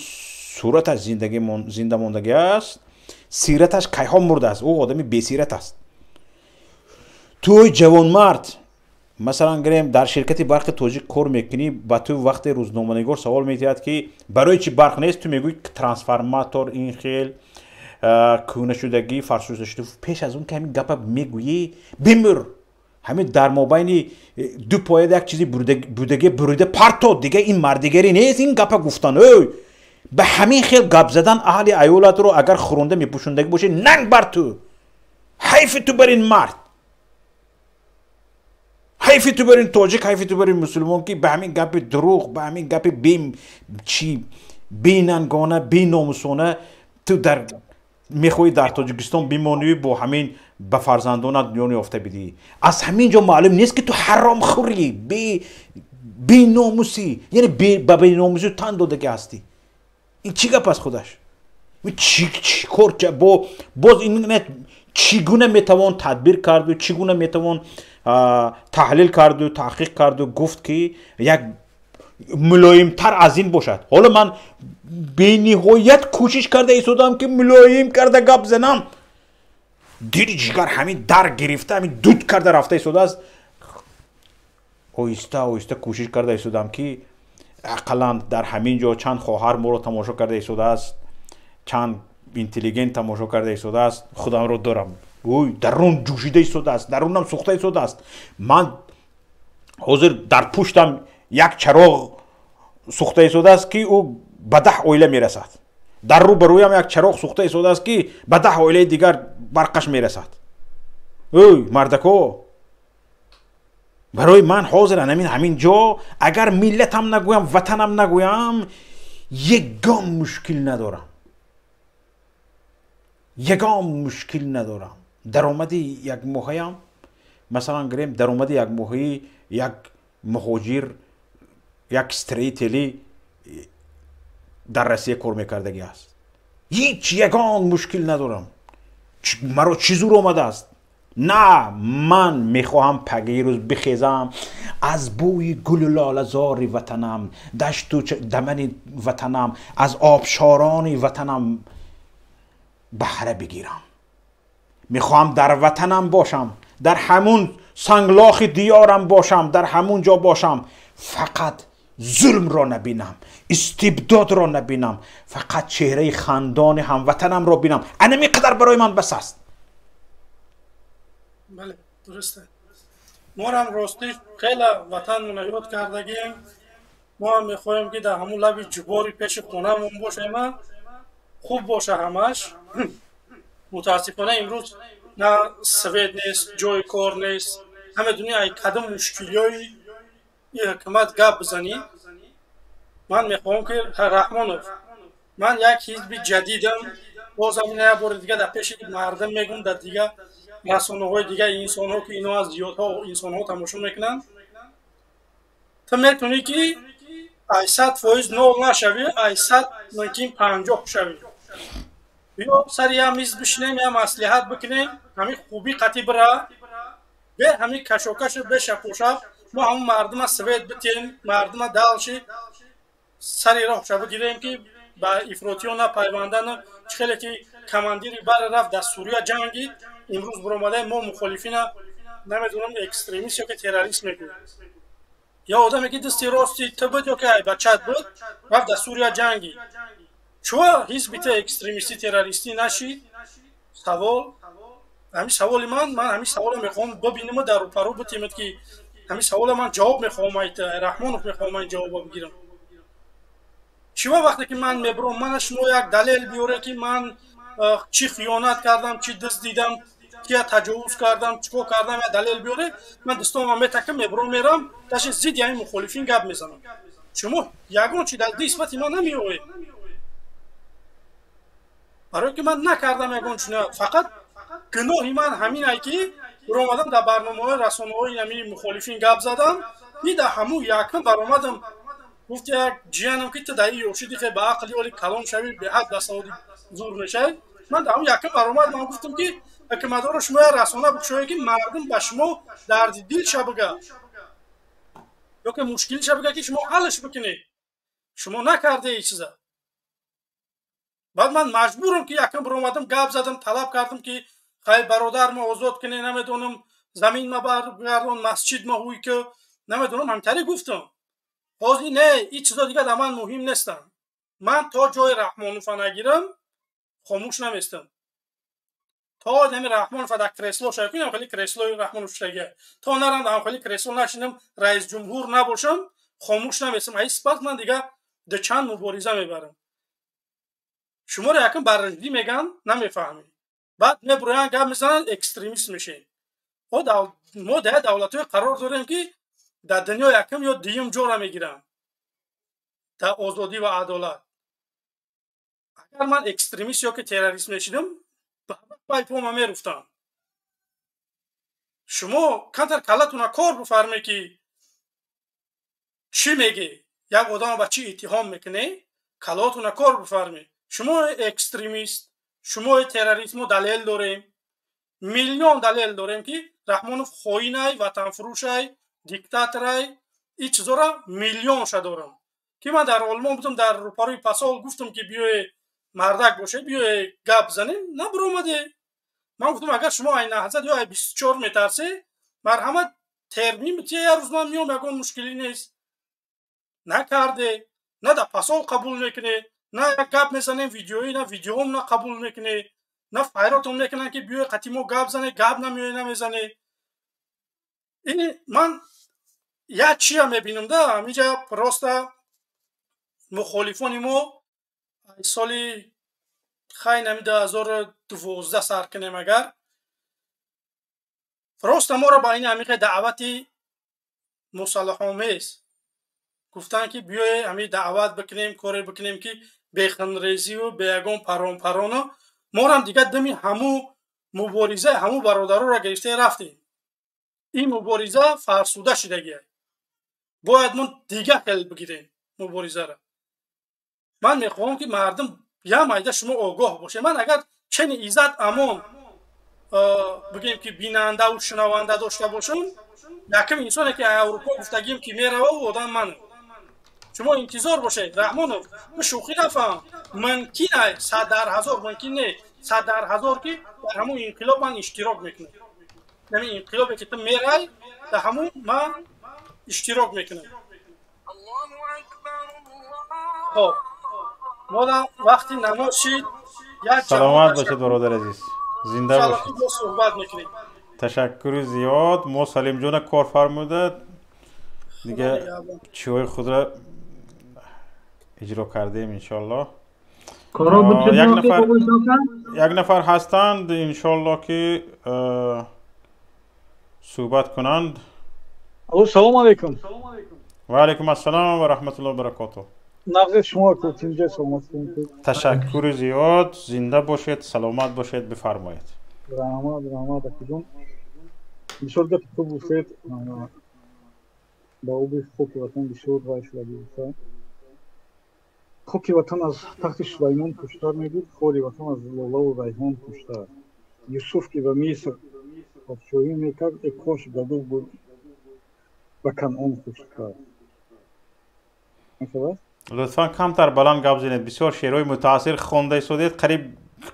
صورتش زنده موندگی است سیرتش کیها مرده است او آدمی بی سیرت است توی جوان مرد مثلا گریم در شرکت برق توجیک کار میکنی با تو وقت روزنامه‌نگار سوال میتید که برای چی برق نیست تو میگوی ترانسفرماتور این خیل کونه شدگی فرسوده شده پیش از اون که همین گپ میگویی بمیر همین در مابین دو پایه یک چیزی بودگی بریده پرتو دیگه این مردگری نیست این گپ گفتن به همین خیل گپ زدن اهل ایالت رو اگر خورنده میپوشوندگی باشه ننگ بر تو حیف تو بر این مرد حیف تو بر این تاجیک حیف تو بر این مسلمان که به همین گپ دروغ به همین گپ بیننگانه بیناموسانه تو در میخوای در تاجیکستان بمانی با همین به فرزندانت دنیا نیافته بدی از همینجا معلوم نیست که تو حرام خوری بی ناموسی یعنی به بی ناموسی تن داده هستی این چی گپ از خودش چی کار باز این چگونه میتوان تدبیر کرد و چگونه میتوان تحلیل کرد و تحقیق کرد و گفت که یک ملایم تر از این باشد حالا من به نهایت کوشش کرده ایستادم که ملایم کرده گپ زنم دیدی جگر همین در گرفته همین دود کرده رفته ایستاده است آهسته کوشش کرده ایستادم که اقلا در همین جا چند خواهر ما رو تماشا کرده ایستاده است چند اینتلیگنت تماشا کرده ایستاده است خودم رو دارم درون جوشیده ایستاده است درونم سوخته ایستاده است من حاضر در پشتم یک چراغ سوخته ایستاده است که او به 10 اویله میرسد در رو برویم یک چراغ سوخته ایستاده است که به 10 اویله دیگر برقش میرسد مردکو برای من حاضرم همین جا اگر ملتم نگویم وطنم نگویم یگام مشکل ندارم درآمد یک ماهیم مثلا گریم درآمد یک ماهی یک مهاجر یک استریتلی در روسیه کار میکردگی است هیچ یگان مشکل ندارم مرا چی زور آمده است نه من میخواهم پگی روز بخیزم از بوی گل و لاله‌زار وطنم دشت و دمن وطنم از آبشاران وطنم بهره بگیرم میخواهم در وطنم باشم در همون سنگلاخ دیارم باشم در همون جا باشم فقط ظلم را نبینم استبداد را نبینم فقط چهره خندان هموطنم را بینم اینمی قدر برای من بس است بله درسته ما هم راستی خیلی وطن یاد کردگیم ما هم میخوایم که در همون لبی جباری پیش خونه‌مون باشیم خوب باشه همش متاسفانه امروز نه سوید نیست جای کار نیست همه دنیا ای کدام مشکلیایی این حکومت گپ بزنی من میخوام که رحمانوف من یک حزب جدیدم بازم نه بار دیگه در پیش مردم میگم در دیگه رسانه‌های دیگه انسان ها که اینا از زیادها انسان ها تماشا میکنن تو میتونی که 800% نول نشوی 800 ممکن 50 شوی بیا سری هم میز بشینیم یا مصلحت بکنیم همین خوبی قطعی برا به همین کشوکش به شپوشب ما همون مردم از سوید بتیم مردم دلشی سری راه شب بگیریم که با افراطیان پیوندن خیلی که کماندیری بر رفت در سوریه جنگید امروز برآمده ما مخالفین نمیدونم اکستریمیست یا که تروریست میگن یا آدمی که دستی راستی تو بود یا که بچت بود رفت در سوریه جنگید چرا حزب اکستریمیستی تروریستی نشید سوال همین سوال من همین سوال میخوام ببینم در روپرو بتیم که همین سوال من جواب میخوام رحمانوف میخوام من جواب بگیرم چرا وقتی که من میبرم منش نو یک دلیل بیاره که من چی خیانت کردم چی دست دیدم کیا تجاوز کردم چیکار کردم یا دلیل بیاره من دستام میتکم میبرم میرم داش زید یعنی مخالفین گپ میزنم شما یگان چی در دیسبت من نمیوه برای که من نکردم یگان چونه فقط گناهی من همین ای که برآمدم در برنامه‌های رسانه‌های یعنی مخالفین گپ زدم دیده همون یکم برآمدم گفت یک جیانم که تو دایی یوشیدی که به عقلی ولی کلام شوی به حد دستاودی زور میشه من در همون یکم برآمد من گفتم که حکمت‌ها شما رسانه بکشوی که مردم به شما درد دل شبگه یا که مشکلی شبگه که شما حلش بکنید شما نکرده این چیزا بعد من مجبورم که یکم برآمدم گپ زدم طلب کردم که خیلی برادر ما آزاد کنه نمیدونم زمین ما برگردون مسجد ما هوی که نمیدونم همطوری گفتم بازی نه این چیزا دیگه در من مهم نیستن من تا جای رحمانوف نگیرم خاموش نمیستم تا نمی رحمانوف در کرسلو شاید کنم خیلی کرسلوی رحمانوف شده تا نرم در خیلی کرسلو نشینم رئیس جمهور نباشم خاموش نمیستم این سپس من دیگه ده چند مبارزه میبرم شما را یکم برنجی میگن نمیفهمی بعد میبروین گپ میزنن اکستریمیست میشین ما در دولت‌های قرار داریم که در دنیا یکم یا دیم جا میگیرن در آزادی و عدالت اگر من اکستریمیست یا که تروریست میشیدم پای پوم میرفتم شما کنتر کلتون کار بفرمی که چی میگی یک آدم با چی اتهام میکنه کلاتون کار بفرمی شما اکستریمیست شما تروریست ما دلیل داریم میلیون دلیل داریم که رحمانوف خائنای وطن فروشای دیکتاتورای این چیزا را میلیون شد دارم که من در آلمان بودم در روپاروی پسال گفتم که بیای مردک باشه بیای گپ زنیم نبرآمده من گفتم اگر شما این لحظه یا 24 میترسه مرحمت ترمیم یه روز من میام یکون مشکلی نیست نکرده نه در پسال قبول میکنه نه یک گپ میزنه ویدیویی نه ویدیو هم نه قبول میکنه نه فایرات هم میکنن که بیای قطیمو گپ زنه گپ نمیزنه این من یک چی هم میبینم ده همینجا پراسته مخالفانی ما سالی خیلی نمیده 2012 سر کنیم اگر پراسته ما را با این همیقه دعوتی مصالح آمیز گفتن که بیای همین دعوت بکنیم کاری بکنیم که بیخنریزی و بیگان پران ما هم دیگه دمی همو مبارزه همو برادرها را گرفته رفتیم این مبارزه فرسوده شدگیه باید من دیگه خیلی بگیریم مبارزه را من میخوام که مردم یه مایده شما آگاه باشه من اگر چنین ایزد امان بگیم که بیننده و شنونده داشته باشم یکم انسانه که اروپا گفتگیم که میره و آدم من شما انتظار باشه رحمانوف به شوخی نفهم ممکنه 100,000 ممکنه 100,000 که در همون انقلاب من اشتراک میکنم یعنی انقلابی که تو میره در همون من اشتراک میکنم خب ما وقتی نماز شید سلامت باشید برادر عزیز زنده باشید صحبت میکنیم تشکر زیاد ما سلیم جان کار فرموده دیگه چیهای خود را اجرا کردیم انشالله یک نفر هستند انشالله که صحبت کنند سلام علیکم و علیکم السلام و رحمت الله و برکاته نغز شما کوتینجا سلامت کنید تشکر زیاد زنده باشید سلامت باشید بفرمایید رحمت کدوم بسیار گفت تو بودید با او به خوک وطن بسیار رای شده بود خوک وطن از تخت سلیمان کشتار میبود خوری وطن از لاله و ریحان کشتار یوسف که به مصر پادشاهی میکرد ای کاش گدو بود به کنعان کشتار لطفا کمتر بلند گپ زنید بسیار شعرهای متاثر خوانده شدید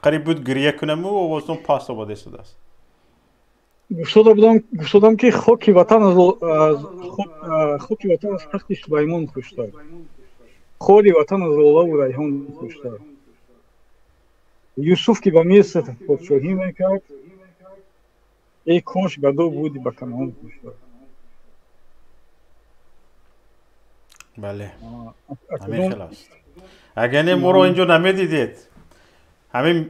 قریب بود گریه کنم و آوازتون پاس آمده شده است گفتم که خاک وطن از تخت سلیمان کشتار خوری وطن از لاله و ریحان کشتار یوسف که به مصر پادشاهی میکرد ای کاش گدو بودی به کنعان کشتار بله همین خلاص اگر ما رو اینجا نمیدیدید همین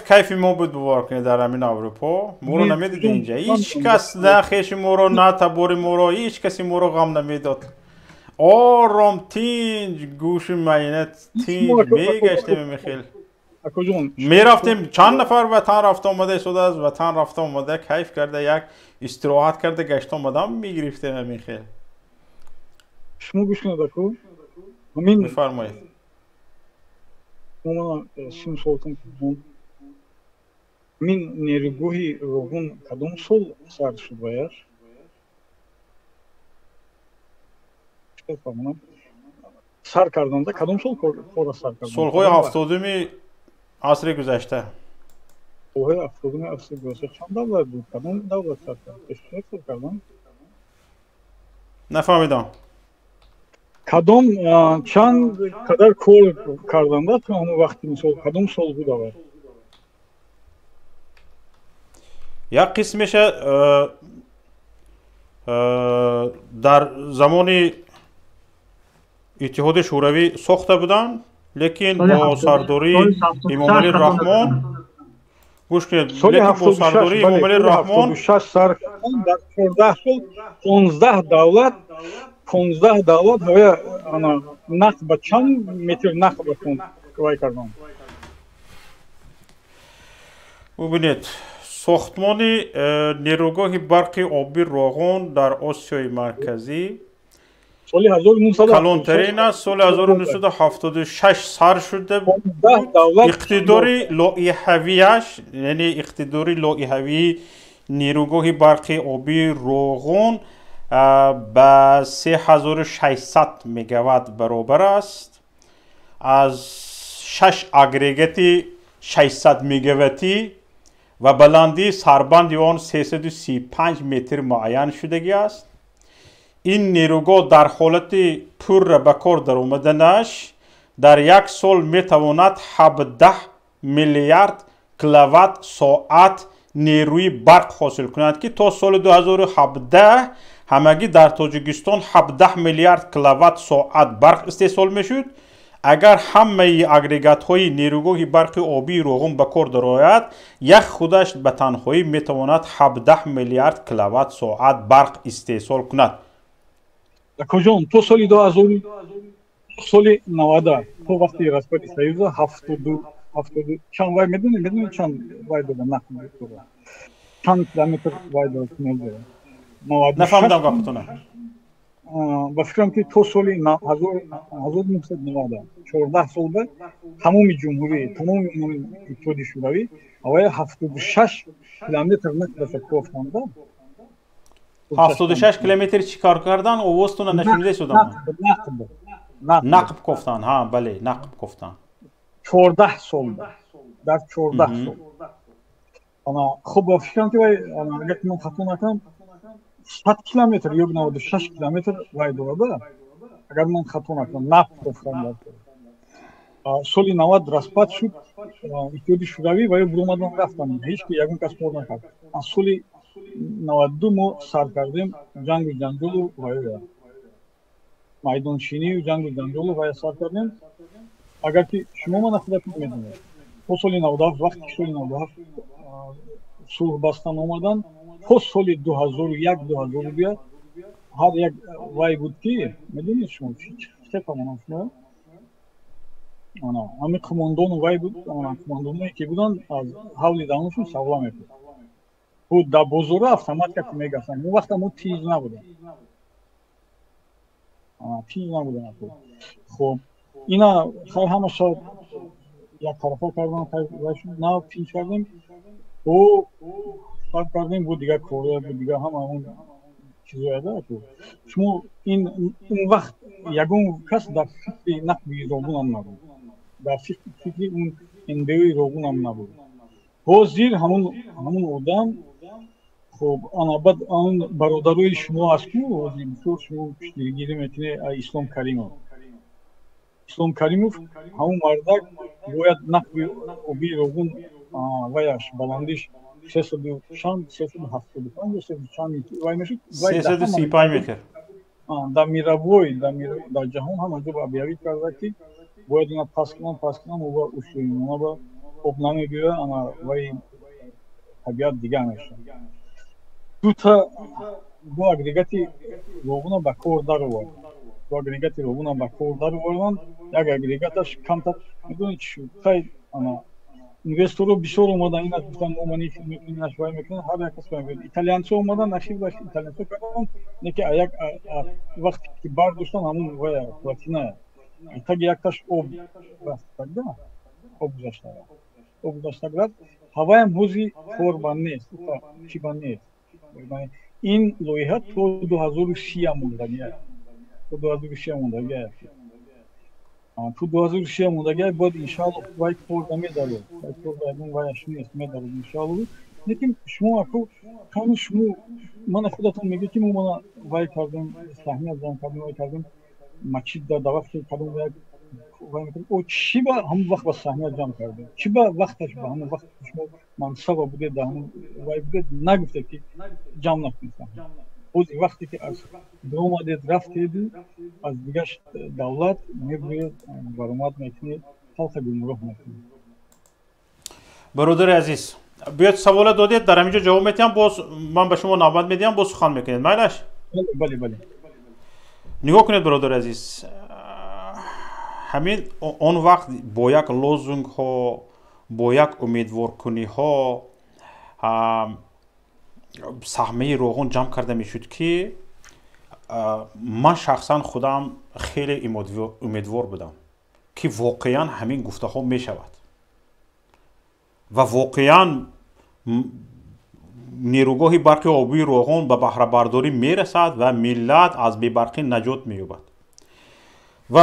کیف ما بود بوار کنید در همین اروپا ما رو نمیدید اینجا هیچ کس نه خیش ما رو نه تبور ما رو هیچ کسی ما رو غم نمیداد آرام تینج گوش مینت تینج میگشتیم میخیل Акоҷон мерафтем чанд нафар ватан рафта омада шуда аз ватан рафта омада кайф карда як истироҳат карда гашта омадам мегирифтем ҳамин хел. шумо гӯш кунед аку ҳамин мефармоед. мана сим солтон ҳамин нерӯгоҳи Роғун кадом сол сар шуд ваяш? сар карданда кадом сол кора сар карданд? солҳои ҳафтодуми асри гузашта. солҳои ҳафтодуми асри гузашта чанд давлат буд? Кадом давлат сар кард? Эшкор сар карданд? нафаҳмидам. кадом чанд қадар кор карданда то ҳамон вақти мисол кадом сол будавад? як қисмеша дар замони иттиҳоди шӯравӣ сохта буданд, лекин бо сардории Эмомалӣ Раҳмон гӯш кунед, лекин бо сардории Эмомалӣ Раҳмон 76 сар дар 14 сол 15 давлат ҳоя нақд ба чанд метр нақд ба фонд вай карданд? бубинед сохтмони нерӯгоҳи барқи оби Роғун дар Осиёи марказӣ соли 1900 калонтарин аст. соли 1976 сар шуда буд. иқтидори лоиҳавияш, яъне иқтидори лоиҳавии нерӯгоҳи барқи оби Роғун ба 3600 мегаватт баробар аст. аз 6 агрегати 600 мегаваттӣ ва баландии сарбанди он 335 метр муайян шудагӣ аст. ин нерӯгоҳ дар ҳолати пурра ба кор даромаданаш дар як сол метавонад 17 миллиард киловатт соат нерӯи барқ ҳосил кунад, ки то соли 2017 ҳамагӣ дар Тоҷикистон 17 миллиард киловатт соат барқ истеҳсол мешуд. агар ҳамаи агрегатҳои нерӯгоҳи барқи обии Роғун ба кор дарояд, як худаш ба танҳоӣ метавонад 17 миллиард киловатт соат барқ истеҳсол кунад. Акоҷон, то соли 2000 соли 90 то вақти распади Союза 70 чанд вай медонед чанд вай дода нақд дода чанд километр вай дода туннел дода нафаҳмидам гапатона. ба фикрам ки то соли 1990 14 солда тамоми ҷумҳурӣ тамоми иттиҳоди шӯравӣ аввал 76 километр нақд кофтанда 76 километр чӣ кор кардан? овозтона нашунида шудам. нақб кофтан. ҳа бале, нақб кофтан. 14 солда дар 14 сол. хуб ба фикрам ки вай агар ки ман хато накунам 100 километр ё 96 километр вай дорада, агар ман хато накунам нақб кофтан. соли 90 распад шуд иттиҳоди шӯравӣ ва ё буромадан рафтан, ҳеҷ ки ягон кас кор накард. соли 92 мо сар кардем ҷангу ҷанҷолу вая майдончинию ҷангу ҷанҷолу вая сар кардем. агар ки шумо мана худатон медонед то соли 97 вақти ки соли 97 сулҳ бастан омадан то соли 2001-2002 ҳар як вай буд ки медонед шумо чӣ фаҳмонам шумо ҳамин қумондону вай буд, қумондоное ки буданд аз ҳавли давнашон савла мекард. буд дар бозора автоматка ки мегафтанд. он вақта мо тиз набудем. хуб ина хай ҳама шояд як тарафа кардан на тиз кардем бо фарқ кардем бо дигар кора бо дигар ҳама он чизояда. шумо ин он вақт ягон кас дар фикри нақби Роғунам набуд, дар фикри он НБОи Роғунам набуд. ҳозир ҳамон одам хуб баъд он бародарои шумо астку ҳозир шумо пиштиргирӣ метинед Ислом Каримов. Ислом Каримов ҳамон мардак бояд нақби обии Роғун ваяш баландиш 375 вай мешуд 335 метр. дар мировой дар ҷаҳон ҳамаҷо ба объявӣ карда ки бояд ина паст кунам ва ушӯи ба об намегӯяд вай табиат дигар мешавад. дута ду агрегати Роғуна ба кор дароварданд. як агрегаташ камтар медонед чӣ шуд? хай investoru bişor olmadan inat bizden umani filmini aşvay mekan her herkes var. İtalyanca olmadan aşırı baş İtalyanca kadar ne ki ayak vakti ki bar dostan hamur veya platina. Tabii yaklaşık o bastak değil mi? O bulaşlar. O bulaşlar havaya muzi forbanne, çibanne. Yani in loyha to 2006 munda gel. To 2006 munda gel. تو 2006 مونده گه باید انشالله وای پروگرامی داره وای پروگرامی وای اشمی اسمی داره انشالله لیکن شما اکو کام شما من خودتون میگه که من وای کردم صحنه ازم کردم وای کردم مچید در دعوت کردم وای میکنم او چی با هم وقت با صحنه ازم کردم چی با وقتش با هم وقت شما منصب بوده ده هم وای بوده نگفته که جمع نکنید o vakti ki az Roma'da draft edildi, az birkaç devlet ne bir varumat metni halka gümrük metni. برادر عزیز بیاد سوال دادید در همینجا جواب میدم باز من به شما نوبت میدم باز سخن میکنید مایلش بله نگاه کنید برادر عزیز همین اون وقت با یک لوزونگ ها با یک امیدوار کنی ها سهمه روغن جمع کرده میشد که من شخصا خودم خیلی امیدوار بودم که واقعا همین گفته ها می شود و واقعا نیروگاه برق آبی روغن به بهره برداری می رسد و ملت از بی برقی نجات می یابد و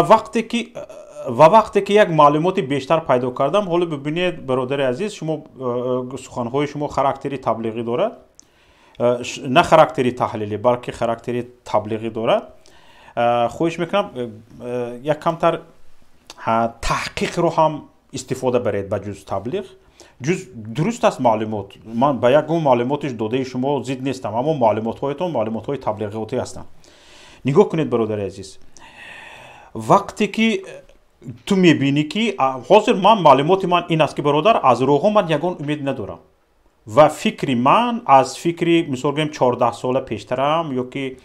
وقتی که یک معلومات بیشتر پیدا کردم حالا ببینید برادر عزیز شما سخنهای شما خاراکتری تبلیغی دارد نه خاراکتری تحلیلی بلکه خاراکتری تبلیغی دارد خواهش میکنم یک کمتر تحقیق رو هم استفاده برید به جز تبلیغ جز درست است معلومات من به یک گونه معلوماتش داده شما زید نیستم اما معلومات هایتون معلومات های تبلیغاتی هستند نگاه کنید برادر عزیز وقتی که تو میبینی که حاضر من معلومات من این است که برادر از روغن من یگان امید ندارم و فکری من از فکری مثلا بگیم 14 ساله پیشترم یا که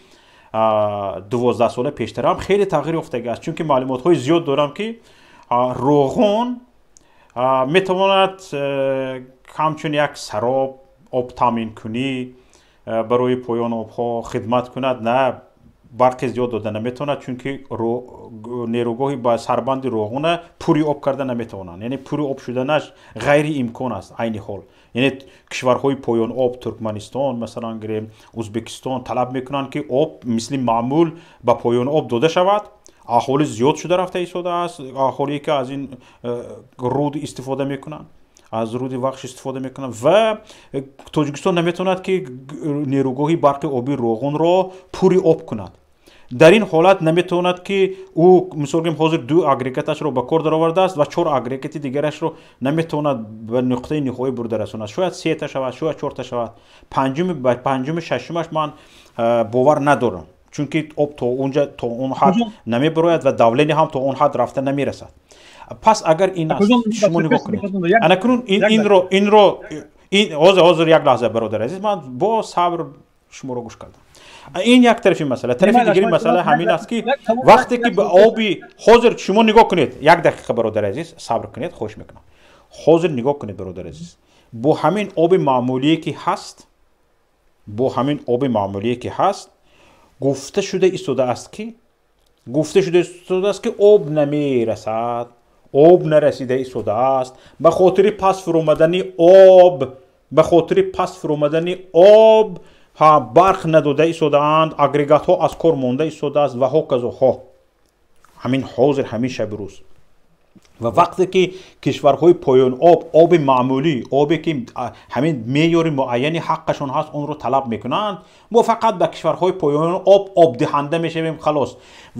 12 ساله پیشترم خیلی تغییر افتاده است چون که معلومات های زیاد دارم که روغن میتواند همچون یک سراب آب تامین کنی برای پایان آب ها خدمت کند نه برق زیاد داده نمیتونه چون که نیروگاهی با سربند روغن پوری آب کرده نمیتونن یعنی پوری آب شدنش غیر امکان است عین حال یعنی کشورهای پایان آب ترکمنستان مثلا گریم ازبکستان طلب میکنن که آب مثل معمول با پایان آب داده شود اهالی زیاد شده رفته ایستاده است اهالی که از این رود استفاده میکنن از رود وخش استفاده میکنن و تاجیکستان نمیتوند که نیروگاهی برق آبی روغن را پوری آب کند در این حالت نمیتواند که او مثلا حاضر 2 اگریگاتش رو به کار درآورده است و 4 اگریگات دیگرش رو نمیتواند به نقطه نهایی برده رساند شاید 3 تا شود شاید 4 تا شود پنجم ششمش من باور ندارم چون که آب تا اونجا تا اون حد نمیبراید و دولینی هم تا اون حد رفته نمیرسد پس اگر این است شما نگاه کنید انا کنون این رو حاضر یک لحظه برادر عزیز من با صبر شما رو گوش کردم این یک طرفی مسئله طرف دیگری مسئله همین است که وقتی که به آبی حاضر شما نگاه کنید یک دقیقه برادر عزیز صبر کنید خوش میکنم حاضر نگاه کنید برادر عزیز با همین آب معمولی که هست گفته شده ایستاده است که آب نمیرسد آب نرسیده ایستاده است به خاطر پس فرآمدن آب ها برق نداده ایستاده اند اگریگات ها از کار مانده ایستاده است و ها همین حاضر همین شب روز و وقتی که کشورهای پایان آب معمولی آبی که همین معیار معینی حقشون هست اون رو طلب میکنند ما فقط به کشورهای پایان آب دهنده میشویم خلاص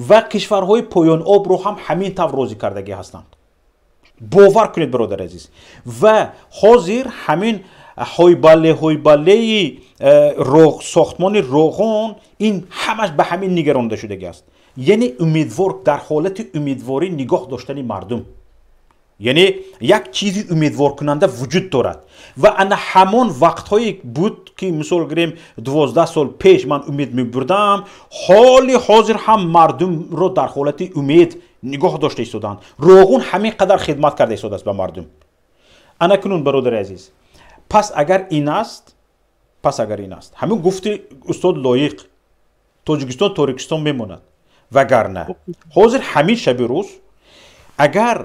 و کشورهای پایان آب رو هم همین طور راضی کردگی هستند باور کنید برادر عزیز و حاضر همین هایباله ساختمان روغن این همش به همین نگرانده شده است یعنی امیدوار در حالت امیدواری نگاه داشتن مردم یعنی یک چیزی امیدوار کننده وجود دارد و انا همان وقتهایی بود که مثال گریم 12 سال پیش من امید میبردم حال حاضر هم مردم رو در حالت امید نگاه داشته ایستادند روغن همین قدر خدمت کرده ایستاده است به مردم انا کنون برادر عزیز پس اگر این است همین گفتی استاد لایق تاجیکستان ترکستان میموند وگرنه حاضر همین شب روز اگر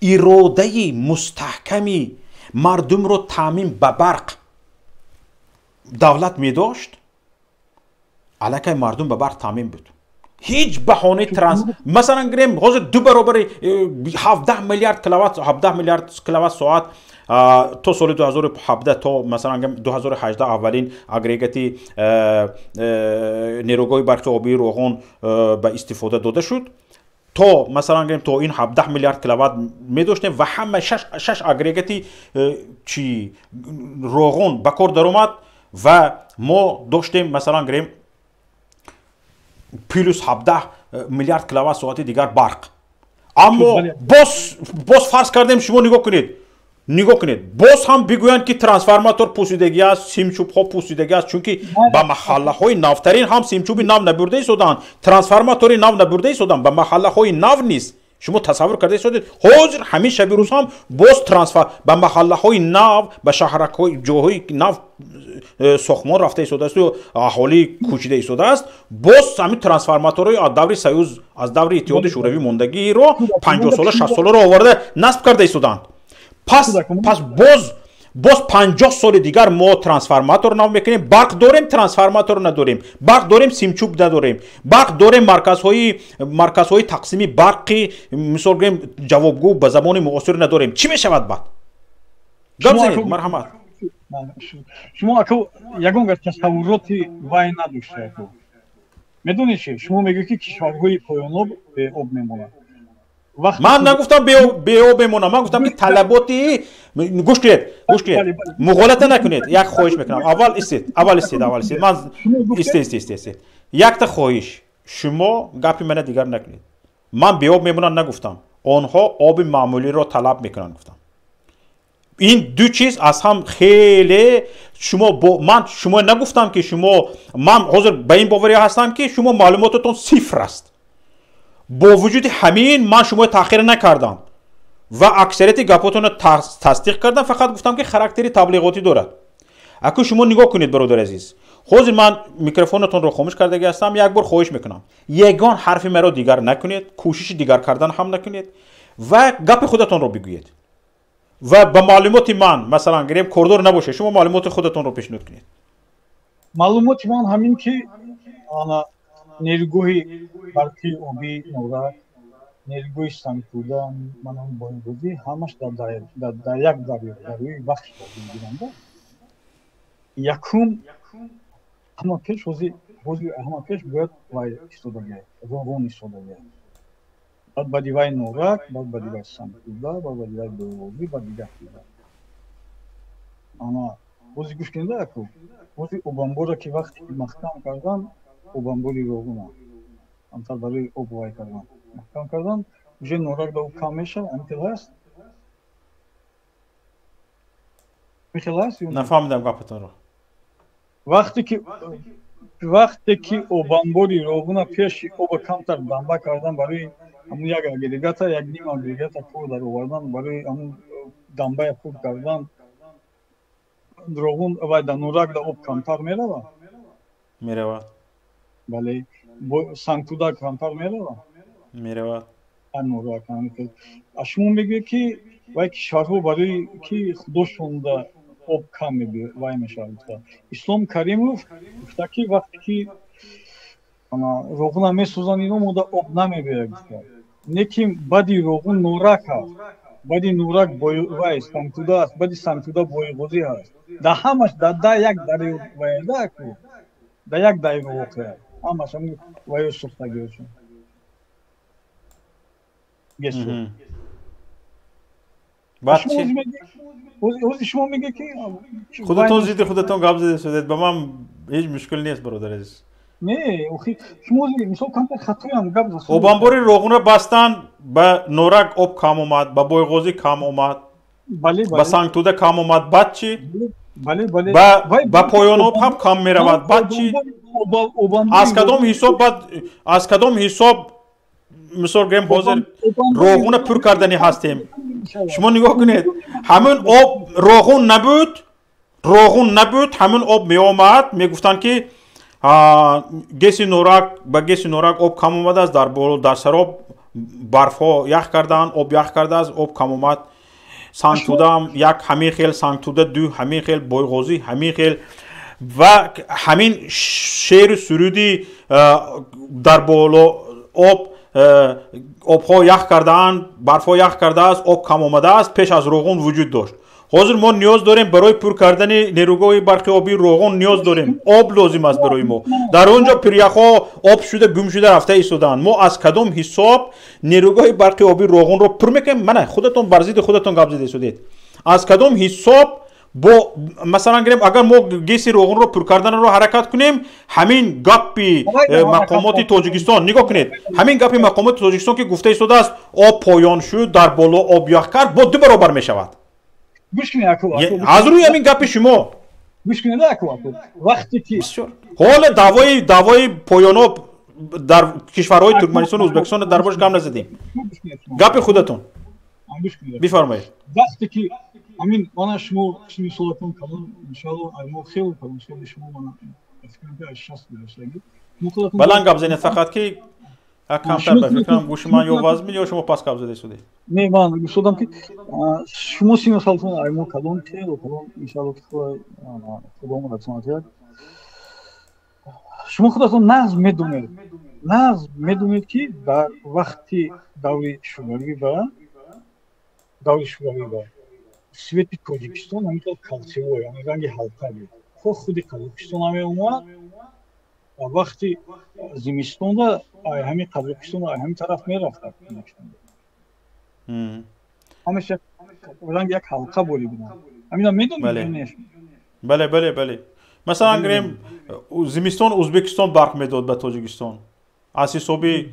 اراده مستحکمی مردم رو تامین به برق دولت می داشت علاقه مردم به برق تامین بود هیچ بهانه مثلا گریم حاضر 2 برابر 17 میلیارد کیلووات ساعت تا سال 2017 تا مثلا 2018 اولین اگریگاتی نیروگاه برق آبی روغن به استفاده داده شد تا مثلا گریم تا این 17 میلیارد کیلووات می داشتیم و همه 6 اگریگاتی چی روغن به کار در اومد و ما داشتیم مثلا گریم پلوس 17 میلیارد کیلووات ساعت دیگر برق اما باز فرض کردیم شما نگاه کنید باز هم بگویند که ترانسفورماتور پوسیدگی است سیمچوب ها پوسیدگی است چون که به محله های نفترین هم سیمچوبی نو نبرده شدن ترانسفورماتوری نو نبرده شدن به محله های نو نیست شما تصور کرده شدید حاضر همین شب روز هم باز ترانسفر به محله های نو به شهرک های جاهای نو ساختمان رفته شده است و اهالی کوچیده شده است باز همین ترانسفورماتورهای از دور سیوز از دور اتحاد شوروی موندگی رو 50 ساله 60 ساله رو آورده نصب کرده شدند پس باز 50 سال دیگر ما ترانسفورماتور نام میکنیم برق داریم ترانسفورماتور نداریم برق داریم سیمچوب نداریم برق داریم مرکزهای تقسیم برقی مثال گریم جوابگو به زمان معاصر نداریم چی میشود بعد گفت مرحمت شما اكو یگان تصوراتی وای نداشته میدونید چی شما میگید که کشورهای پایاناب به آب میمونند من نگفتم به او بمونم من گفتم که طلباتی گوش کنید مغالطه نکنید یک خواهش میکنم اول استید من استید یک تا خواهش شما گپی من دیگر نکنید من به آب میمونم نگفتم آنها آب معمولی را طلب میکنن گفتم این دو چیز از هم خیلی شما نگفتم که من حاضر به این باوری هستم که شما معلوماتتون صفر است با وجود همین من شما تأخیر نکردم و اکثریت گپاتون رو تصدیق کردم فقط گفتم که خاراکتری تبلیغاتی دارد اگه شما نگاه کنید برادر عزیز حاضر من میکروفونتون رو خاموش کرده هستم یک بار خواهش میکنم یگان حرف مرا دیگر نکنید کوشش دیگر کردن هم نکنید و گپ خودتون رو بگویید و به معلومات من مثلا گریم کوردور نباشه شما معلومات خودتون رو پیشنهاد کنید معلومات من همین که انا نیروگاهی برقی آبی نورک نیروگاهی سنگتودا منم بایگودی همش در یک دریای بخش میگیرند یکم همه پیش همه پیش باید وای استودگی روغن استودگی بعد با دیوای نورک بعد با دیوای سنگتودا بعد با دیوای بایگودی بعد دیگر اما وزی گوش کنده اکو وزی اوبامبورا که وقتی محکم کردن اوبامبوری روغن انتر برای آب وای کردن محکم کردن вже نورک دا کم میشه انتظار است میخواست نفهمیدم گپتون رو وقتی که اوبامبوری روغن پیش آب کمتر دنبه کردن برای همون یک اگریگات یک نیم اگریگات پر در آوردن برای همون دنبه پر کردن روغن و در نورک دا آب کمتر میرود بله سنگتودا کمتر میرود نورک شما میگه که وای کشورها برای که خودشون دا آب کم میبینه وای میشه اسلام کریموف گفته که وقتی که روغن میسوزن اینا مو دا آب نمیبینه لیکن بعدی روغن نورک هست بعدی نورک وای سنگتودا است بعدی سنگتودا بایگودی هست دا همش دا یک دری وای دا یک دری روغن همش هم وای سوختگیشون بعد چی؟ شما میگه که خودتون گپ زده شدید به من هیچ مشکل نیست برادر عزیز نه شما مثلا کمتر خطایی هم گپ زده اوبامبوری روغن رو بستن به نورک آب کم اومد به بایغوزی کم اومد به سنگتوده کم اومد بعد چی؟ به پایان آب هم کم میرود بعد چی؟ از کدام حساب مثال گریم حاضر روغن پر کردنی هستیم شما نگاه کنید همون آب روغون نبود همون آب می آمد میگفتن که گیس نورک با گیس نورک آب کم اومده است در سراب برف ها یخ کردن آب یخ کرده است آب کم اومد سنگ توده هم یک همین خیل سنگ توده دو همین خیل بایغازی همین خیل و همین شیر سرودی در بالا آب ها یخ کردن برف ها یخ کرده است آب کم آمده است پیش از روغن وجود داشت حاضر ما نیاز داریم برای پر کردن نیروگاه برق آبی روغن نیاز داریم آب لازم است برای ما در اونجا پریخا آب شده گم شده رفته ایستادن ما از کدام حساب نیروگاه برق آبی روغن رو پر میکنیم من خودتون برزید خودتون گپ زده شدید از کدام حساب با مثلا گریم اگر ما گیس روغن رو پر کردن رو حرکت کنیم همین گپی مقامات تاجیکستان نگاه کنید همین گپی مقامات تاجیکستان که گفته ایستاده است آب پایان شد در بالا آب یخ کرد با دو برابر میشود از روی همین گپ شما وقتی که حال دعوای پایان در کشورهای ترکمنستان و ازبکستان دربارش کم نزدیم گپ خودتون بفرمایید وقتی که همین من شما سوالتون کردم ان شاء الله ما خیلی کردم شما من فکر کنم که 60 برسید بلند گپ زنید فقط که کمتر بفکرم گوش من یا وزن یا شما پس گپ زده شدید نه من گوش دادم که شما سوالتون ما کردم که ان شاء الله خدا رحمت شما خودتون نظم میدونید که در وقتی دوری شوروی با سویت تاجیکستان همینطور کلسیوی یعنی رنگ حلقه بود خود قزاقستان هم اومد و وقتی زمستان دا همین قزاقستان و همین طرف میرفت همیشه رنگ یک حلقه بولی بودن همین میدونید بله مثلا گریم زمستان ازبکستان برق میداد به تاجیکستان از حسابی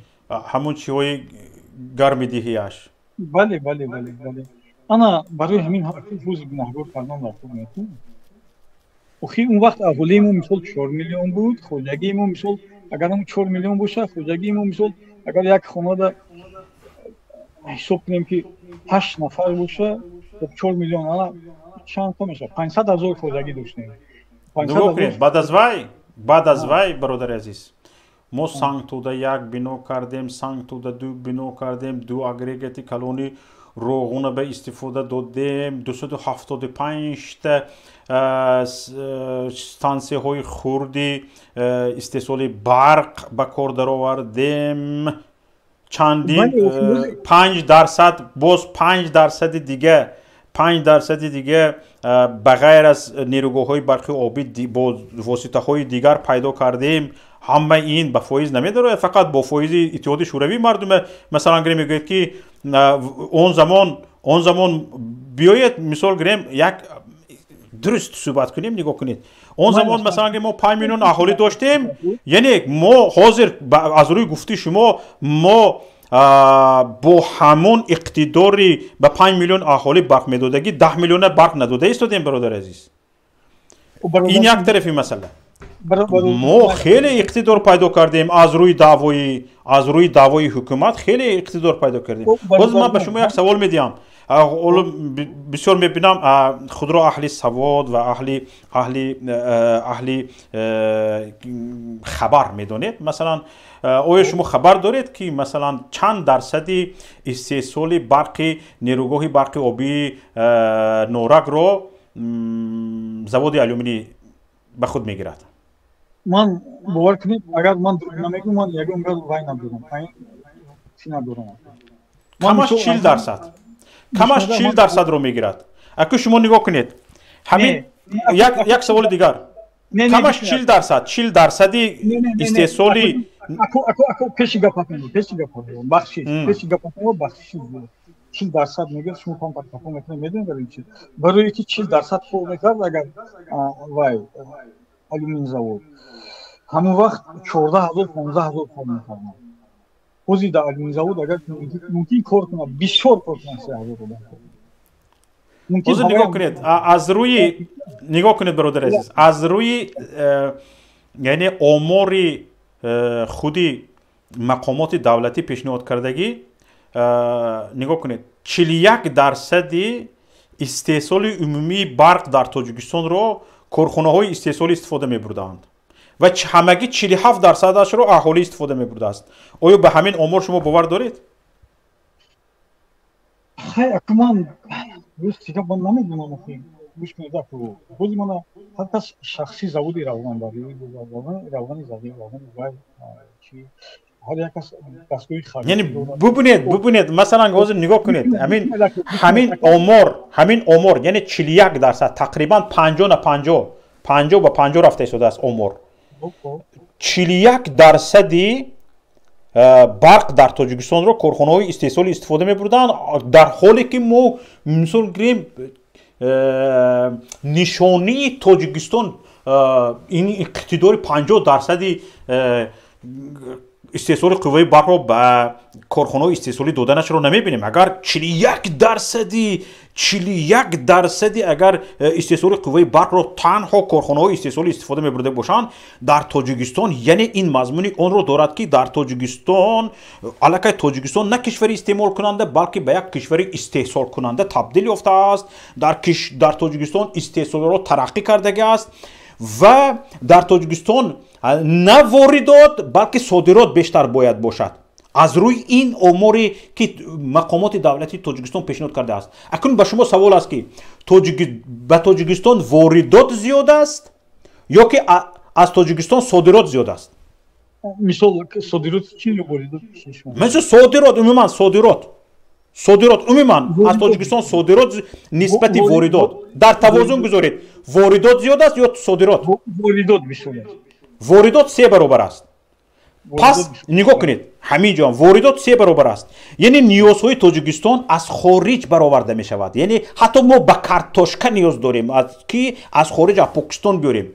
همون چیهای گرمی دیهیش بله انا برای همین روز گناهگار کردن رفتم میتونم اخی اون وقت اولیمون مثال 4 میلیون بود خودگیمون مثال اگر اون 4 میلیون باشه خودگیمون مثال اگر یک خانواده حساب کنیم که 8 نفر باشه 4 میلیون انا چند تا میشه 500,000 خودگی داشتیم بعد از وای برادر عزیز ما سنگ توده یک بنا کردیم سنگ توده دو بنا کردیم دو اگریگیتی کلونی روغن به استفاده دادیم 275 تا ستانسیه های خوردی استحصال برق به کار در آوردیم چندین 5% باز 5% دیگه بغیر از نیروگاه های برقی آبی با واسطه های دیگر پیدا کردیم همه این با فایز نمیداره فقط با فایز اتحاد شوروی مردم مثلا گریم میگوید که اون زمان بیایید مثال گریم یک درست صحبت کنیم نگاه کنید اون زمان مثلا گریم ما 5 میلیون اهالی داشتیم یعنی ما حاضر از روی گفتی شما ما با همون اقتداری به 5 میلیون اهالی برق میدادگی 10 میلیون برق نداده ایستادیم برادر عزیز این یک طرفی مسئله ما خیلی اقتدار پیدا کردیم از روی دعوای حکومت خیلی اقتدار پیدا کردیم باز من به شما یک سوال میدیم بسیار میبینم خود را اهل سواد و اهل خبر میدونید مثلا آیا شما خبر دارید که مثلا چند درصدی استحصال برق نیروگاه برق آبی نورک رو زواد آلومینی به خود میگیرد من باور کنید اگر من نمیگم من یگم بر وای ندارم چی ندارم کمش 40% رو میگیرد اگه شما نگاه کنید همین یک سوال دیگر کمش 40% استحصالی اکو پیش گپ بخشش 40% میگه شما کام میکنه میدونید برای اینکه 40% فوق میکرد اگر وای آلومین زاود همون وقت 14,000 15,000 کار میکنه خوزی در آلومین زاود اگر ممکن کار کنه بسیار کار کنه 3,000 ممکن نگاه کنید از روی نگاه کنید برادر عزیز از روی یعنی آماری خودی مقامات دولتی پیشنهاد کردگی نگاه کنید 41% استحصال عمومی برق در تاجیکستان رو کارخانه‌های استحصال استفاده می‌بردند و همگی 47% رو اهالی استفاده می‌برده است. آیا به همین آمار شما باور دارید؟ خیلی اکمان روز دیگه من نمیدونم که گوش میده که خود من حتی شخصی زودی روان داری روانی زدی روانی وای چی حالا یک دستگاه خالی یعنی ببینید مثلا حاضر نگاه کنید همین آمار یعنی 41% تقریبا 50 نه 50 و 50 رفته شده است آمار 41% برق در تاجیکستان رو کارخانه‌های استحصال استفاده می‌بردن در حالی که ما مثال گیریم نشانی تاجیکستان این اقتدار 50% استحصال قوه برق رو به کارخانه‌های استحصالی دادنش رو نمی‌بینیم. اگر 41% اگر استحصال قوه برق رو تنها کارخانه‌های استحصالی استفاده می‌برده باشند در تاجیکستان، یعنی این مضمون اون رو دارد که در تاجیکستان علاقه تاجیکستان نه کشوری استعمال کننده بلکه به یک کشوری استحصال کننده تبدیل یافته است. در تاجیکستان استحصال رو ترقی کرده است و در تاجیکستان نه واردات بلکه صادرات بیشتر باید باشد. از روی این اموری که مقامات دولتی تاجیکستان پیشنهاد کرده است. اکنون به شما سوال است که به تاجیکستان واردات زیاد است یا که از تاجیکستان صادرات زیاد است؟ مثال صادرات چی واردات؟ مثل صادرات عموما از تاجیکستان صادرات نسبت واردات در توازن گذارید. واردات زیاد است یا صادرات؟ واردات 3 برابر است. پس نگاه کنید همینجا واردات 3 برابر است، یعنی نیازهای تاجیکستان از خارج برآورده می شود. یعنی حتی ما به کارتوشکا نیاز داریم از خارج از پاکستان بیاریم،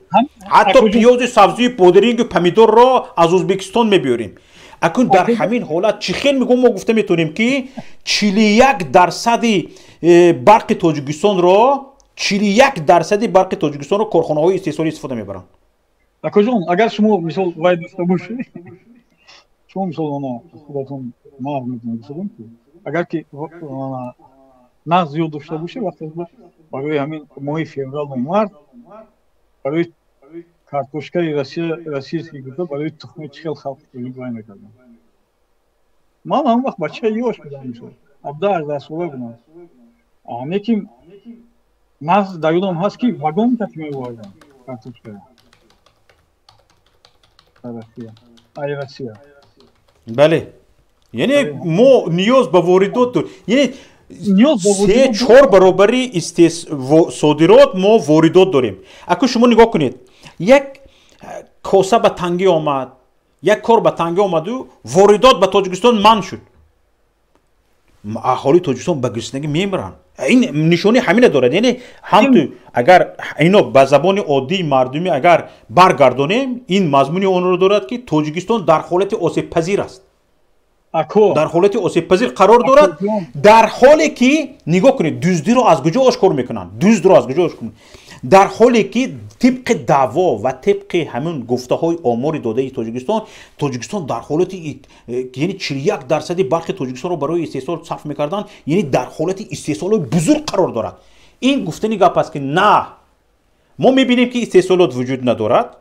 حتی پیاز سبزی پودرینگ و پمیدور را از ازبکستان می بیاریم. اکنون در همین حالت چی خیلی میگم ما گفته میتونیم که 41% برق تاجیکستان را 41% برق تاجیکستان را کارخانه‌های استحصالی استفاده میبرند. اکوجون اگر شما مثال وای داشته باشید شما مثال انا خودتون ما میدونید که اگر که نقص زیاد داشته باشه وقتی برای همین ماه فوریه مارس برای کارتوشکای روسیه که برای تخم چخل خلق می‌کنه می‌کنه. ما هم وقت بچه یوش می‌دم میشه. ابدا از دستور بودم. لیکن نقص دایدم هست که واگن تکمیل واگن کارتوشکا. بله یعنی ما نیاز به واردات داریم، یعنی 3-4 برابری صادرات ما واردات داریم. اکنون شما نگاه کنید یک کاسه به تنگی آمد، یک کار به تنگی آمد و واردات به تاجیکستان منع شد، اهالی تاجیکستان به گرسنگی میمیرن. این نشانی همینه دارد. یعنی هم تو اگر اینو به زبان عادی مردمی اگر برگردانیم این مضمون اون رو دارد که تاجیکستان در حالت آسیب پذیر است، در حالت آسیب پذیر قرار دارد، در حالی که نگاه کنید دزدی رو از کجا آشکار میکنن، در حالی که طبق دعوا و طبق همون گفته های آمار داده تاجیکستان در حالت یعنی 41% برق تاجیکستان رو برای استحصال صرف میکردن، یعنی در حالت استحصال بزرگ قرار دارد. این گفتنی گپ است که نه، ما میبینیم که استحصالات وجود ندارد،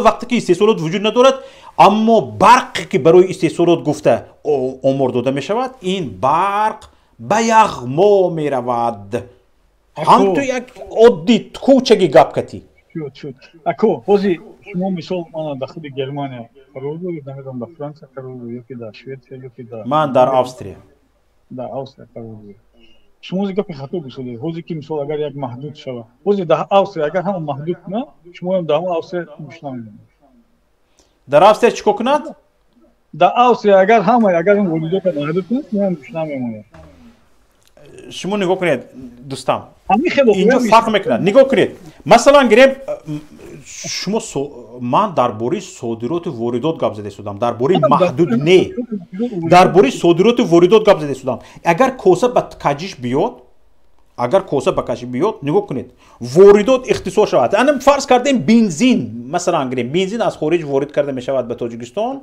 وقتی که استحصالات وجود ندارد اما برق که برای استحصالات گفته آمار داده میشود این برق به یغما میرود. هم تو یک عادی کوچگی گپ کتی اکو حوزی شما مثال من در خود گرمانیا قرار دارید، نمیدونم در فرانسه قرار دارید یا که در شویتریا یا که من در آوستریا قرار دارید. شما از گپ خطا بسازید حوزی که مثال اگر یک محدود شود حوزی در آوستریا اگر هم محدود نه شما هم در هم آوستریا مشنم در آوستریا چیکار کند؟ در آوستریا اگر هم واردات محدود کنید شما هم مشنم میمونید. شما نگاه کنید دوستان اینجا فرق میکنه. نگاه کنید مثلا گریم شما من درباره صادرات و واردات گپ زده شدم، درباره محدود نه، درباره صادرات و واردات گپ زده شدم. اگر کوسه به کجیش بیاد نگاه کنید واردات اختصاص شود. فرض کردیم بنزین مثلا گریم بنزین از خارج وارد کرده میشود به تاجیکستان،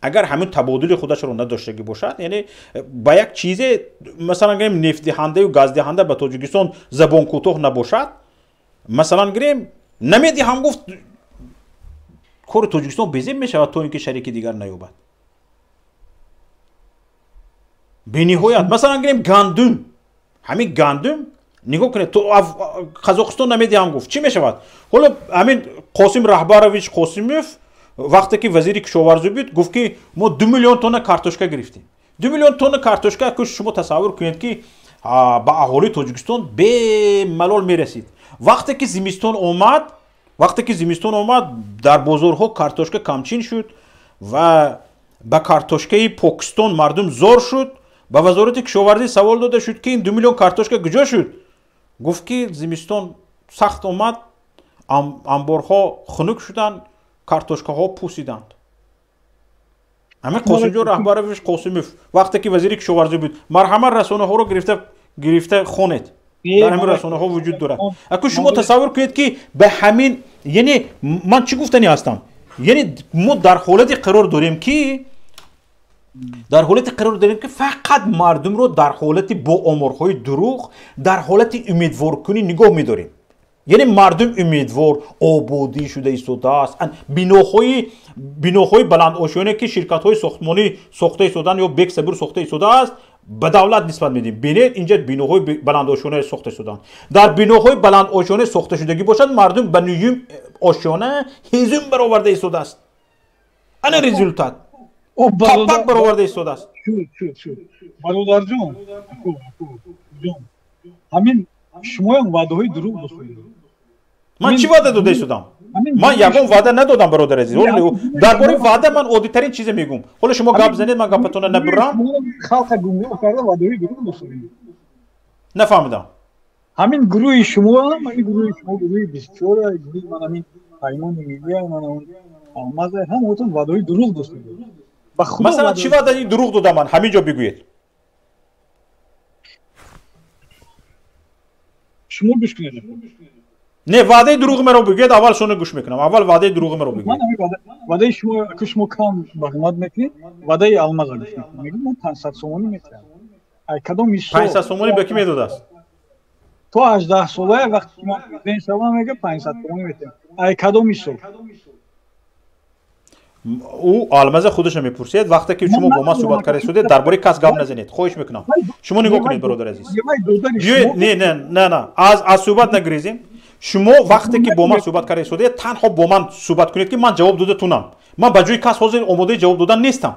اگر همین تبادل خودش رو نداشتگی باشد یعنی با یک چیز مثلا گریم نفت دهنده و گاز دهنده به تاجیکستان زبان کوتاه نباشد مثلا گریم نمیدی هم گفت کار تاجیکستان بزیم میشود تا اینکه شریک دیگر نیابد به نهایت مثلا گریم گندم همین گندم نگاه کنید تو قزاقستان نمیدی هم گفت چی میشود حالا همین قاسم رهبرویچ قاسمیف وقتی که وزیر کشاورزی بود گفت که ما 2 میلیون تن کارتوشکا گرفتیم 2 میلیون تن کارتوشکا که شما تصور کنید که با اهالی تاجیکستان به ملال میرسید وقتی که زمستان اومد در بازارها کارتوشکا کمچین شد و با کارتوشکای پاکستان مردم زور شد با وزارت کشاورزی سوال داده شد که این 2 میلیون کارتوشکا کجا شد گفت که زمستان سخت اومد انبارها خنک شدن کارتوشکاها پوسیدند همین قاسم جان رهبرویچ قاسمیف وقتی که وزیر کشاورزی بود مرحمت رسانه ها رو گرفته خونید در همین رسانه ها وجود دارد اگه شما تصور کنید که به همین یعنی من چی گفتنی هستم یعنی ما در حالت قرار داریم که فقط مردم رو در حالت با آمارهای دروغ در حالت امیدوار کنی نگاه می‌داریم یعنی مردم امیدوار آبادی شده ایستاده است بناهای بلند آشیانه که شرکت‌های ساختمانی ساخته ایستادن یا بیک صبر ساخته ایستاده است به دولت نسبت میدیم ببینید اینجا بناهای بلند آشیانه ساخته شدن در بناهای بلند آشیانه ساخته شدگی باشد مردم به نیم آشیانه هزار برآورده ایستاده است انا رزولتات پاک برآورده ایستاده است برادر جان همین شما هم وعده های دروغ داشتید من چی وعده داده ایستادم من یکم وعده ندادم برادر عزیز درباره وعده من عادی ترین چیز میگم حالا شما گپ زنید من گپتون نبرم خلق گمراه کرده وعده های دروغ داشتید نفهمیدم همین گروه شما گروه بسیار گروه من همین پیمان ملی من اون آماز هم اوتون وعده های دروغ داشتید مثلا چی وعده دروغ دادم من همینجا بگویید شما گوش کنید نه وعده دروغ مرا بگید اول شونه گوش میکنم اول وعده دروغ مرا بگید من وعده شما کام خدمت میکنید وعده الماس گوش میکنید من 500 سومانی میتونم ای کدوم 500 سومانی به کی میداد است تو 18 ساله وقتی من این سوال میگه 500 سومانی میتونم ای کدوم میسو او الماس خودش میپرسید وقتی که شما با ما صحبت کردید درباره کس گپ نزنید خواهش میکنم شما نگاه کنید برادر عزیز نه از صحبت نگریزیم شما وقتی که با من صحبت کردید تنها با من صحبت کنید که من جواب دادتونم من به جای کس حاضر آماده جواب دادن نیستم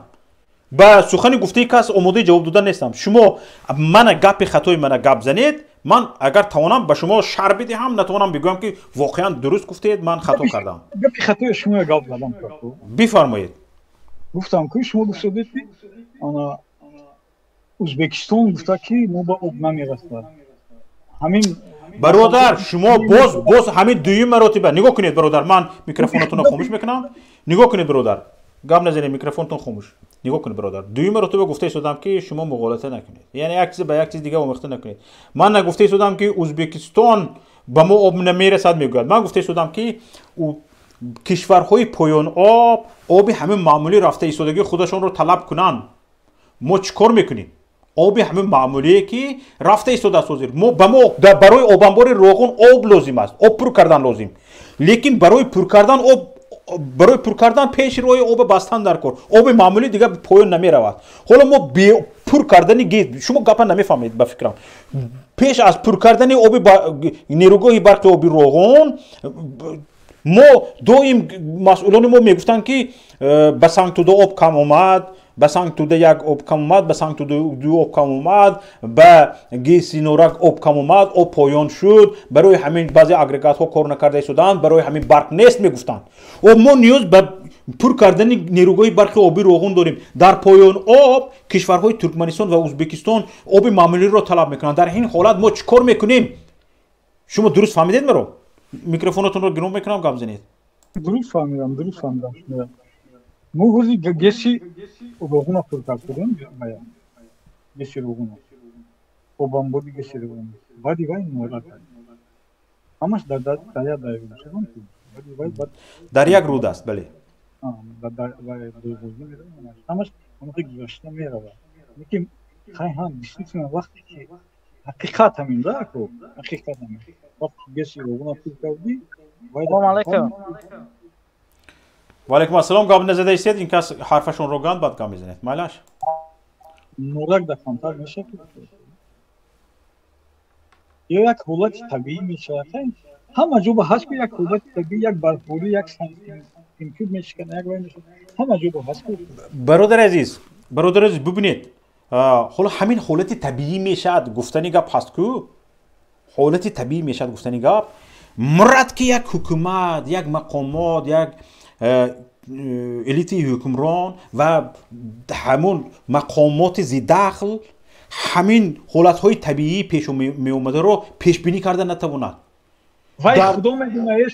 با سخنی گفته کس آماده جواب دادن نیستم شما من گپ خطای من گپ زنید من اگر توانم به شما شرح بدهم نتوانم بگم که واقعا درست گفتید من خطا کردم گپ خطای شما گپ زدم بفرمایید گفتم که شما گفتید انا ازبکستان گفته که ما با آب نمیرسد همین برادر شما باز همین دویم مراتبه نگاه کنید برادر من میکروفونتون رو خاموش میکنم نگاه کنید برادر گپ نزنید میکروفونتون خاموش نگاه کنید برادر دویم مراتبه گفته ایستادم که شما مغالطه نکنید یعنی یک چیز به یک چیز دیگه آمیخته نکنید من نگفته ایستادم که ازبکستان به ما آب نمیرسد میگوید من گفته ایستادم که کشورهای پایان آب همین معمولی رفته ایستادگی خودشون رو طلب کنن ما چیکار میکنیم آب همین معمولیه که رفته ایستاده است ما برای آبانبار روغن آب لازم است آب پر کردن لازم لیکن برای پر کردن پیش روی آب بستن در کار آب معمولی دیگه پایان نمی رود حالا ما پر کردن گیت شما گپا نمیفهمید به فکرم پیش از پر کردن آب نیروگاه برق آبی روغن ما دویم مسئولان ما میگفتن که به سنگ تو دو آب کم اومد به سنگ تو یک آب کم اومد به سنگ تو دو آب کم اومد به گیس نورک آب کم اومد آب پایان شد برای همین بعضی اگریگات ها کار نکرده ایستادن برای همین برق نیست میگفتن و ما نیاز به پر کردن نیروگاه برق آبی روغن داریم در پایان آب کشورهای ترکمنستان و ازبکستان آب معمولی رو طلب میکنن در این حالت ما چیکار میکنیم شما درست فهمیدید مرا میکروفونتون رو گرم میکنم گپ زنید درست فهمیدم ما روزی گسی روغن پر کردیم گسی روغن آبانباری گسی روغن بعدی وای مورد همش در یک رود است بله دوغوزی میره همش اون که گذاشته میره لیکن خیلی هم دیشتیم وقتی که حقیقت همین داره کو حقیقت همین وقتی گشی رو اون اپیل کردی سلام علیکم و علیکم السلام قابل نزده ایستید این کس حرفشون رو گاند بعد گام میزنید مالاش نورک دفعه میشه یا یک حالت طبیعی میشه همه جو به هست که یک حالت طبیعی یک برخوری یک سنتیمتر میشه که یک میشه همه جو به هست برادر عزیز ببینید حالا همین حالت طبیعی میشه گفتنی گپ هست کو حالت طبیعی میشه گفتنی گپ مرد که یک حکومت یک مقامات یک الیتی حکمران و همون مقامات زیداخل همین حالت های طبیعی پیش می اومده رو پیش بینی کرده نتواند وای خدا میدونه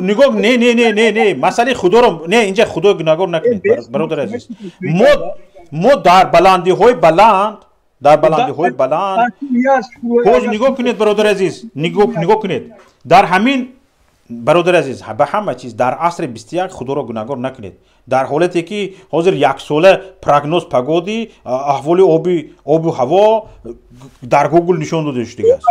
نگاه نه مسئله خدا رو نه اینجا خدا گناهگار نکنید برادر عزیز ما در بلندی های بلند نگاه کنید برادر عزیز نگاه کنید در همین برادر عزیز به همه چیز در عصر 21 خدا را گناهگار نکنید در حالتی که حاضر یک ساله پروگنوز پگودی احوال آب و هوا در گوگل نشون داده شده است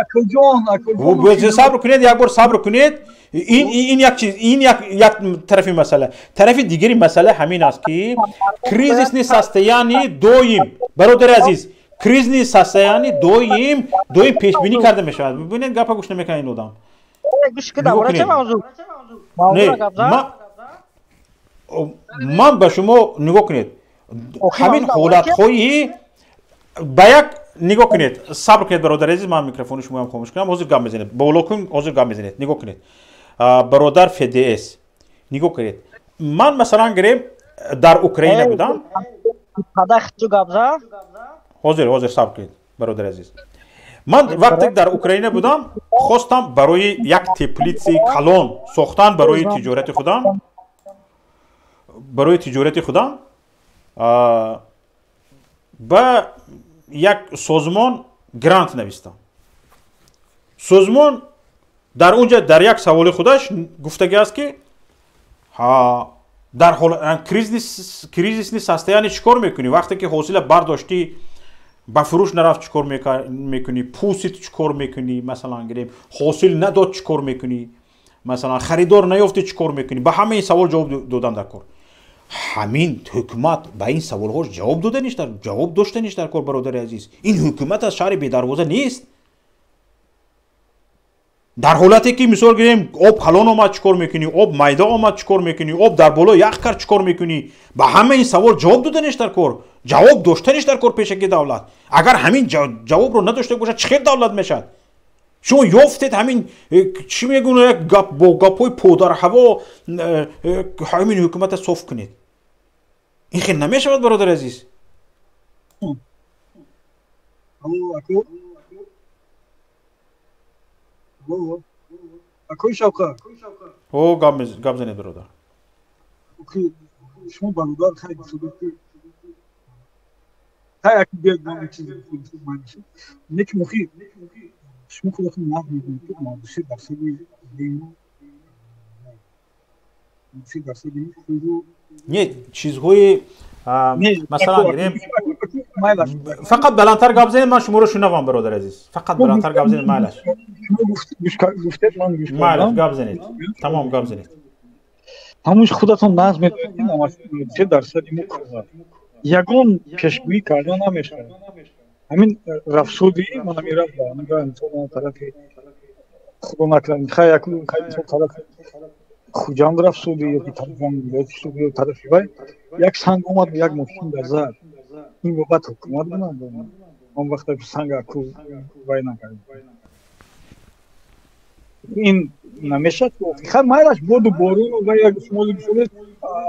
صبر کنید یک بار صبر کنید این یک چیز این یک طرفی مسئله طرف دیگری مسئله همین است که کریزیس نیستیانی دویم برادر عزیز کریز نیستیانی دویم پیش بینی کرده می شود ببینید گپا گوش نمیکنه این آدم گوش کده برای چه موضوع من به شما نگاه کنید همین حالت خویی به یک نگاه کنید صبر کنید برادر عزیز من میکروفون شما هم خاموش کنم حاضر گام بزنید بالا کن حاضر گام بزنید نگاه کنید برادر فدیس نگاه کنید من مثلا گریم در اوکراین بودم حاضر صبر کنید برادر عزیز من وقتی در اوکراین بودم خواستم برای یک تپلیسی کلان ساختن برای تجارت خودم به یک سازمان گرانت نوشتم سازمان در اونجا در یک سوال خودش گفتگی است که در حال کریزیس نیست هسته یعنی چیکار میکنی وقتی که حاصل برداشتی با فروش نرفت چیکار میکنی پوسیت چیکار میکنی مثلا گریم حاصل نداد چیکار میکنی مثلا خریدار نیافتی چیکار میکنی به همه این سوال جواب دادن در کار همین حکومت به این سوال ها جواب داشته نیست در کار برادر عزیز این حکومت از شهر بی دروازه نیست در حالتی که مثال گیریم آب کلان آمد چیکار میکنی آب میده آمد چیکار میکنی آب در بالا یخ کرد چیکار میکنی به همه این سوال جواب داده نیست در کار جواب داشته نیست در کار پیشکی دولت اگر همین جواب رو نداشته باشه چه خیر دولت میشد شما یافتید همین چی میگن یک گپ با گپای پودر هوا همین حکومت صاف کنید این خیر نمیشود برادر عزیز اکوی شوکا او گام زنید برادر شما برادر خیلی صدوقی تا یک نام چیزی مانیش نیک مخی شما خودتون نمیدونید که مادرشی درصدی دیمو نه چیزهای مثلا گریم فقط بلندتر گام زنید من شما رو شنوم برادر عزیز فقط بلندتر گام زنید مالش مالش گام زنید تمام گام زنید همونش خودتون نظم میدونید اما چه درصدی مکرد یگون پیشگویی کردن نمیشه همین رفسودی من میرم نگاه انسان طرفی خدا نکنه خیلی یکون طرف خوجان رفسودی یا طرفم رفسودی یا طرفی وای یک سنگ اومد یک ماشین در زد این بابت حکومت بودن اون وقت سنگ اکو وای نکرد این نمیشه خب مایلش بود بارون و یک سمولی شده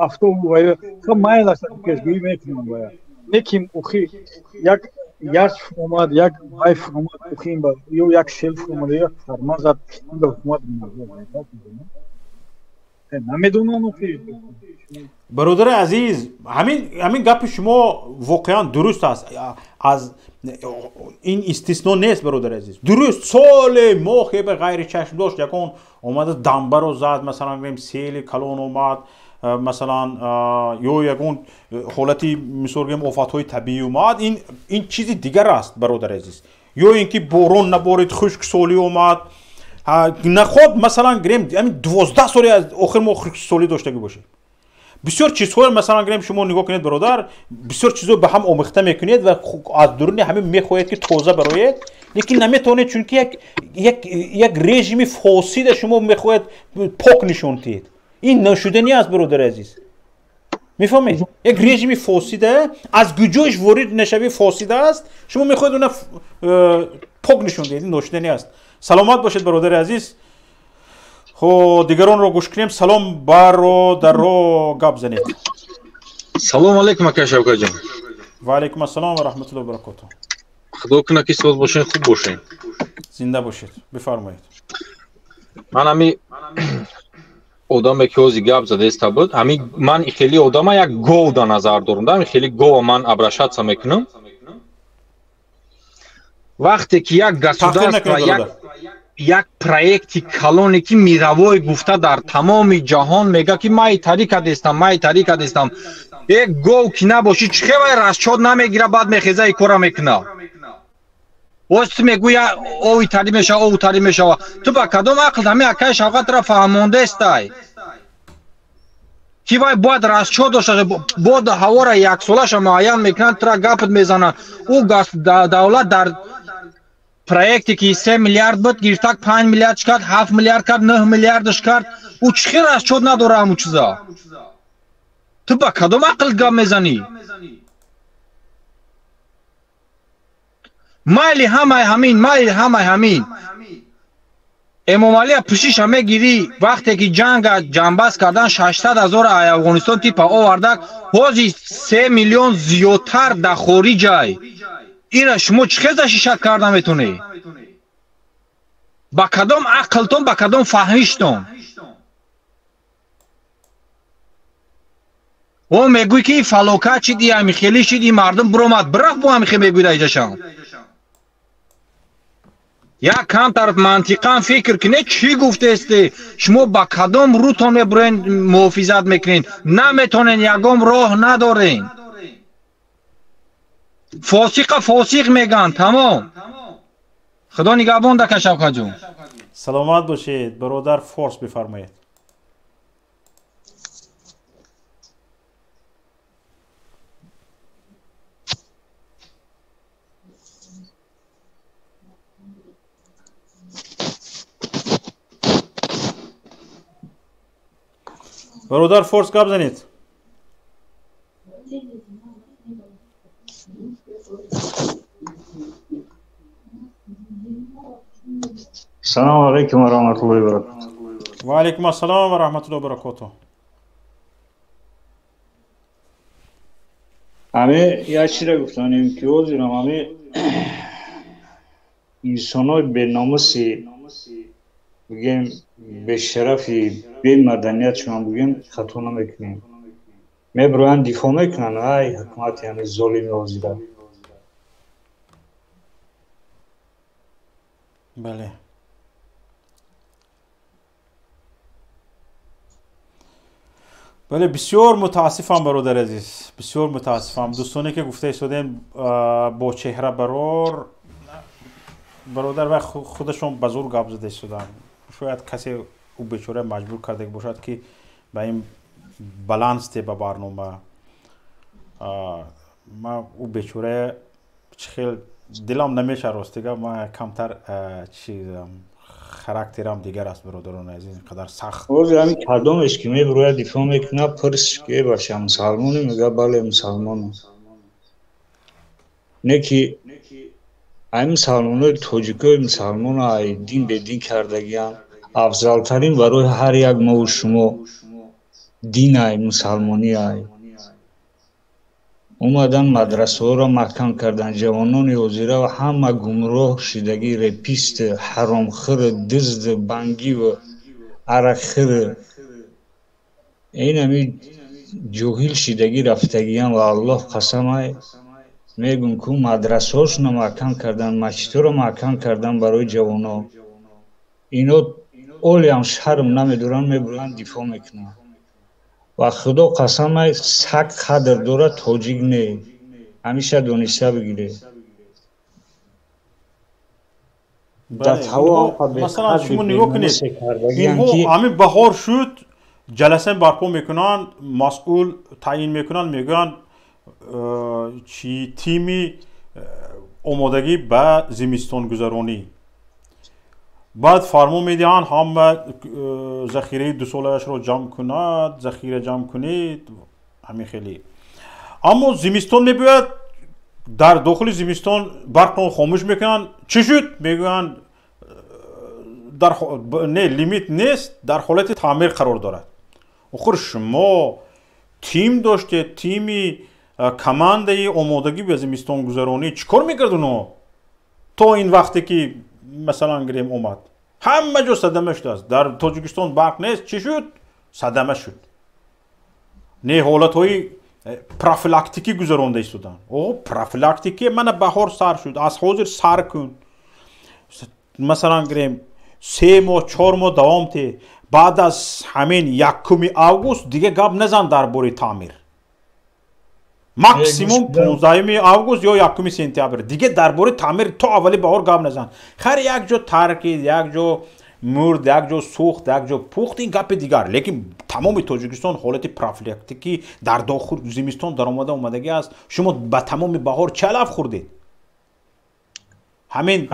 افتاد و خب مایلش پیشگویی میکنم و لیکن اوخی یک یارش اومد یک وایف اومد اوخی با یک شلف اومد یک فرمان زد این به حکومت نمیدونم اوخی برادر عزیز همین گپ شما واقعا درست است از این استثنا نیست برادر عزیز درست سال ماه به غیر چشم داشت یکون اومد دنبر رو زد مثلا میگیم سیل کلون اومد مثلا یا یگون حالتی میسورگیم آفت‌های طبیعی اومد این چیزی دیگر است برادر عزیز یا اینکه بارون نبارید خشک سالی اومد نخواد مثلا گریم همین 12 سالی از آخر ما خشک سالی داشته باشه بسیار چیزها مثلا گریم شما نگاه کنید برادر بسیار چیزا به هم آمیخته میکنید و از درون همه میخواهید که تازه برایید لیکن نمیتونید چون که یک رژیم فاسد شما میخواهید پاک نشون دهید این نشدنی است برادر عزیز میفهمید یک رژیم فاسده از گوجهش وارد نشوی فاسد است شما میخواهید اون پاک نشون دهید این نشدنی است سلامت باشید برادر عزیز خب دیگران رو گوش کنیم سلام برادر رو گپ زنید سلام علیکم اکا شوکت جان و علیکم السلام و رحمت الله و برکاته خدا کنه که سوز باشین خوب باشین زنده باشید بفرمایید من همی آدم که اوزی گپ زده است بود همی من خیلی آدم یک گو در نظر دارم خیلی گو من ابرشات میکنم وقتی که یک گسودارست یک پروژه کلونی که میروای گفته در تمام جهان میگه که من طریقه دستم یک گو که نباشی چه خبر رشاد نمیگیره بعد میخیزه ای کارا میکنه واسه میگوی او تاری میشه تو با کدام عقل همه اکای شوقت را فهمونده استای کی وای باید رشاد داشته بود هوا را یک سالش معین میکنن ترا گپت میزنن او دولت در پروژه‌ای که 3 میلیارد بود گرفتک 5 میلیارد کرد 7 میلیارد کرد 9 میلیاردش کرد او چخیر از شد نداره همو چیزا تو با کدام عقل گپ میزنی مایل همین امام علی پیشش همه گیری وقتی که جنگ جنبست کردن 600,000 افغانستان تیپ آوردک حاجی 3 میلیون زیادتر در خارج جای اینا شما چه خیزشی شک کردن میتونی با کدام عقلتون با کدام فهمیشتون او میگوی که فلوکت چیدی همی خیلی چیدی مردم برومد برف بو همی خیلی میگوی دایجشان یا کم طرف منطقا فکر کنه چی گفته استی شما با کدام روتون میبرین محافظت میکنین نمیتونین یکم راه ندارین فاسق میگن تمام خدا نگهبان دکه شوکت جون سلامت باشید برادر فارس بفرمایید برادر فارس گپ زنید سلام علیکم و رحمت الله و برکاته و علیکم السلام و رحمت الله و برکاته همه یه چی را گفتانیم که او زیرم همه انسان های به ناموسی بگیم به شرفی به مدنیت شما بگیم خطا نمیکنیم میبروین دفاع میکنن ای حکومتی همه ظالمی آزیده بله بله بسیار متاسفم برادر عزیز بسیار متاسفم دوستانی که گفته شدن با چهره برادر و خودشون بزرگ گپ زده شدن شاید کسی او بیچاره مجبور کرده باشد که به این بالانس ته به برنامه ما او بیچاره خیلی دلم نمیشه راستیگه ما کمتر چیزم خاراکترم دیگر است برادران عزیز اینقدر سخت او زیرم کدامش که میبروید دفاع میکنه پرسش که باشه مسلمانی میگه بله مسلمان نه که این مسلمان های توجیکای مسلمان های دین به دین کردگیان افضلترین برای هر یک ما و شما دین های مسلمانی های اومدن مدرسه ها را محکم کردن جوانان وزیره و همه گمراه شدگی رپیست حرامخور دزد بنگی و عرقخور این همی جوهیل شدگی رفتگیان و الله قسم های میگن که مدرسه هاش رو محکم کردن مسجد رو محکم کردن برای جوانا اینا олям шарм намедоран мебуранд дифоъ мекунанд ва худо қасамай саг қадр дорад тоҷик не ҳамеша дониста бигиред مثلا شما نگاه کنید اینها همین بهار شد جلسه برپا میکنن مسئول تعیین میکنن میگن چی تیمی آمادگی به زمستان گذرانی بعد فرمون میدهن هم ذخیره 2 سالش رو جمع کند ذخیره جمع کنید همین خیلی اما زمستان میباید در داخل زمستان برق رو خاموش میکنن چی شد میگن نه لیمیت نیست در حالت تعمیر قرار دارد آخر شما تیم داشته تیمی کمانده آمادگی به زمستان گذرانی چیکار میکردن تا این وقتی که مثلا گریم اومد همه جا صدمه شده است در تاجیکستان برق نیست چی شد صدمه شد نه حالت های پروفیلاکتیکی گذرانده ایستادن او پروفیلاکتیکی من بهار سر شد از حاضر سر کن مثلا گریم 3 ماه 4 ماه دوام ته بعد از همین 1 آگوست دیگه گپ نزن درباره تعمیر ماکسیموم 15 آگوست یا 1 سپتامبر دیگه درباره تعمیر تا اولی بهار گپ نزن خیر یک جا ترکید یک جا مرد یک جا سوخت یک جا پخت این گپ دیگر لیکن تمام تاجیکستان حالت پروفیلاکتیکی در داخل زمستان در اومدگی است شما به تمام بهار چه علف خوردید همین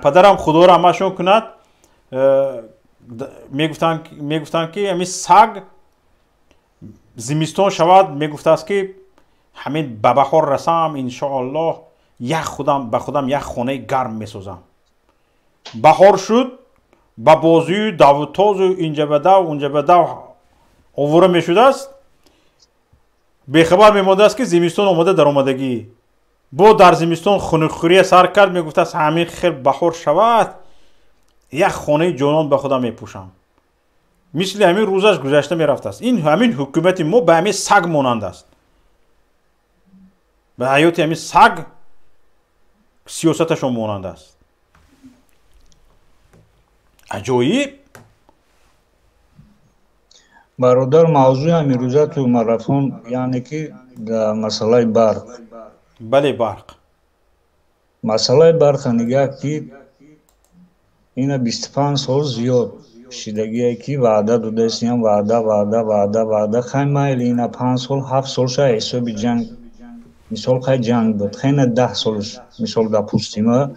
پدرم خدا را همشون کند میگفتن که همین سگ زمستان شود میگفته است که همین به بهار رسم انشاءالله به خودم یک خانه گرم میسازم بهار شد با بازی داوتاز و اینجا به دو اونجا به دو آوره میشده است بخبر میمانده است که زمستان آمده در آمدگی با در زمستان خونخوری سر کرد میگفته است همین خیر بهار شود یک خانه جانان به خودم میپوشم مثل همین روزش گذشته میرفته است این همین حکومت ما به همین سگ مانند است به حیات همین سگ سیاستشون مانند است عجایب برادر موضوع امروزه تو ماراتون یعنی که مسئله برق بله برق مسئله برق نگاه که این 25 سال زیاد شدگیه که وعده دوده استیم وعده خیلی مایل این 5 سال 7 سالش حساب جنگ مثال خیلی جنگ بود خیلی 10 سالش مثال دا پوستیمه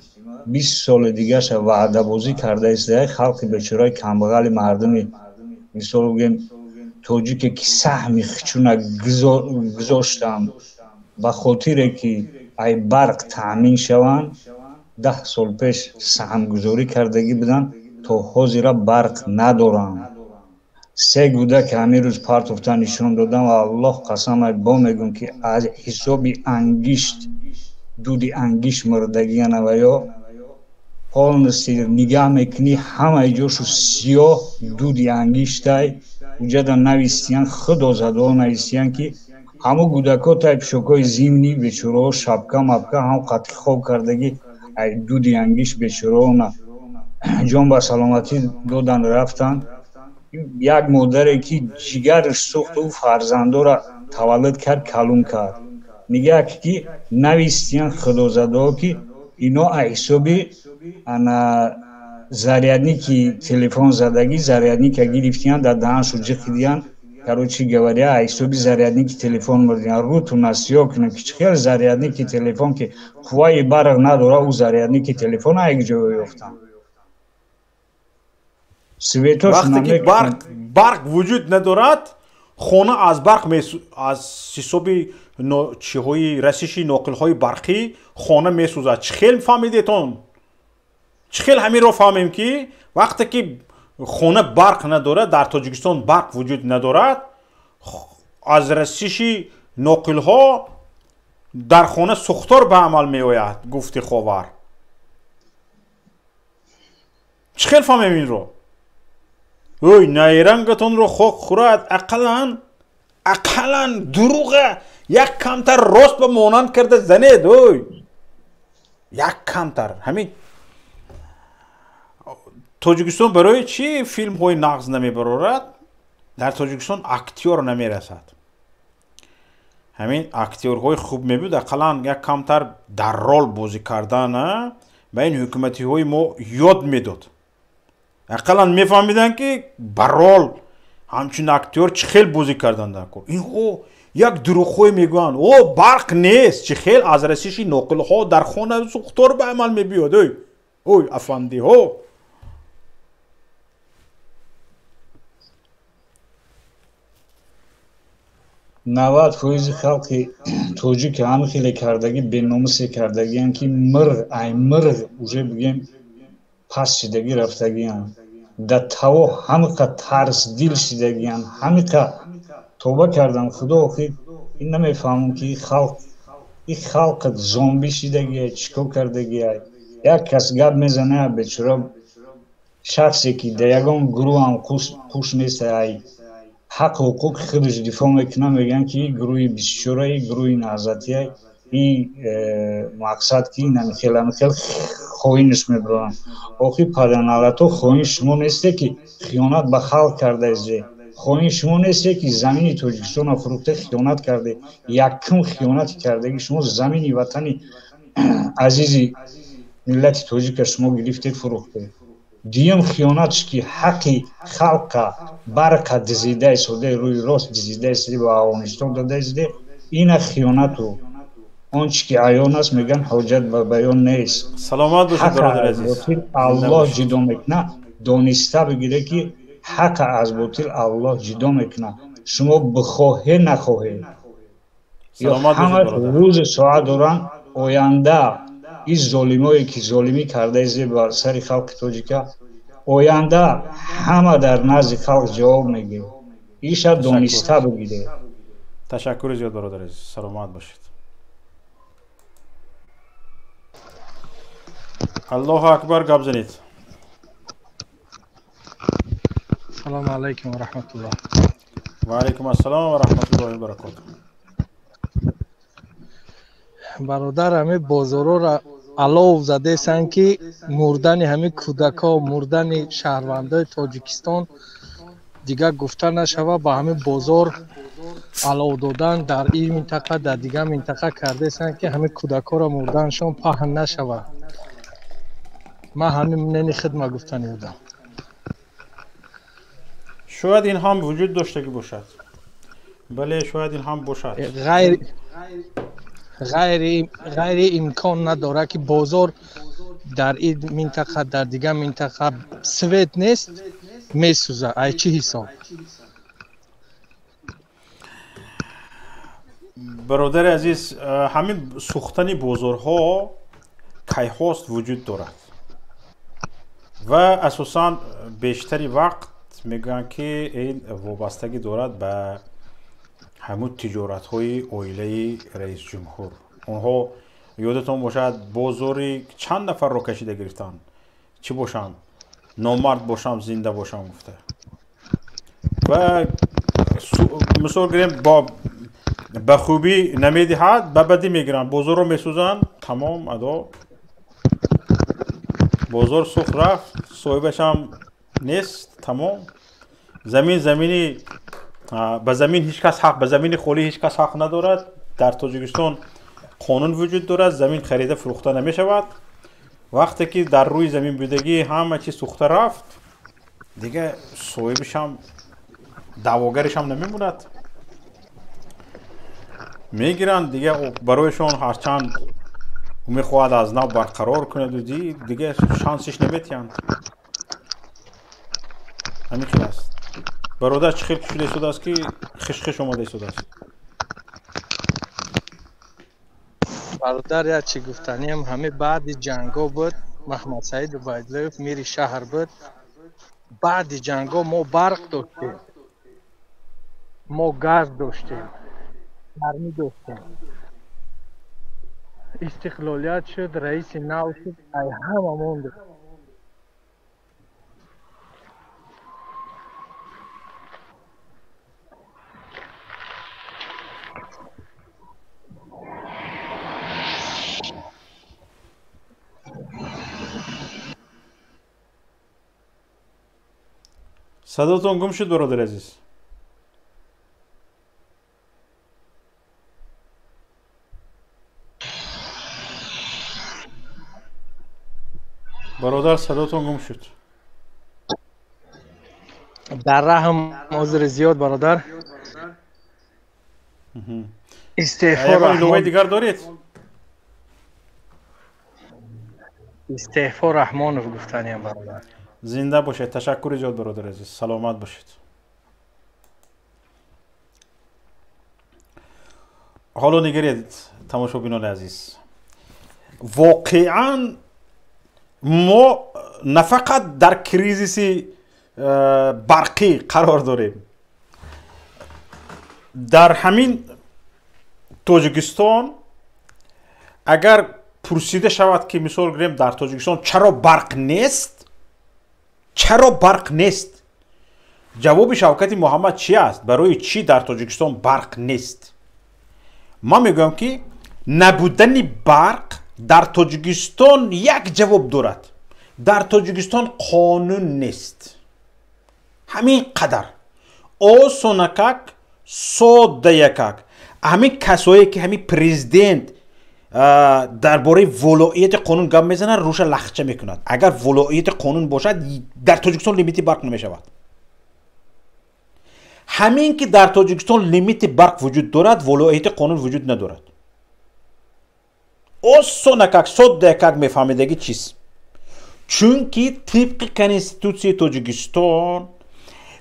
20 سال دیگه شه وعده بازی کرده است خلق بیچاره کمبغل مردمی مثال بگیم توجیک که سهمی خچونه گذاشتم به خاطر که ای برق تامین شوند 10 سال پیش سهم گذاری کردگی بدن تا حاضر برق ندارن 3 گوده که همین روز پارت نشون دادم و الله قسم با میگم که از حسابی انگشت دودی انگشت مردگی و یا حال نستیر نگاه میکنی همه جاشو سیاه دودی انگشتای وجد نویستیان خدا زده ها نویستیان که همه گودکا تایپ شکای زیمنی بیچوره شبکه مبکه هم قطعی خواب کردگی دودی انگشت بیچوره نه جان به سلامتی دادن رفتن یک مادره که جگرش سوخت و فرزنده را تولد کرد کلون کرد میگه که نویستیان خدا زده ها که اینا حسابی зарядники телефон задагӣ зарядника гирифтиян дар даҳаншо ҷиқидиян короче говоря ҳисоби зарядники телефон мурдиян рӯтуна сиёҳ кунем ки чӣ хел зарядники телефон ки қувваи барқ надорад ӯ зарядники телефон як ҷоя ёфтам вақте ки барқ вуҷуд надорад хона аз барқ аз ҳисоби чиҳои расиши ноқилҳои барқӣ хона месӯзад чӣ хел фаҳмидетон چه خیلی همین رو فهمیم که وقتی که خونه برق ندارد در تاجیکستان برق وجود ندارد از رسیش ناقل ها در خونه سوختار به عمل می آید گفت خاور چه خیلی فهمیم این رو اوی نیرنگتون رو خوک خورد اقلا دروغه یک کمتر راست به مانند کرده زنید اوی یک کمتر همین тоҷикистон барои чӣ филмҳои нағз намебарорад? дар тоҷикистон актёр намерасад. ҳамин актёрҳои хуб мебуд ақаллан як камтар дар рол бозӣ кардан ба ин ҳукуматиҳои мо ёд медод. ақаллан мефаҳмиданд ки ба рол ҳамчун актёр чӣ хел бозӣ кардан дар кор. инҳо як дурӯғҳое мегӯянд барқ нест, чӣ хел аз расиши ноқилҳо дар хона сухтор ба амал мебиёд. ой афандиҳо. навад фоизи халқи тоҷики ҳама хеле кардагӣ беномусе кардагиянд ки мирғ ай мирғ уже бигем пас шидагӣ рафтагиянд. да таво ҳамиқа тарсдил шидагиянд, ҳамиқа توبه کردم خدا آخی این نمیفهمم که این خلق زامبی شدگیه چیکار کردگیه. یک کس گپ میزنه بچرا شخصی که در یگان گروه هم خوش نیست حق حقوق خودش دفاع میکنه میگن که این گروه 24 گروه نهضتیه این مقصد که نمیخیل خوینش میبرن. آخی پدرنالتو خوین شما نیسته که خیانت به خلق کرده ازده. خوین شما نیسته که زمین تاجیکستان فروخته خیانت کرده. یکم خیانت کرده که شما زمین وطنی عزیزی ملت تاجیک شما گرفتید فروخته. دیم خیانتش که حقی خلق برکت دزیده سوده روی راست دزیده سری با آوانشتان داده زده. این خیانتو آنچه که عیان است میگن حاجت به بیان نیست. سلامت باشید برادر عزیز. الله جدا میکنه دانسته بگیره که حق از باطل الله جدا میکنه. شما بخواهی نخواهی یا همه روز ساعت دارن آینده این ظالمایی که ظالمی کرده ایزی بر سر خلق تاجیکا آینده همه در نزد خلق جواب میگه. ایش دانسته بگیره. تشکر زیاد برادر عزیز. سلامت باشید. الله اکبر گپ زنید. سلام علیکم و رحمت الله. و علیکم السلام و رحمت الله و برکاته. برادر همه بازارا را علو زده سن که مردن همه کودکا و مردن شهروندای تاجیکستان دیگه گفته نشوه. با همه بازار علو دادن در این منطقه در دیگه منطقه کرده سن که همه کودکا را مردنشان پهن نشوه. من همین ننی خدمت گفتنی بودم. شاید این هم وجود داشته که باشد. بله شاید این هم باشد. غیر امکان نداره که بازار در این منطقه در دیگه منطقه سوید نیست میسوزه. ای چی حساب؟ برادر عزیز همین سوختن بازارها کیهاست وجود دارد و اساساً بیشتری وقت میگن که این وابستگی دارد به همون تجارت های اویله رئیس جمهور. اونها یادتون باشد بازاری چند نفر رو کشیده گرفتن. چی باشم؟ نامرد باشم زنده باشم گفته. و مثال گریم با به خوبی نمیدهد به بدی میگیرن. بازار رو میسوزن تمام ادا بازار سوخت رفت صاحبش هم نیست تمام. زمینی به زمین هیچ کس حق به زمین خالی هیچ کس حق ندارد. در تاجیکستان قانون وجود دارد زمین خریده فروخته نمی شود. وقتی که در روی زمین بودگی همه چیز سوخته رفت دیگه صاحبش هم دعواگرش هم نمیموند. میگیرن دیگه برایشان هرچند میخواهد از نو برقرار کند و دیگه شانسش نمیتیند. همین چیز است. برادر چه خیلی شده شده است که خشخش اومده شده است. برادر یا چی گفتنی هم همه بعد جنگا بود. محمد سعید عبیدلویف میری شهر بود. بعد جنگا ما برق داشتیم، ما گاز داشتیم، گرمی داشتیم. استقلالیت شد، رئیس نو شد، ای همه مونده. صداتون گم شد برادر عزیز. برادر صداتون گم شد. در رحم عذر زیاد برادر. استغفار رحمان دیگر دارید؟ استغفار رحمان گفتنی هم برادر. زنده باشید. تشکر زیاد برادر عزیز. سلامت باشید. حالا نگرید تماشاگران عزیز، واقعا ما نه فقط در کریزیس برقی قرار داریم. در همین تاجیکستان اگر پرسیده شود که مثال گیریم در تاجیکستان چرا برق نیست، چرا برق نیست، جواب شوکت محمد چی است؟ برای چی در تاجیکستان برق نیست؟ ما میگم که نبودن برق در تاجیکستان یک جواب دارد. در تاجیکستان قانون نیست. همین قدر آسونکک ساده یکک. همین کسایی که همین پرزیدنت درباره ولایت قانون گپ میزنن روش لخچه میکند. اگر ولایت قانون باشد در تاجیکستان لیمیت برق نمیشود. همین که در تاجیکستان لیمیت برق وجود دارد ولایت قانون وجود ندارد. آسونکک ساده یکک میفهمیدگی چیست؟ چون که طبق کنستیتوسی تاجیکستان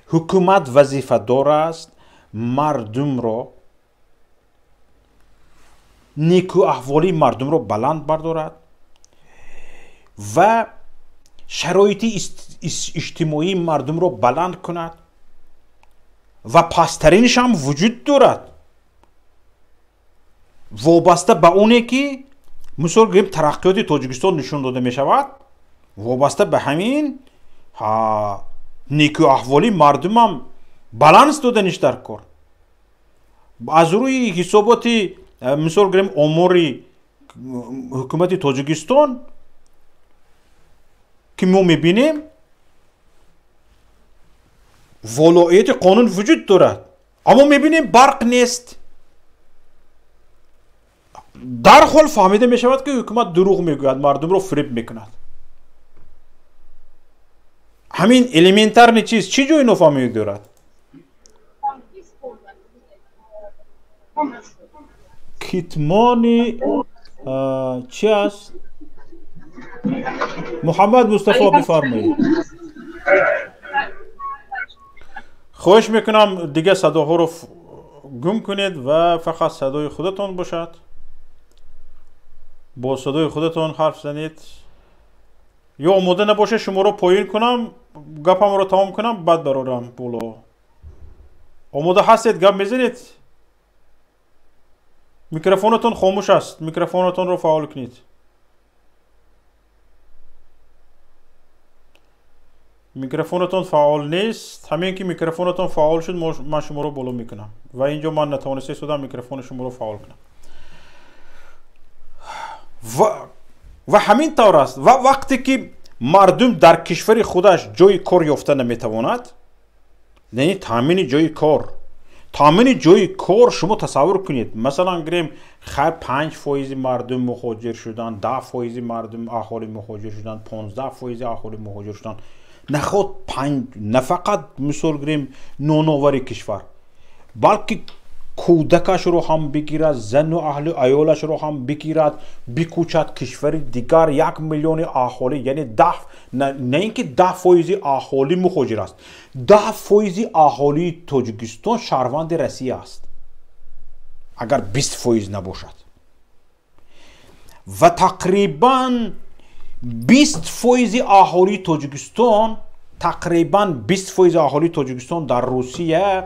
حکومت وظیفه دار است مردم را، نیکو احوالی مردم را بلند بردارد و شرایط اجتماعی مردم را بلند کند و پسترینش هم وجود دارد. وابسته به اونه که مثال گریم ترقیات تاجیکستان نشون داده می شود، وابسته به همین نیکو احوالی مردم هم بالانس دادنش در کار. از روی حسابات مثال گریم اموری حکومت تاجیکستان که ما میبینیم ولایت قانون وجود دارد اما میبینیم برق نیست. در حال فهمیده میشود که حکومت دروغ میگوید، مردم رو فریب میکند. همین الیمنتر چیز چی جوی نفهمی دارد؟ کتمانی چی است؟ محمد مصطفی بفرمایید. خواهش میکنم دیگه صداها رو گم کنید و فقط صدای خودتون باشد. با صدای خودتون حرف زنید. یا آماده نباشه شما رو پایین کنم گپم رو تمام کنم بعد برارم بالا. آماده هستید گپ میزنید؟ میکروفونتون خاموش است. میکروفونتون رو فعال کنید. میکروفونتون فعال نیست. همین که میکروفونتون فعال شد من شما رو بالا میکنم و اینجا من نتوانسته شدم میکروفون شما رو فعال کنم. و همین طور است. و وقتی که مردم در کشور خودش جای کار یافته نمیتواند، یعنی تامین جای کار، تامین جای کار شما تصور کنید مثلا گریم خیر 5% مردم مهاجر شدن، 10% مردم اهالی مهاجر شدن، 15% اهالی مهاجر شدن. نخود نه فقط مثال گریم نوناوری کشور بلکه کودکش رو هم بگیرد، زن و اهل ایالش رو هم بگیرد بکوچد کشور دیگر 1 میلیون اهالی، یعنی نه اینکه 10% اهالی مهاجر است، 10% اهالی تاجیکستان شهروند روسیه است اگر 20% نباشد و تقریبا 20% اهالی تاجیکستان، تقریبا 20% اهالی تاجیکستان در روسیه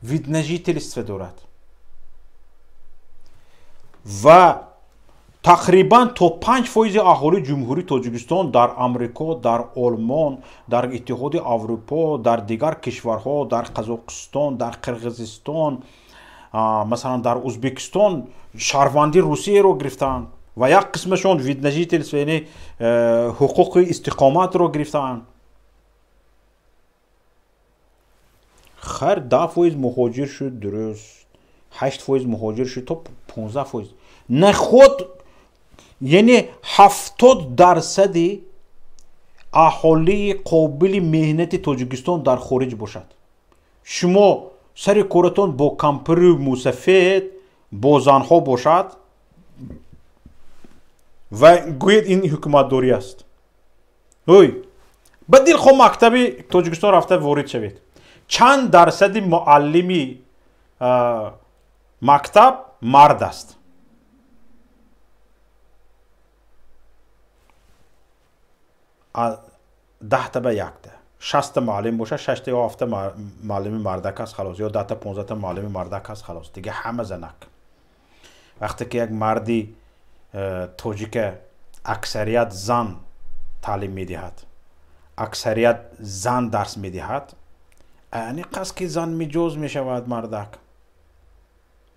ویدنژیتل استفاده دارد و تقریبا تا 5% اهالی جمهوری تاجیکستان در امریکا، در آلمان، در اتحاد اروپا، در دیگر کشورها، در قزاقستان، در قرقیزستان، مثلا در ازبکستان شهروندی روسیه رو گرفتن و یک قسمشون ویدنژیتل یعنی حقوق استقامت رو گرفتن. خیر 10% مهاجر شد درست 8% مهاجر شد تا 15%. نه خود یعنی 70% اهالی قابل مهنت تاجیکستان در خارج باشد. شما سر کارتان با کمپر موسفید با زنها باشد و گوید این حکومت داری است. بدیل خود مکتبی تاجیکستان رفته وارد شوید. چند درصد معلمی مکتب مرد است؟ 10 تا به 1 ده 60 تا معلم باشه 6 تا یا 7 تا معلم مردک است خلاص یا 10 تا 15 تا معلم مردک است خلاص دیگه همه زنک. وقتی که یک مردی تاجیک اکثریت زن تعلیم میدهد اکثریت زن درس میدهد یعنی قصد که زن میجوز میشود مردک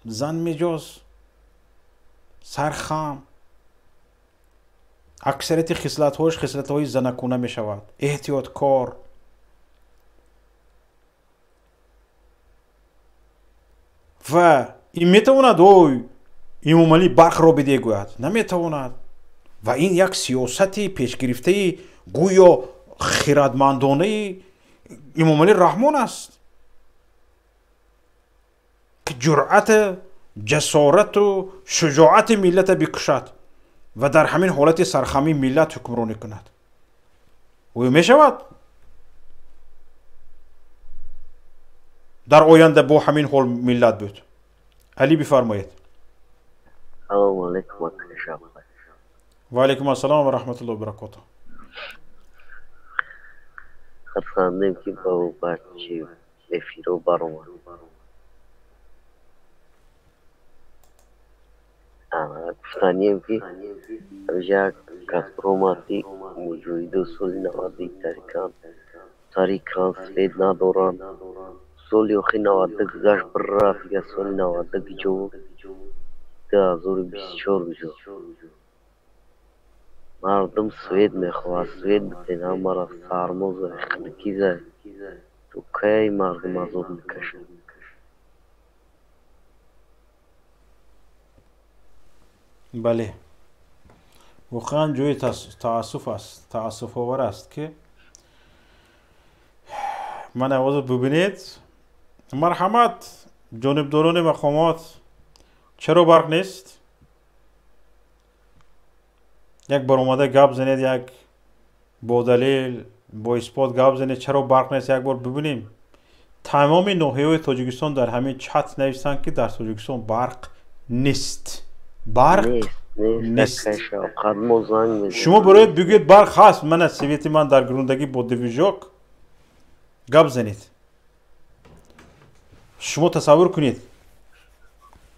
زن میجوز سرخم اکثریت خصلت هاش خصلت های زنکونه میشود احتیاط کار و این میتواند امام علی برق را بده گوید نمیتواند و این یک سیاستی پیش گرفته گویا خردمندانه امام علی رحمان است که جرأت جسارت و شجاعت ملت بکشد و در همین حالت سرخمی ملت حکمرانی کند و می شود در آینده با همین حال ملت بود. علی بفرمایید. سلام علیکم و علیکم السلام و رحمت الله و برکاته. خرساندیم که با بچه افیرو برامد گفتانیم که رجاء کسپروماتی موجود اصول نوادی تاریکان سفید ندارن اصول یخی نوادک گشت بر رفت یا اصول نوادک جو 2024 بجو مردم سوید میخواه سوید بتین همه سرموز و اخنکی زد تو که مردم ازود میکشن بله واقعا جوی تاسف است تاسف آور است که من آواز ببینید مرحمت جانبداران مقامات چرا برق نیست یک بار اومده گپ زنید یک با دلیل با اثبات گپ زنید چرا برق نیست یک بار ببینیم. تمام ناحیه‌های تاجیکستان در همین چت نوشتن که در تاجیکستان برق نیست برق نیست. شما برای بگید برق هست من از سویت من در گروندگی با دیویژوک گپ زنید. شما تصور کنید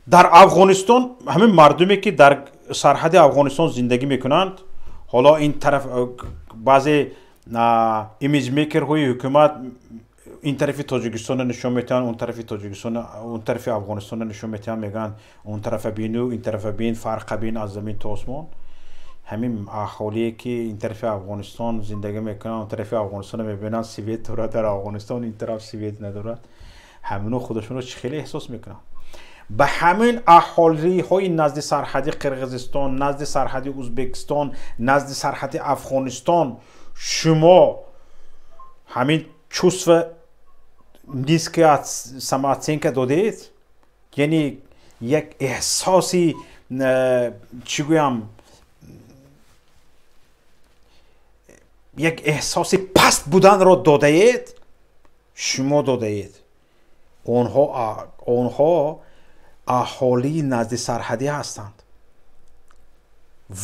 در افغانستان همه مردمی که در سرحد افغانستان زندگی میکنند حالا این طرف بعضی ایمیج میکر های حکومت این طرف تاجیکستان نشون میتن اون طرف تاجیکستان اون طرف افغانستان نشون میتن میگن اون طرف بینو این طرف بین فرق بین از زمین تا آسمان. همین اهالی که این طرف افغانستان زندگی میکنن اون طرف افغانستان میبینن سویت داره در افغانستان این طرف سویت ندارد همونو خودشون رو خیلی احساس میکنن. به همین اهالی های نزد سرحد قرقیزستان نزد سرحد ازبکستان نزد سرحد افغانستان شما همین چوسف نیست که از سماعتینک دادید یعنی یک احساسی چی گویم یک احساسی پست بودن را داده اید شما داده اید. آنها اهالی نزد سرحدی هستند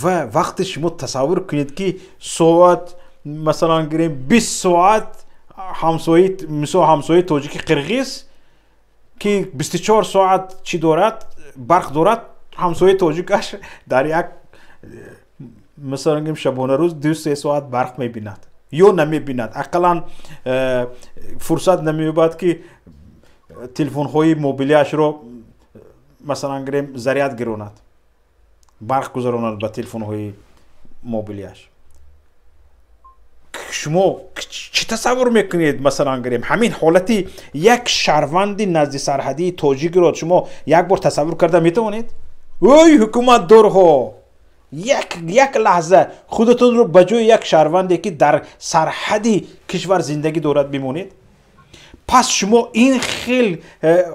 و وقتی شما تصور کنید که ساعت مثلا گریم 20 ساعت همسایه تاجیک قرقیز که 24 ساعت چی دارد برق دارد همسایه تاجیکش در یک مثلا گریم شبانه روز 2-3 ساعت برق میبیند یا نمیبیند اقلا فرصت نمیبود که تلفن های موبیلیش رو مثلا گریم ضریعت گیروند برق گذراند به تلفن های موبیلیش. شما چی تصور میکنید مثلا گریم همین حالتی یک شهروندی نزد سرحدی تاجیک رو شما یک بار تصور کرده میتونید؟ اوی حکومت دارها یک لحظه خودتون رو بجای یک شهروندی که در سرحدی کشور زندگی دارد بمونید؟ پس شما این خیل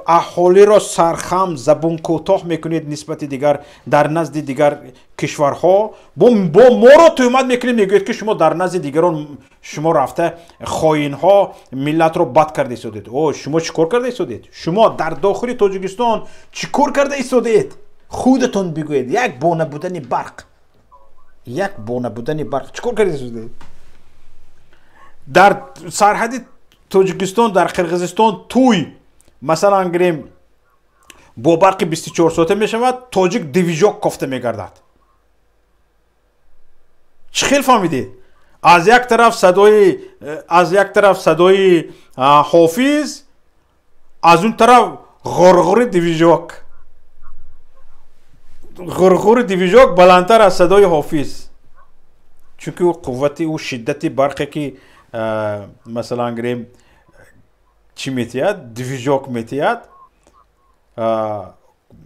اهالی را سرخم زبون کوتاه میکنید نسبت دیگر در نزد دیگر کشورها با ما را تهمت میکنید میگوید که شما در نزد دیگران شما رفته خائن ها ملت رو بد کرده ایستادید. او شما چیکار کرده ایستادید؟ شما در داخل تاجیکستان چیکار کرده ایستادید؟ خودتون بگوید. یک بونه بودن برق چیکار کرده ایستادید؟ در سرحد تاجیکستان در قرقیزستان توی مثلا گریم با برق 24 ساعته می شود تاجیک دیویژوک کفته می گردد. چه خیلی فهمیدید؟ از یک طرف صدای حافظ، از اون طرف غرغر دیویژوک بلندتر از صدای حافظ، چونکه او قوتی او شدتی برقی که مثلا گریم چی میتید؟ دیویژوک میتید.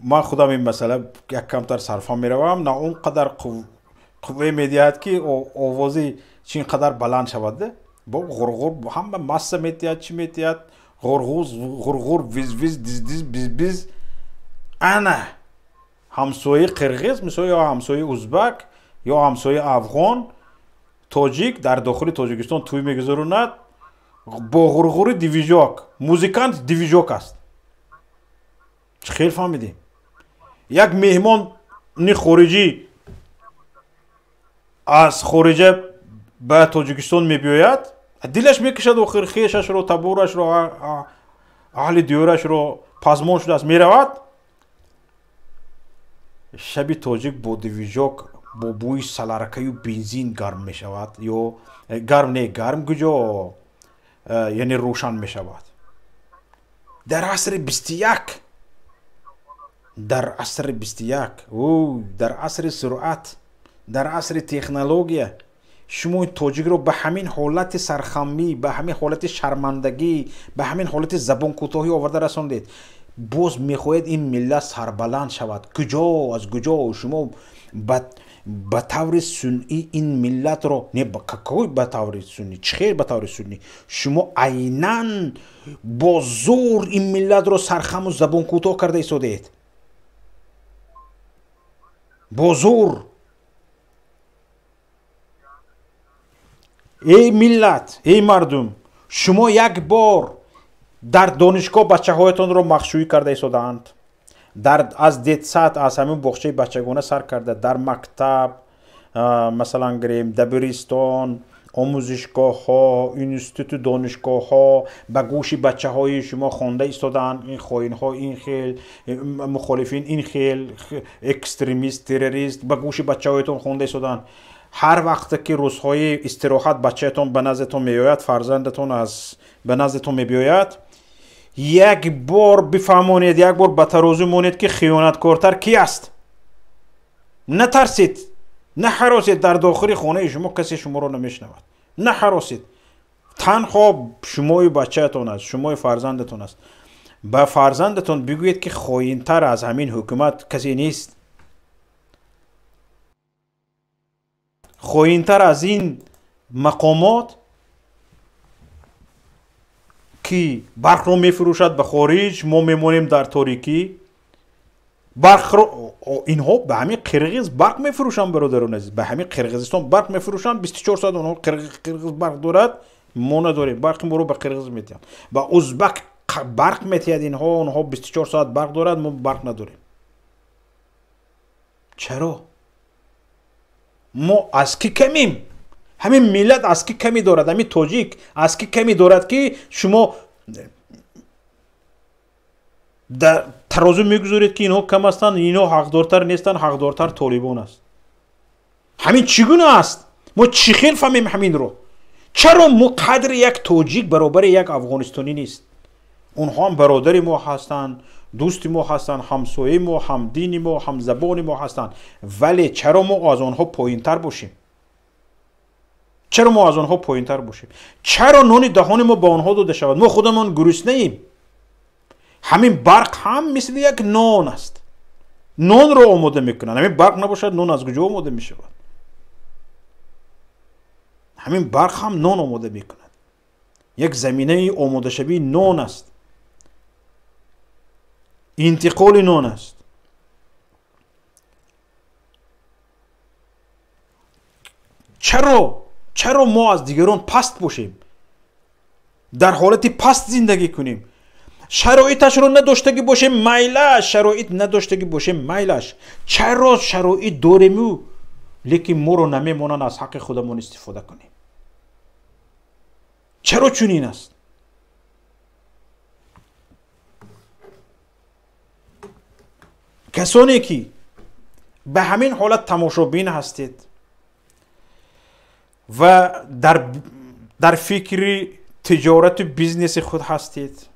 من خودم این مسئله یک کمتر صرفا میروم، نه اون قدر قوه میدید که آوازی چین قدر بلند شود. با غرغر هم مسه میتید چی میتید؟ غرغر ویز دیز بیز انا همسایه قرقیز مثلا یا همسایه ازبک یا همسایه افغان تاجیک در داخل تاجیکستان توی میگذاروند با غرغر دیویژوک. موزیکانت دیویژوک است. خیلی فهمیدیم. یک مهمان خارجی از خارجه به تاجیکستان میبیاید، دلش میکشد و خیشش رو تبورش رو اهل دیورش رو پزمان شده است میرود. شبی تاجیک با دیویژوک با بوی سلارکه و بنزین گرم می شود یا گرم گجا یعنی روشن می شود. در عصر 21 در عصر سرعت، در عصر تکنولوژی شما تاجیک رو به همین حالت سرخمی، به همین حالت شرمندگی، به همین حالت زبان کوتاهی آورده رساندید. باز میخواهید این ملت سربلند شود. از کجا شما به طور سنی این ملت رو نه به طور سنی چخیر به طور سنی شما عیناً با زور این ملت رو سرخم و زبان کوتاه کرده ایستادید. با زور. ای ملت، ای مردم، شما یک بار در دانشگاه بچه هایتان رو مخشویی کرده ایستادند. از دیدسات از همین بخشه بچگانه سر کرده در مکتب مثلا گریم دبیرستان، آموزشگاه ها، اینستیتوت دانشگاه ها به گوش بچه های شما خوانده ایستادند. این خائن ها، این خیل مخالفین، این خیل اکستریمیست، تروریست به گوش بچه هایتان خوانده ایستادند. هر وقت که روزهای استراحت بچه‌تون به نزدتون میآید، فرزندتون به نزدتون میآید، یک بار بفهمونید، یک بار به ترازو مونید که خیانتکارتر کی است. نترسید، نه هراسید. در داخل خانه شما کسی شما رو نمیشنود. نه هراسید. تنها شمای بچه‌تون است، شمای فرزندتون است. به فرزندتون بگویید که خائن‌تر از همین حکومت کسی نیست. خائن‌تر از این مقامات که برق رو میفروشد به خارج، ما میمونیم در تاریکی. برق رو اینها به همین قرقیز برق میفروشن برادران عزیز. به همین قرقیزستان برق میفروشن 24 ساعت. اونها قرقیز برق دارد، ما نداریم. برق ما رو به قرقیز میتین. با ازبک برق میتید اینها، اونها 24 ساعت برق دارد، ما برق نداریم. چرا؟ ما از کی کمیم؟ همین ملت از کی کمی دارد؟ همین تاجیک از کی کمی دارد که شما در ترازو میگذارید که اینها کم هستند، اینها حقدارتر نیستند، حقدارتر طالبان است. همین چگونه است؟ ما چی خیل فهمیم همین رو؟ چرا ما قدر یک تاجیک برابر یک افغانستانی نیست؟ اونها هم برادر ما هستند، دوست ما هستند، همسایه ما، همدین ما، همزبان ما هستند. ولی چرا ما از آنها پایینتر باشیم؟ چرا ما از آنها پایینتر باشیم؟ چرا نان دهان ما به آنها داده شود؟ ما خودمان گرسنه ایم. همین برق هم مثل یک نان است. نان رو آماده میکنن. همین برق نباشد نان از کجا آماده میشود؟ همین برق هم نان آماده میکند. یک زمینه آماده شوی نان است. انتقال نان است. چرا ما از دیگران پست باشیم؟ در حالت پست زندگی کنیم. شرایطش رو نداشتگی باشیم میلش، شرایط نداشتگی باشیم میلش. چرا شرایط داریم لیکن ما رو نمیمونن از حق خودمون استفاده کنیم؟ چرا چنین است؟ کسانی که به همین حالت تماشابین هستید و در فکر تجارت و بیزنس خود هستید،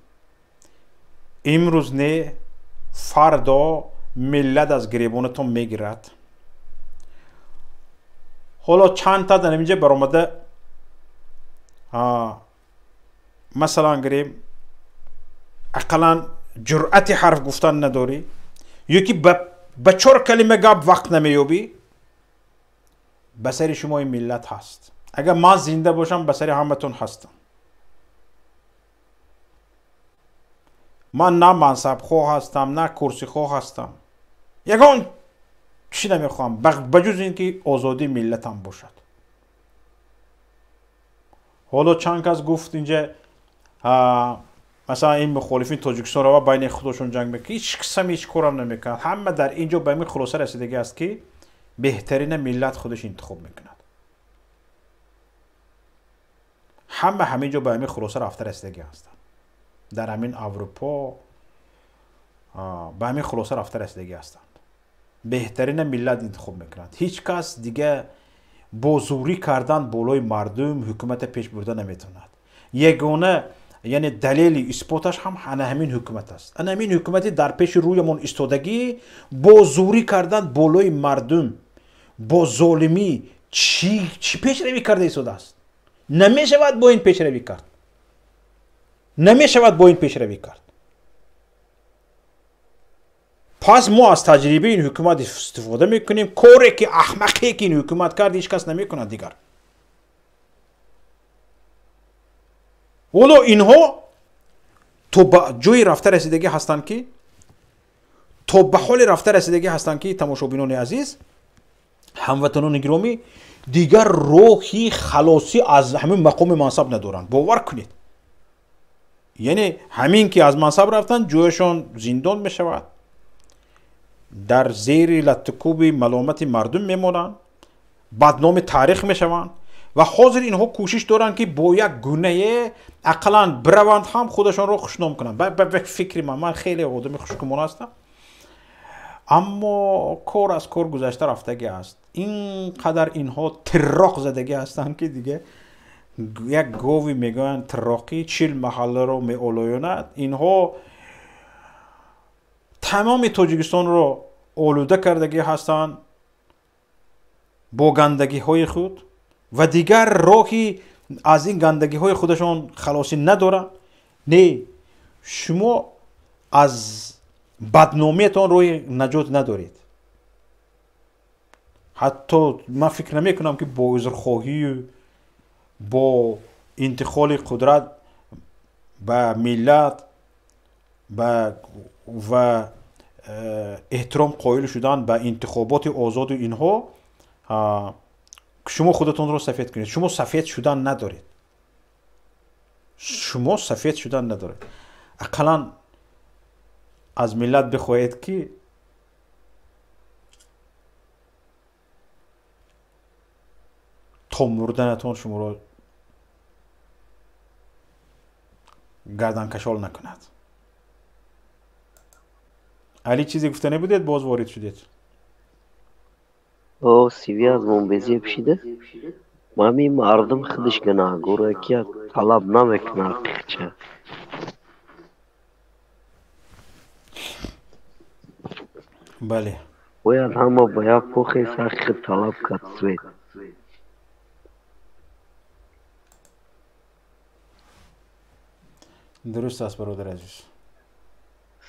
امروز نه فردا ملت از گریبانتون میگیرد. حالا چند تا در اینجا برآمده مثلا گریم اقلا جرأت حرف گفتن نداری، یکی به 4 کلمه گپ وقت نمیابی، بسر شما این ملت هست. اگر من زنده باشم بسر همتون هستم. من نه منصب خواه هستم نه کرسی خواه هستم. یگان چی نمیخوام بجز اینکه آزادی ملتم باشد. حالا چند کس گفت اینجا مثلا این مخالفین تاجیکستان رو بین خودشون جنگ میکنه. هیچ قسم هیچ کارم نمیکنه. همه در اینجا به این خلاصه رسیدگی است که بهترین ملت خودش انتخاب میکند. همینجا به این خلاصه رفته رسیدگی هستند. در همین اروپا به همین خلاصه رفته رسیدگی هستند. بهترین ملت انتخاب میکنند. هیچ کس دیگه با زوری کردن بالای مردم حکومت پیش برده نمیتوند. یگانه یعنی دلیل اثباتش هم همین حکومت است. همین حکومتی در پیش رویمون ایستادگی با زوری کردن بالای مردم، با ظالمی چی پیشروی کرده ایستاده است. نمیشود با این پیشروی کرد. نمیشود با این پیشروی کرد. پس ما از تجربه این حکومت استفاده میکنیم. کاری که احمقی که این حکومت کرد هیچ کس نمیکنه دیگر. ولو اینها تو به جای رفته رسیدگی هستند که تو به حال رفته رسیدگی هستند که تماشابینان عزیز، هموطنان گرامی، دیگر روحی خلاصی از همین مقام منصب ندارند. باور کنید. یعنی همین که از منصب رفتن جویشان زندان می شود، در زیر لطکوب ملامت مردم میمونن، بدنام تاریخ می شوند و حاضر اینها کوشش دارن که با یک گونه اقلا بروند هم خودشان رو خوشنام کنن. به فکر من خیلی آدم خوشگمان هستم، اما کار از کار گذشته رفتگی است. اینقدر اینها تراق زدگی هستند که دیگه یک گاوی میگن تراقی 40 محله رو میآلایاند. اینها تمام تاجیکستان رو آلوده کردگی هستند با گندگی های خود و دیگر راهی از این گندگی های خودشان خلاصی ندارن. نه، شما از بدنامیتان روی نجات ندارید. حتی من فکر نمی کنم که با عذرخواهی با انتقال قدرت به ملت و احترام قائل شدن به انتخابات آزاد و اینها شما خودتون رو سفید کنید. شما سفید شدن ندارید. شما سفید شدن ندارید. اقلا از ملت بخواهید که تا مردنتون شما رو گردن کشال نکند. علی چیزی گفته نبودید باز وارد شدید؟ سیوی از منبزی بشیده مامی مردم خودش گناهگوره که طلب نمیکنه حقیقچه. بله باید همه باید پوخی سخت طلب کد سوید. درست است برادر عزیز.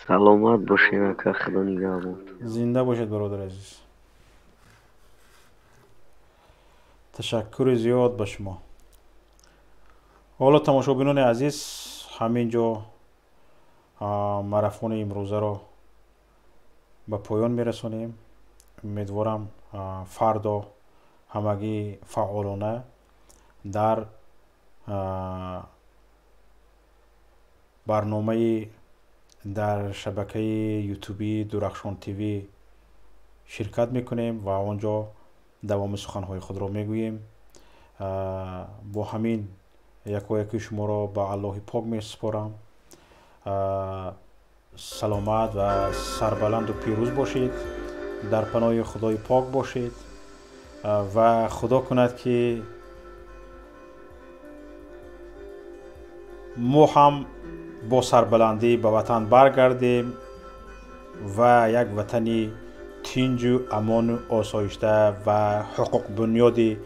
سلامت باشین اکا، خدا نگهدار. زنده باشید برادر عزیز. تشکر زیاد به شما. حالا تماشاگران عزیز، همینجا ماراتون امروزه را به پایان میرسونیم. امیدوارم فردا همگی فعالانه در برنامه در شبکه یوتیوبی درخشان تیوی شرکت میکنیم و آنجا دوام سخنهای خود را میگوییم. با همین یکی شما را به الله پاک میسپارم. سلامت و سربلند و پیروز باشید، در پناه خدای پاک باشید و خدا کند که ما هم با سربلندی به وطن برگردیم و یک وطنی تنج و امان و آسایشته و حقوق بنیادی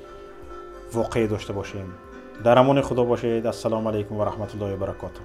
واقعی داشته باشیم. در امان خدا باشید. السلام علیکم و رحمت الله و برکاته.